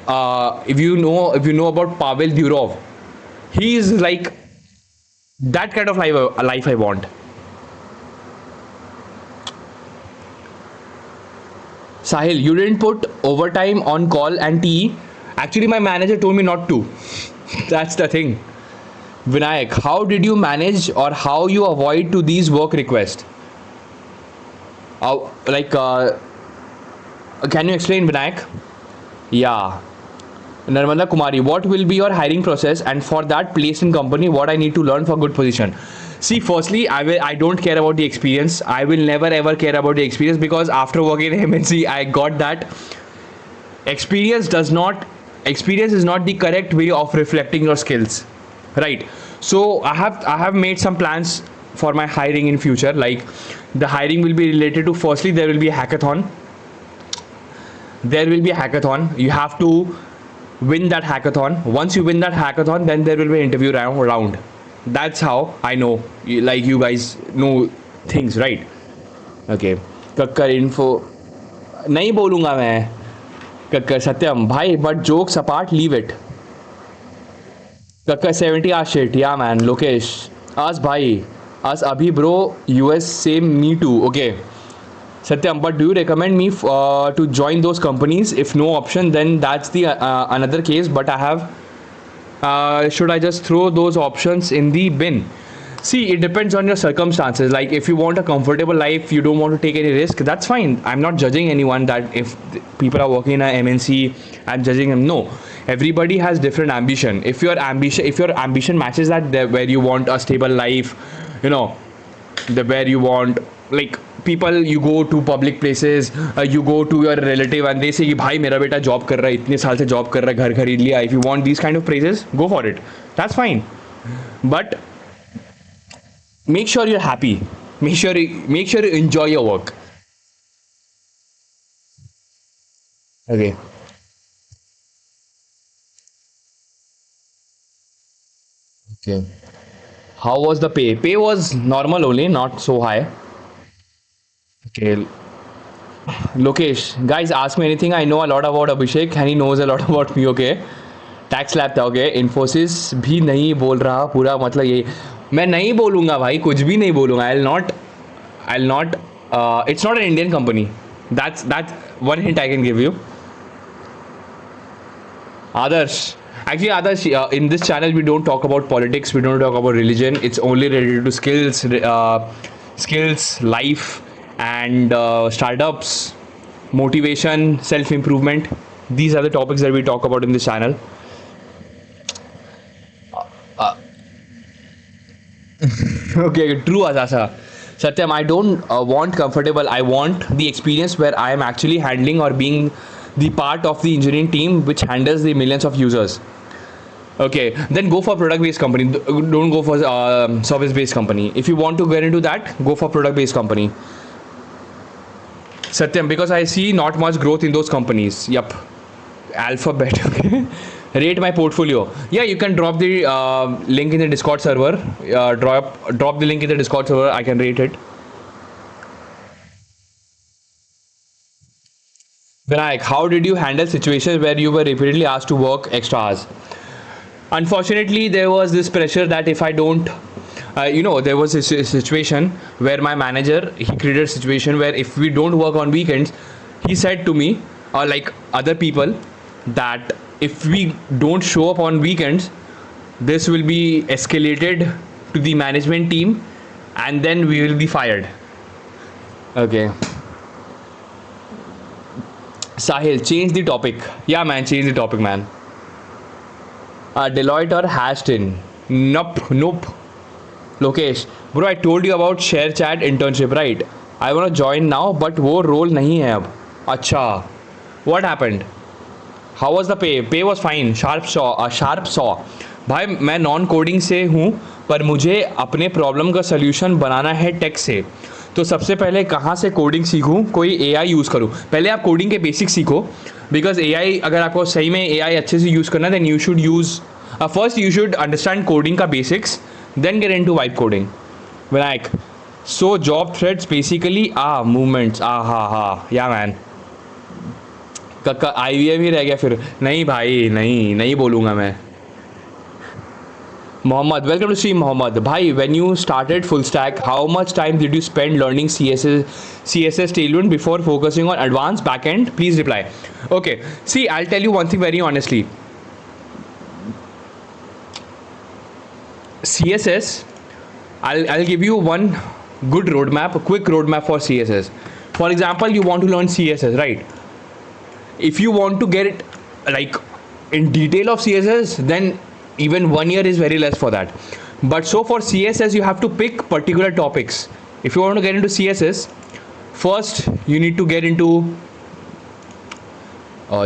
if you know about Pavel Durov, he is like that kind of life I want. Sahil, you didn't put overtime on call and TE. Actually, my manager told me not to. That's the thing. Vinayak, how did you manage or how you avoid to these work requests? Like, can you explain, Vinayak? Yeah. Narmada Kumari, what will be your hiring process, and for that place in company, what I need to learn for good position? See, firstly, I don't care about the experience. I will never ever care about the experience, because after working in MNC, I got that experience is not the correct way of reflecting your skills, right? So I have made some plans for my hiring in future. Like the hiring will be related to, firstly, there will be a hackathon. You have to win that hackathon. Once you win that hackathon, then there will be an interview round. That's how I know, like you guys know things, right? Okay. Kakkar info नहीं बोलूंगा मैं. Kakkar Satyam भाई, but jokes apart, leave it. Kakkar 70 shit. Yeah man. Lokesh, us भाई, us abhi bro, US same, me too. Okay. Satyam, but do you recommend me to join those companies? If no option, then that's the another case. But I have. Should I just throw those options in the bin? See, it depends on your circumstances. Like if you want a comfortable life, you don't want to take any risk. That's fine. I'm not judging anyone that if people are working in a MNC, I'm judging them. No, everybody has different ambition. If your ambition matches that, where you want a stable life, you know, where you want, like, people, you go to public places, you go to your relative and they say कि भाई मेरा बेटा job कर रहा है, इतने साल से जॉब कर रहा है, घर खरीद लिया. If you want these kind of praises, go for it. That's fine. But make sure you're happy. Make sure you enjoy your work. Okay. Okay. How was the pay? Pay was normal only, not so high. Okay. Lokesh, guys, ask me anything. I know a lot about Abhishek and he knows a lot about me. Okay. Tax lab था. Okay. Infosys भी नहीं बोल रहा पूरा, मतलब यही. मैं नहीं बोलूँगा भाई, कुछ भी नहीं बोलूँगा. I will not. It's not an Indian company. That's one hint I can give you. Adarsh. Actually, Adarsh, in this channel, we don't talk about politics. We don't talk about religion. It's only related to skills, life, and startups, motivation, self-improvement. These are the topics that we talk about in this channel. Okay, true, Asasa. Satyam, I don't want comfortable. I want the experience where I am actually handling or being the part of the engineering team which handles the millions of users. Okay, then go for product-based company. Don't go for service-based company. If you want to get into that, go for product-based company. Satyam, because I see not much growth in those companies. Yup. Alphabet. Okay. Rate my portfolio. Yeah, you can drop the link in the Discord server. Drop the link in the Discord server. I can rate it. Vinayak, how did you handle situations where you were repeatedly asked to work extra hours? Unfortunately, there was this pressure that if I don't, there was a situation where my manager, he created a situation where if we don't work on weekends, he said to me, or like other people, that if we don't show up on weekends, this will be escalated to the management team and then we will be fired. Okay. Sahil, change the topic. Yeah, man, change the topic, man. Deloitte or Hastin? Nope. Lokesh, bro, I told you about share chat internship, right? I want to join now, but वो role नहीं है अब. अच्छा. What happened? How was the pay? Pay was fine. Sharp saw. भाई मैं non coding से हूँ, पर मुझे अपने प्रॉब्लम का सोल्यूशन बनाना है टेक से. तो सबसे पहले कहाँ से कोडिंग सीखूँ? कोई AI यूज़ करूँ? पहले आप कोडिंग के बेसिक्स सीखो, बिकॉज AI, अगर आपको सही में AI अच्छे से यूज़ करना, then you should use first you should understand coding का basics, then get into vibe coding. Vinayak, so job threads basically movements. हा या मैन. IVM ही रह गया फिर. नहीं भाई, नहीं बोलूँगा मैं. Mohammed, welcome to stream, Mohammed. Bhai, when you started full stack, how much time did you spend learning CSS Tailwind before focusing on advanced backend? Please reply. Okay, see, I'll tell you one thing very honestly. CSS, I'll give you one good roadmap, a quick roadmap for CSS. For example, you want to learn CSS, right? If you want to get it like in detail of CSS, then even 1 year is very less for that. But so for CSS, you have to pick particular topics. If you want to get into CSS, first you need to get into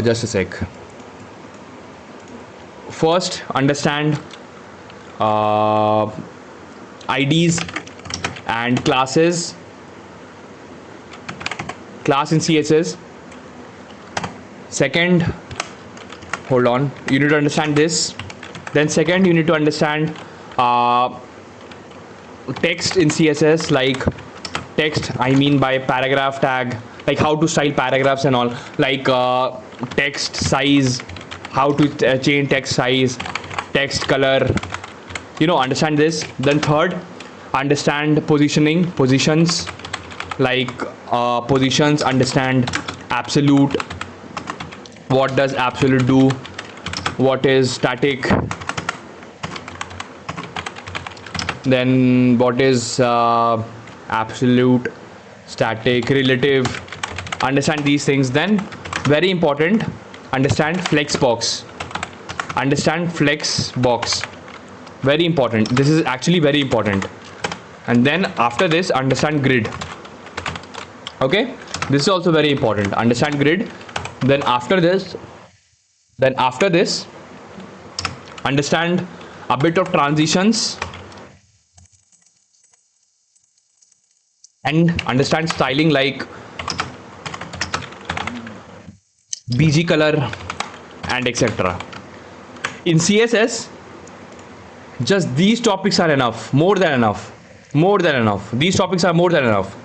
just a sec. First, understand IDs and classes, class in CSS. Second, hold on, you need to understand this. Then second, you need to understand text in CSS, like text, I mean by paragraph tag, like how to style paragraphs and all, like text size, how to change text size, text color, understand this. Then third, understand positions, like positions, understand absolute, what does absolute do, what is static, then what is absolute, static, relative, understand these things. Then very important, understand flexbox, very important, this is actually very important. And then after this, understand grid. Okay, this is also very important, understand grid. Then after this, understand a bit of transitions and understand styling like BG color and etc. In CSS, just these topics are enough, more than enough. These topics are more than enough.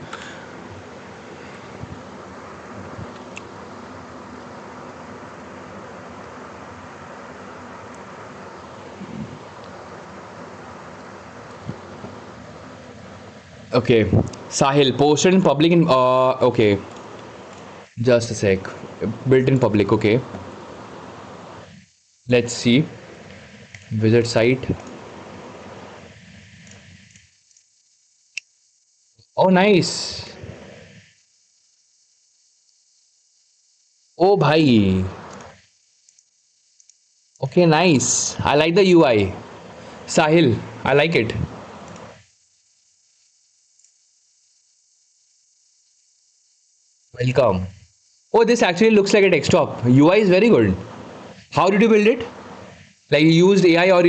Okay, Sahil, posted in public in okay, just a sec, built in public. Okay, let's see, visit site. Oh nice. Oh bhai. Okay, nice, I like the UI. Sahil, I like it. Welcome. Oh, this actually looks like a desktop. UI is very good. How did you build it? Like you used AI or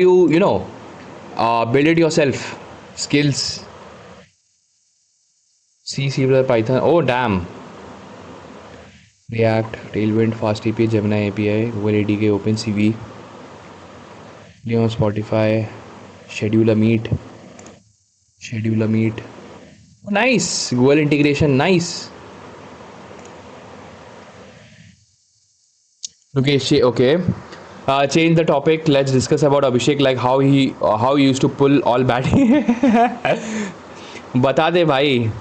build it yourself? Skills. C, Python. Oh, damn. React, Tailwind, Fast API, Gemini API, Google ADK, OpenCV, Leon, Spotify, Scheduler Meet. Oh, nice. Google integration, nice. Okay, okay. Change the topic. Let's discuss about Abhishek, like how he used to pull all bad. बता दे भाई,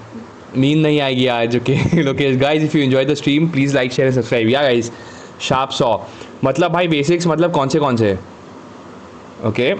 नींद नहीं आएगी आज. Okay, okay guys, if you enjoy the stream, please like, share and subscribe. Yeah guys, sharp saw. मतलब भाई basics मतलब कौन से? Okay.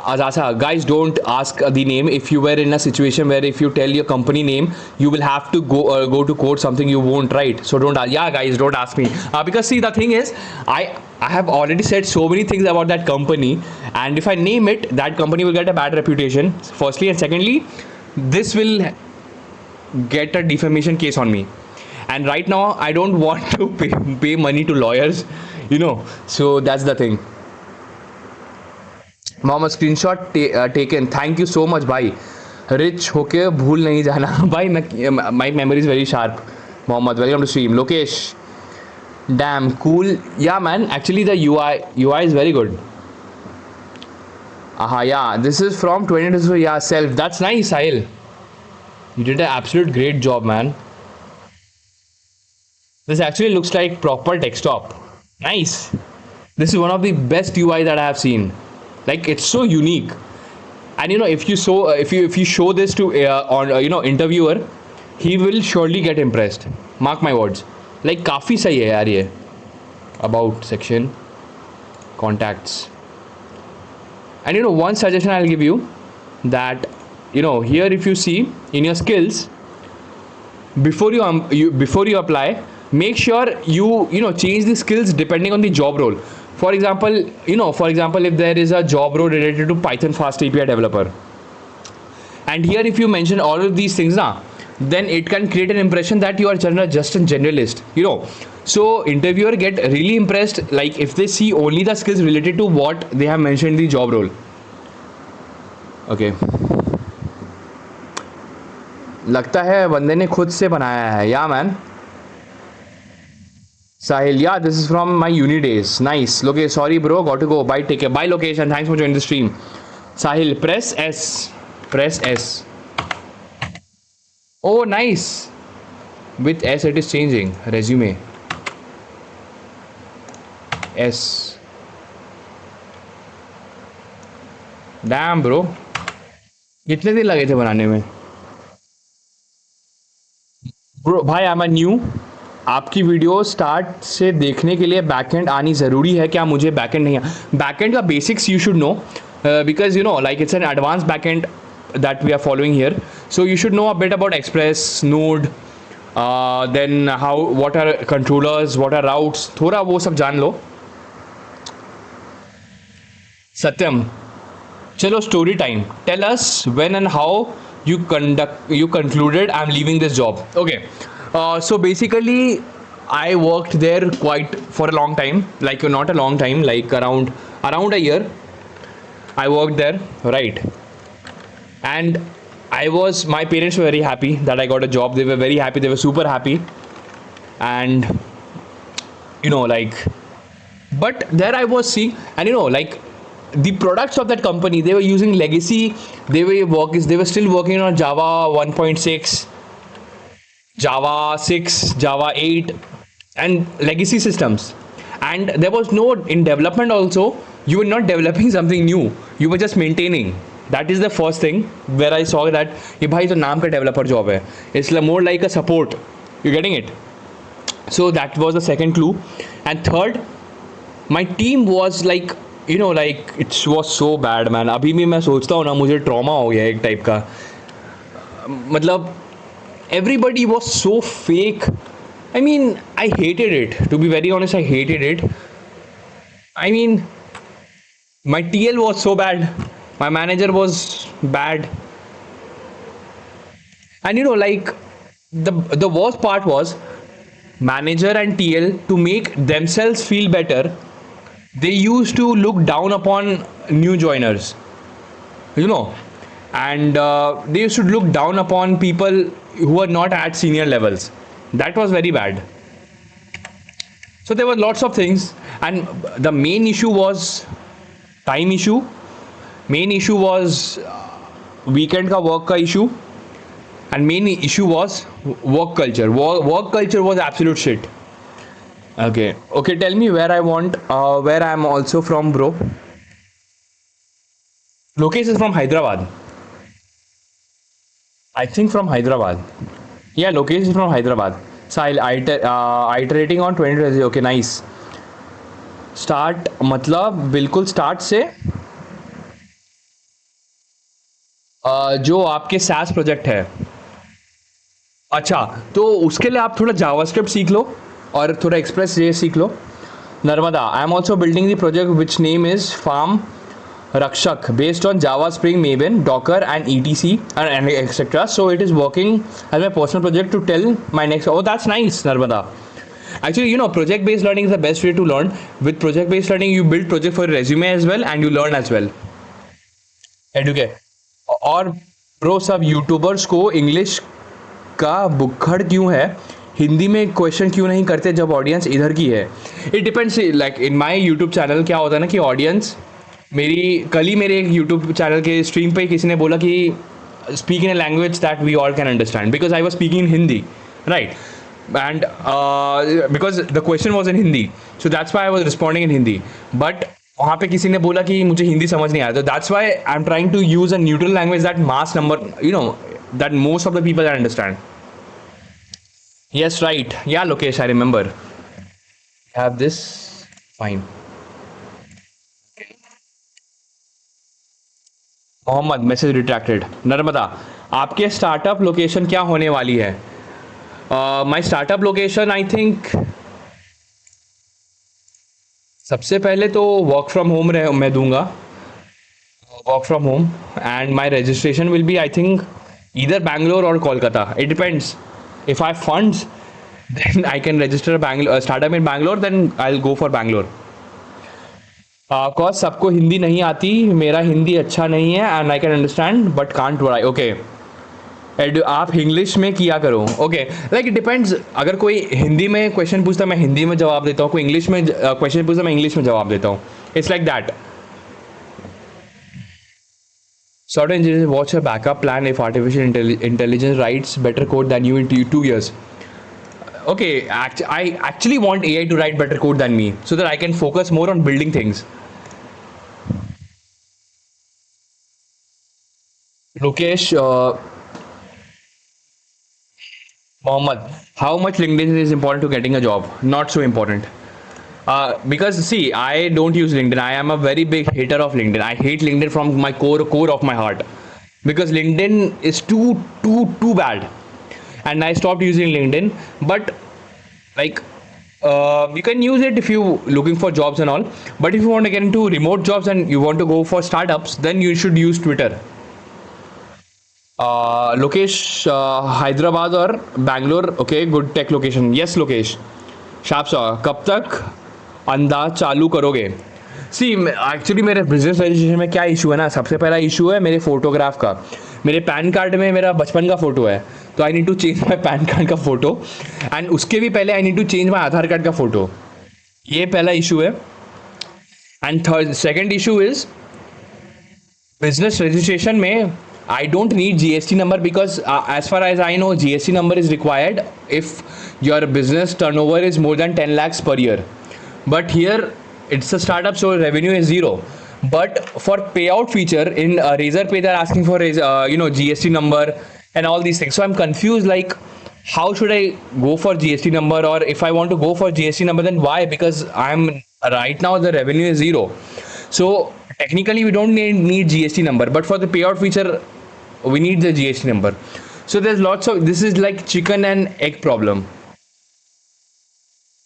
Azasa, guys, don't ask the name. If you were in a situation where if you tell your company name, you will have to go to code something you won't, right? So don't. Yeah, guys, don't ask me. Because see, the thing is, I have already said so many things about that company, and if I name it, that company will get a bad reputation. Firstly, and secondly, this will get a defamation case on me. And right now, I don't want to pay money to lawyers, So that's the thing. Mohammed screenshot taken, thank you so much भाई. Rich होके भूल नहीं जाना भाई. My memory is very sharp. Mohammed, welcome to stream. Lokesh, damn cool. Yeah man, actually the UI is very good. Yeah, this is from 2022. Yeah, self. That's nice, Sahil. You did an absolute great job, man. This actually looks like proper desktop. Nice. This is one of the best UI that I have seen. Like, it's so unique. And if you show this to interviewer, he will surely get impressed. Mark my words. Like, काफी सही है यार ये. About section, contacts. And one suggestion I'll give you, that here if you see in your skills, before you apply, make sure you change the skills depending on the job role. For example, if there is a job role related to Python Fast API developer, and here if you mention all of these things, then it can create an impression that you are just a generalist. So interviewer get really impressed, like if they see only the skills related to what they have mentioned in the job role. Okay. लगता है बंदे ने खुद से बनाया है. Yeah man. Sahil, yeah, this is from my uni days. Nice. Okay, sorry bro, got to go. Bye, take care. Bye location, thanks for joining the stream. Sahil, press S. Oh, nice. With S it is changing. Resume. S. Damn bro, कितने दिन लगे थे बनाने में? Bro भाई I am new, आपकी video start से देखने के लिए बैकएंड आनी ज़रूरी है क्या? मुझे बैकएंड नहीं है। बैकएंड का basics you should know, because you know like it's an advance backend that we are following here. So you should know a bit about Express, Node, then what are controllers, what are routes, थोड़ा वो सब जान लो. सत्यम, चलो story time. Tell us when and how you concluded I'm leaving this job. Okay, so basically I worked there quite for a long time, like not a long time, like around a year I worked there, right? And my parents were very happy that I got a job. They were very happy, they were super happy. And you know like, but there I was seeing, and you know like the products of that company, they were using legacy. They were still working on Java 1.6, Java 6, Java 8, and legacy systems. And there was no, in development also, you were not developing something new, you were just maintaining. That is the first thing where I saw that ये भाई तो नाम का developer job है, it's more like a support. You getting it? So that was the second clue. And third, my team was like, you know like it was so bad man. अभी भी मैं सोचता हूँ ना, मुझे ट्रॉमा हो गया एक टाइप का. मतलब everybody was so fake. I mean I hated it, to be very honest. I hated it. I mean my TL was so bad, my manager was bad, and you know like the worst part was manager and TL, to make themselves feel better, they used to look down upon new joiners, you know. And they used to look down upon people who are not at senior levels. That was very bad. So there were lots of things, and the main issue was time issue. Main issue was weekend का work का issue, and main issue was work culture. Work culture was absolute shit. Okay, tell me where I am also from, bro. Location is from Hyderabad. I think from Hyderabad. Yeah, location is from Hyderabad. So iterating on 20. Okay, nice. Start मतलब बिल्कुल start से जो आपके SaaS project है. अच्छा, तो उसके लिए आप थोड़ा जावास्क्रिप्ट सीख लो और थोड़ा एक्सप्रेस जे सीख लो. Narmada, I am also building the project which name is Farm Rakshak based on Java Spring मेबन Docker and etc and etc. So it is working as my personal project to tell my next. Oh, that's nice, Narmada. Actually, you know, project based learning is the best way to learn. With project based learning you build project for your resume as well and you learn as well. Educate. और pro सब YouTubers को English का बुक्खड़ क्यों है, हिंदी में question क्यों नहीं करते जब ऑडियंस इधर की है? It depends. Like in my YouTube channel क्या होता है ना कि ऑडियंस कल ही मेरे एक यूट्यूब चैनल के स्ट्रीम पे किसी ने बोला कि speak in a language that we all can understand, because I was speaking in Hindi, right? And because the question was in Hindi, so that's why I was responding in Hindi. But वहाँ पे किसी ने बोला कि मुझे हिंदी समझ नहीं आया, तो that's why I am trying to use a neutral language that mass number, you know, that most of the people understand. Yes, right. Yeah, Lokesh, I remember. Have this. Fine. Mohammed, message retracted. Narmada, आपके startup location क्या होने वाली है? My startup location I think सबसे पहले तो work from home मैं दूंगा, work from home, and my registration will be I think either Bangalore और Kolkata. It depends. If I have funds, then I can register a startup in Bangalore. Then I'll go for Bangalore. Cause सबको हिंदी नहीं आती, मेरा हिंदी अच्छा नहीं है, and I can understand but can't write. Okay. आप English में किया करो. Okay. Like it depends. अगर कोई हिंदी में क्वेश्चन पूछता मैं हिंदी में जवाब देता हूँ, कोई इंग्लिश में क्वेश्चन पूछता मैं इंग्लिश में जवाब देता हूँ. It's like that. Software engineers, what's your backup plan if artificial intelligence writes better code than you in 2 years? Okay, I actually want AI to write better code than me so that I can focus more on building things. Lokesh, Mohammed, how much LinkedIn is important to getting a job? Not so important. Because see, I don't use LinkedIn. I am a very big hater of LinkedIn. I hate LinkedIn from my core of my heart, because LinkedIn is too bad, and I stopped using LinkedIn. But like, you can use it if you looking for jobs and all. But if you want to get into remote jobs and you want to go for startups, then you should use Twitter. Lokesh, Hyderabad or Bangalore? Okay, good tech location. Yes, Lokesh. शाप सा कब तक अंदाज चालू करोगे? सी actually मेरे business registration में क्या issue है ना, सबसे पहला इशू है मेरे फोटोग्राफ का। मेरे पैन कार्ड में मेरा बचपन का फोटो है, तो I need to change my PAN card का फोटो, एंड उसके भी पहले I need to change my Aadhaar card का फोटो। ये पहला इशू है। And third second issue is business registration में I don't need GST number, because as far as I know, GST number is required if your business turnover is more than 10 lakhs per year. But here it's a startup, so revenue is zero. But for payout feature in Razor Pay, they're asking for GST number and all these things. So I'm confused, like how should I go for GST number, or if I want to go for GST number, then why? Because I'm right now the revenue is zero. So technically we don't need GST number, but for the payout feature we need the GST number. So there's lots of, this is like chicken and egg problem.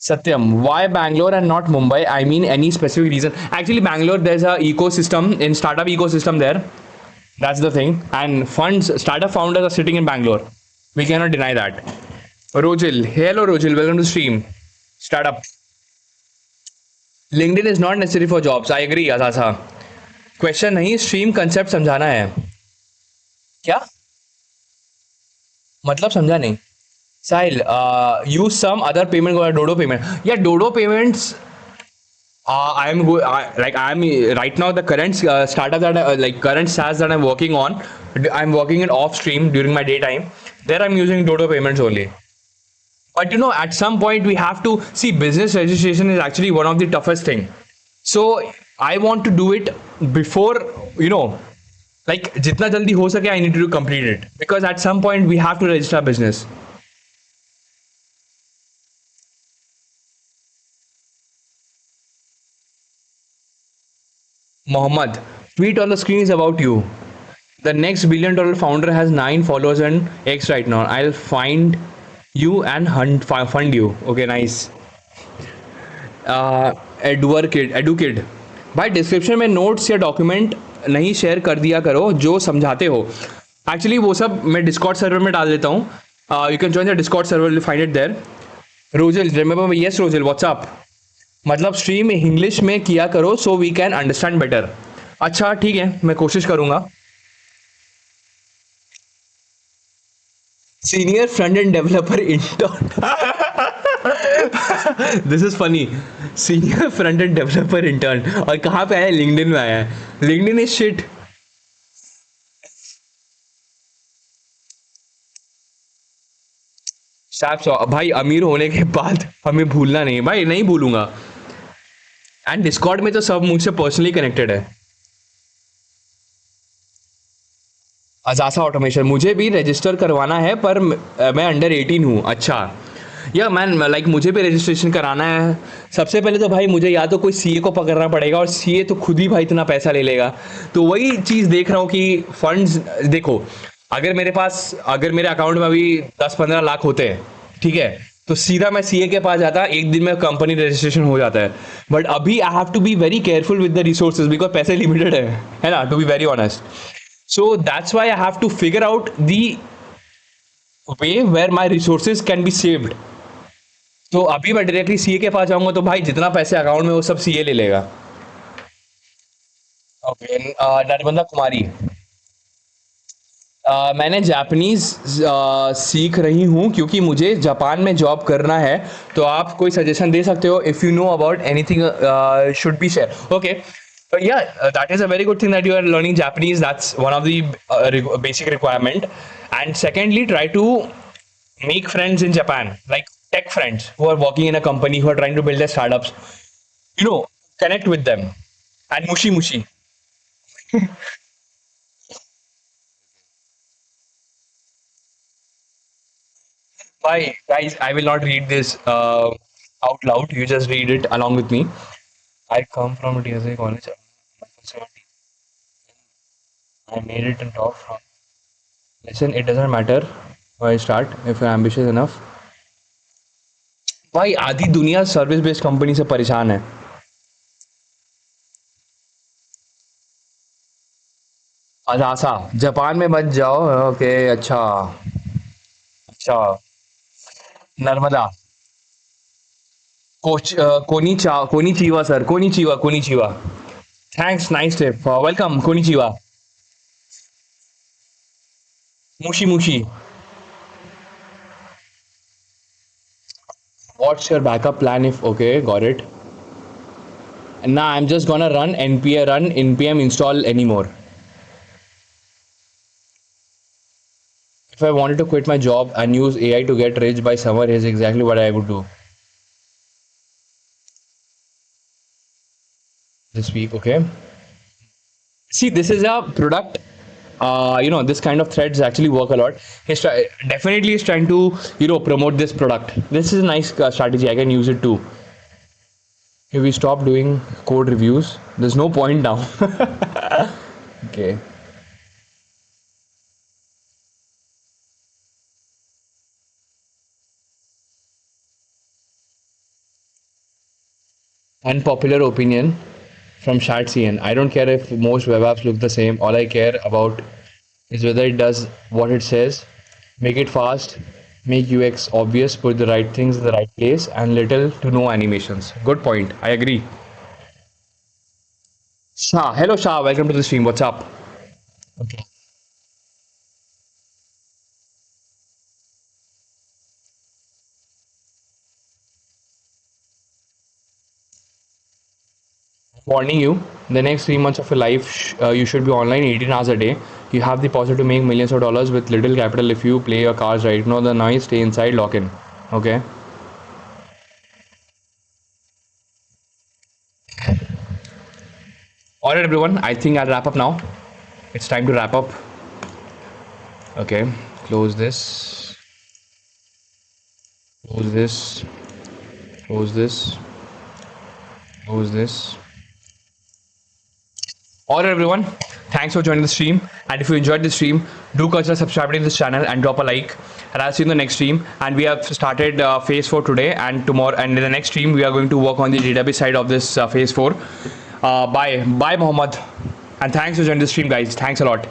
Satyam, why Bangalore and not Mumbai? I mean, any specific reason? Actually, Bangalore, there's a ecosystem, in startup ecosystem there. That's the thing. And funds, startup founders are sitting in Bangalore. We cannot deny that. Rojil, hello Rojil, welcome to stream. Startup. LinkedIn is not necessary for jobs. I agree, Asasa. Question नहीं, stream concept समझाना है क्या? मतलब समझा नहीं। साहिल, use some other payment, Dodo payment. Yeah, Dodo payments. I am right now the current startup that current SaaS that I'm working on. I'm working it off stream during my daytime. There I'm using Dodo payments only. But at some point we have to see, business registration is actually one of the toughest thing. So I want to do it before, like jitna jaldi ho sake, I need to complete it, because at some point we have to register business. Mohammed, tweet on the screen is about you. The next $1 billion founder has 9 followers on X right now. I'll find you and fund you. Okay, nice. Edu kid, भाई description में notes या document नहीं share कर दिया करो जो समझाते हो। एक्चुअली वो सब मैं डिस्कॉर्ड सर्वर में डाल देता हूँ। You can join the Discord server, will find it there. Rozil, remember, yes Rozil, what's up, मतलब स्ट्रीम इंग्लिश में किया करो so we can understand better. अच्छा ठीक है, मैं कोशिश करूँगा। Senior front end developer intern, this is funny. Senior front end developer intern, और कहाँ पे आया है? लिंक्डइन में आया है। LinkedIn is shit. भाई अमीर होने के बाद हमें भूलना नहीं भाई, नहीं भूलूंगा। एंड डिस्कॉर्ड में तो सब मुझसे पर्सनली कनेक्टेड है। अजासा ऑटोमेशन, मुझे भी रजिस्टर करवाना है पर मैं अंडर 18 हूँ। अच्छा, या मैन, लाइक मुझे भी रजिस्ट्रेशन कराना है। सबसे पहले तो भाई मुझे या तो कोई सीए को पकड़ना पड़ेगा, और सीए तो खुद ही भाई इतना पैसा ले लेगा। तो वही चीज़ देख रहा हूँ कि फंड्स देखो, अगर मेरे अकाउंट में अभी 10-15 लाख होते हैं, ठीक है, तो सीधा मैं सीए के पास जाता, एक दिन में कंपनी रजिस्ट्रेशन हो जाता है। बट अभी I have to be very careful with the resources, because पैसे लिमिटेड है ना, to be very honest. So that's why I have to figure out the way where my resources can be saved. तो अभी मैं directly CA के पास जाऊंगा तो भाई जितना पैसे अकाउंट में वो सब सीए ले लेगा। ओके, नर्मदा कुमारी, मैंने जापानीज सीख रही हूँ क्योंकि मुझे जापान में जॉब करना है, तो आप कोई सजेशन दे सकते हो? If you know about anything should be share. Okay, but yeah, that is a very good thing that you are learning Japanese. That's one of the basic requirement. And secondly, try to make friends in Japan, like tech friends who are working in a company, who are trying to build their startups. Connect with them. And mushi mushi. Bye, guys. I will not read this out loud. You just read it along with me. I come from a TSA college. I made it in top from. Listen, it doesn't matter where I start if you're ambitious enough. भाई आधी दुनिया service based company से परेशान है. Adasa Japan में मत जाओ. Okay अच्छा. अच्छा. नर्मदा. कोच कोनी चीवा सर. कोनी चीवा. थैंक्स. Nice tip. वेलकम. कोनी चीवा. मुशी मुशी. What's your backup plan if okay, got it. Now I'm just gonna run npm install anymore. If I wanted to quit my job and use AI to get rich by summer, here's exactly what I would do this week. Okay. See, this is a product. This kind of threads actually work a lot. Definitely is trying to promote this product. This is a nice strategy. I can use it too. If we stop doing code reviews, there's no point now. Okay. Unpopular opinion from ShatCN. I don't care if most web apps look the same. All I care about is whether it does what it says. Make it fast, make UX obvious, put the right things in the right place, and little to no animations. Good point. I agree. Shah. Hello, Shah. Welcome to the stream. What's up? Okay. Warning you, the next 3 months of your life, you should be online 18 hours a day. You have the possibility to make millions of dollars with little capital if you play your cards right. Ignore the noise, stay inside, lock in. Okay. All right, everyone. I think I'll wrap up now. It's time to wrap up. Okay. Close this. Close this. Close this. Close this. All right, everyone. Thanks for joining the stream. And if you enjoyed the stream, do consider subscribing to this channel and drop a like. And I'll see you in the next stream. And we have started phase 4 today and tomorrow. And in the next stream, we are going to work on the database side of this phase 4. Bye, Mohammed. And thanks for joining the stream, guys. Thanks a lot.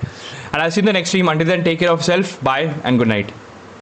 And I'll see you in the next stream. Until then, take care of yourself. Bye and good night.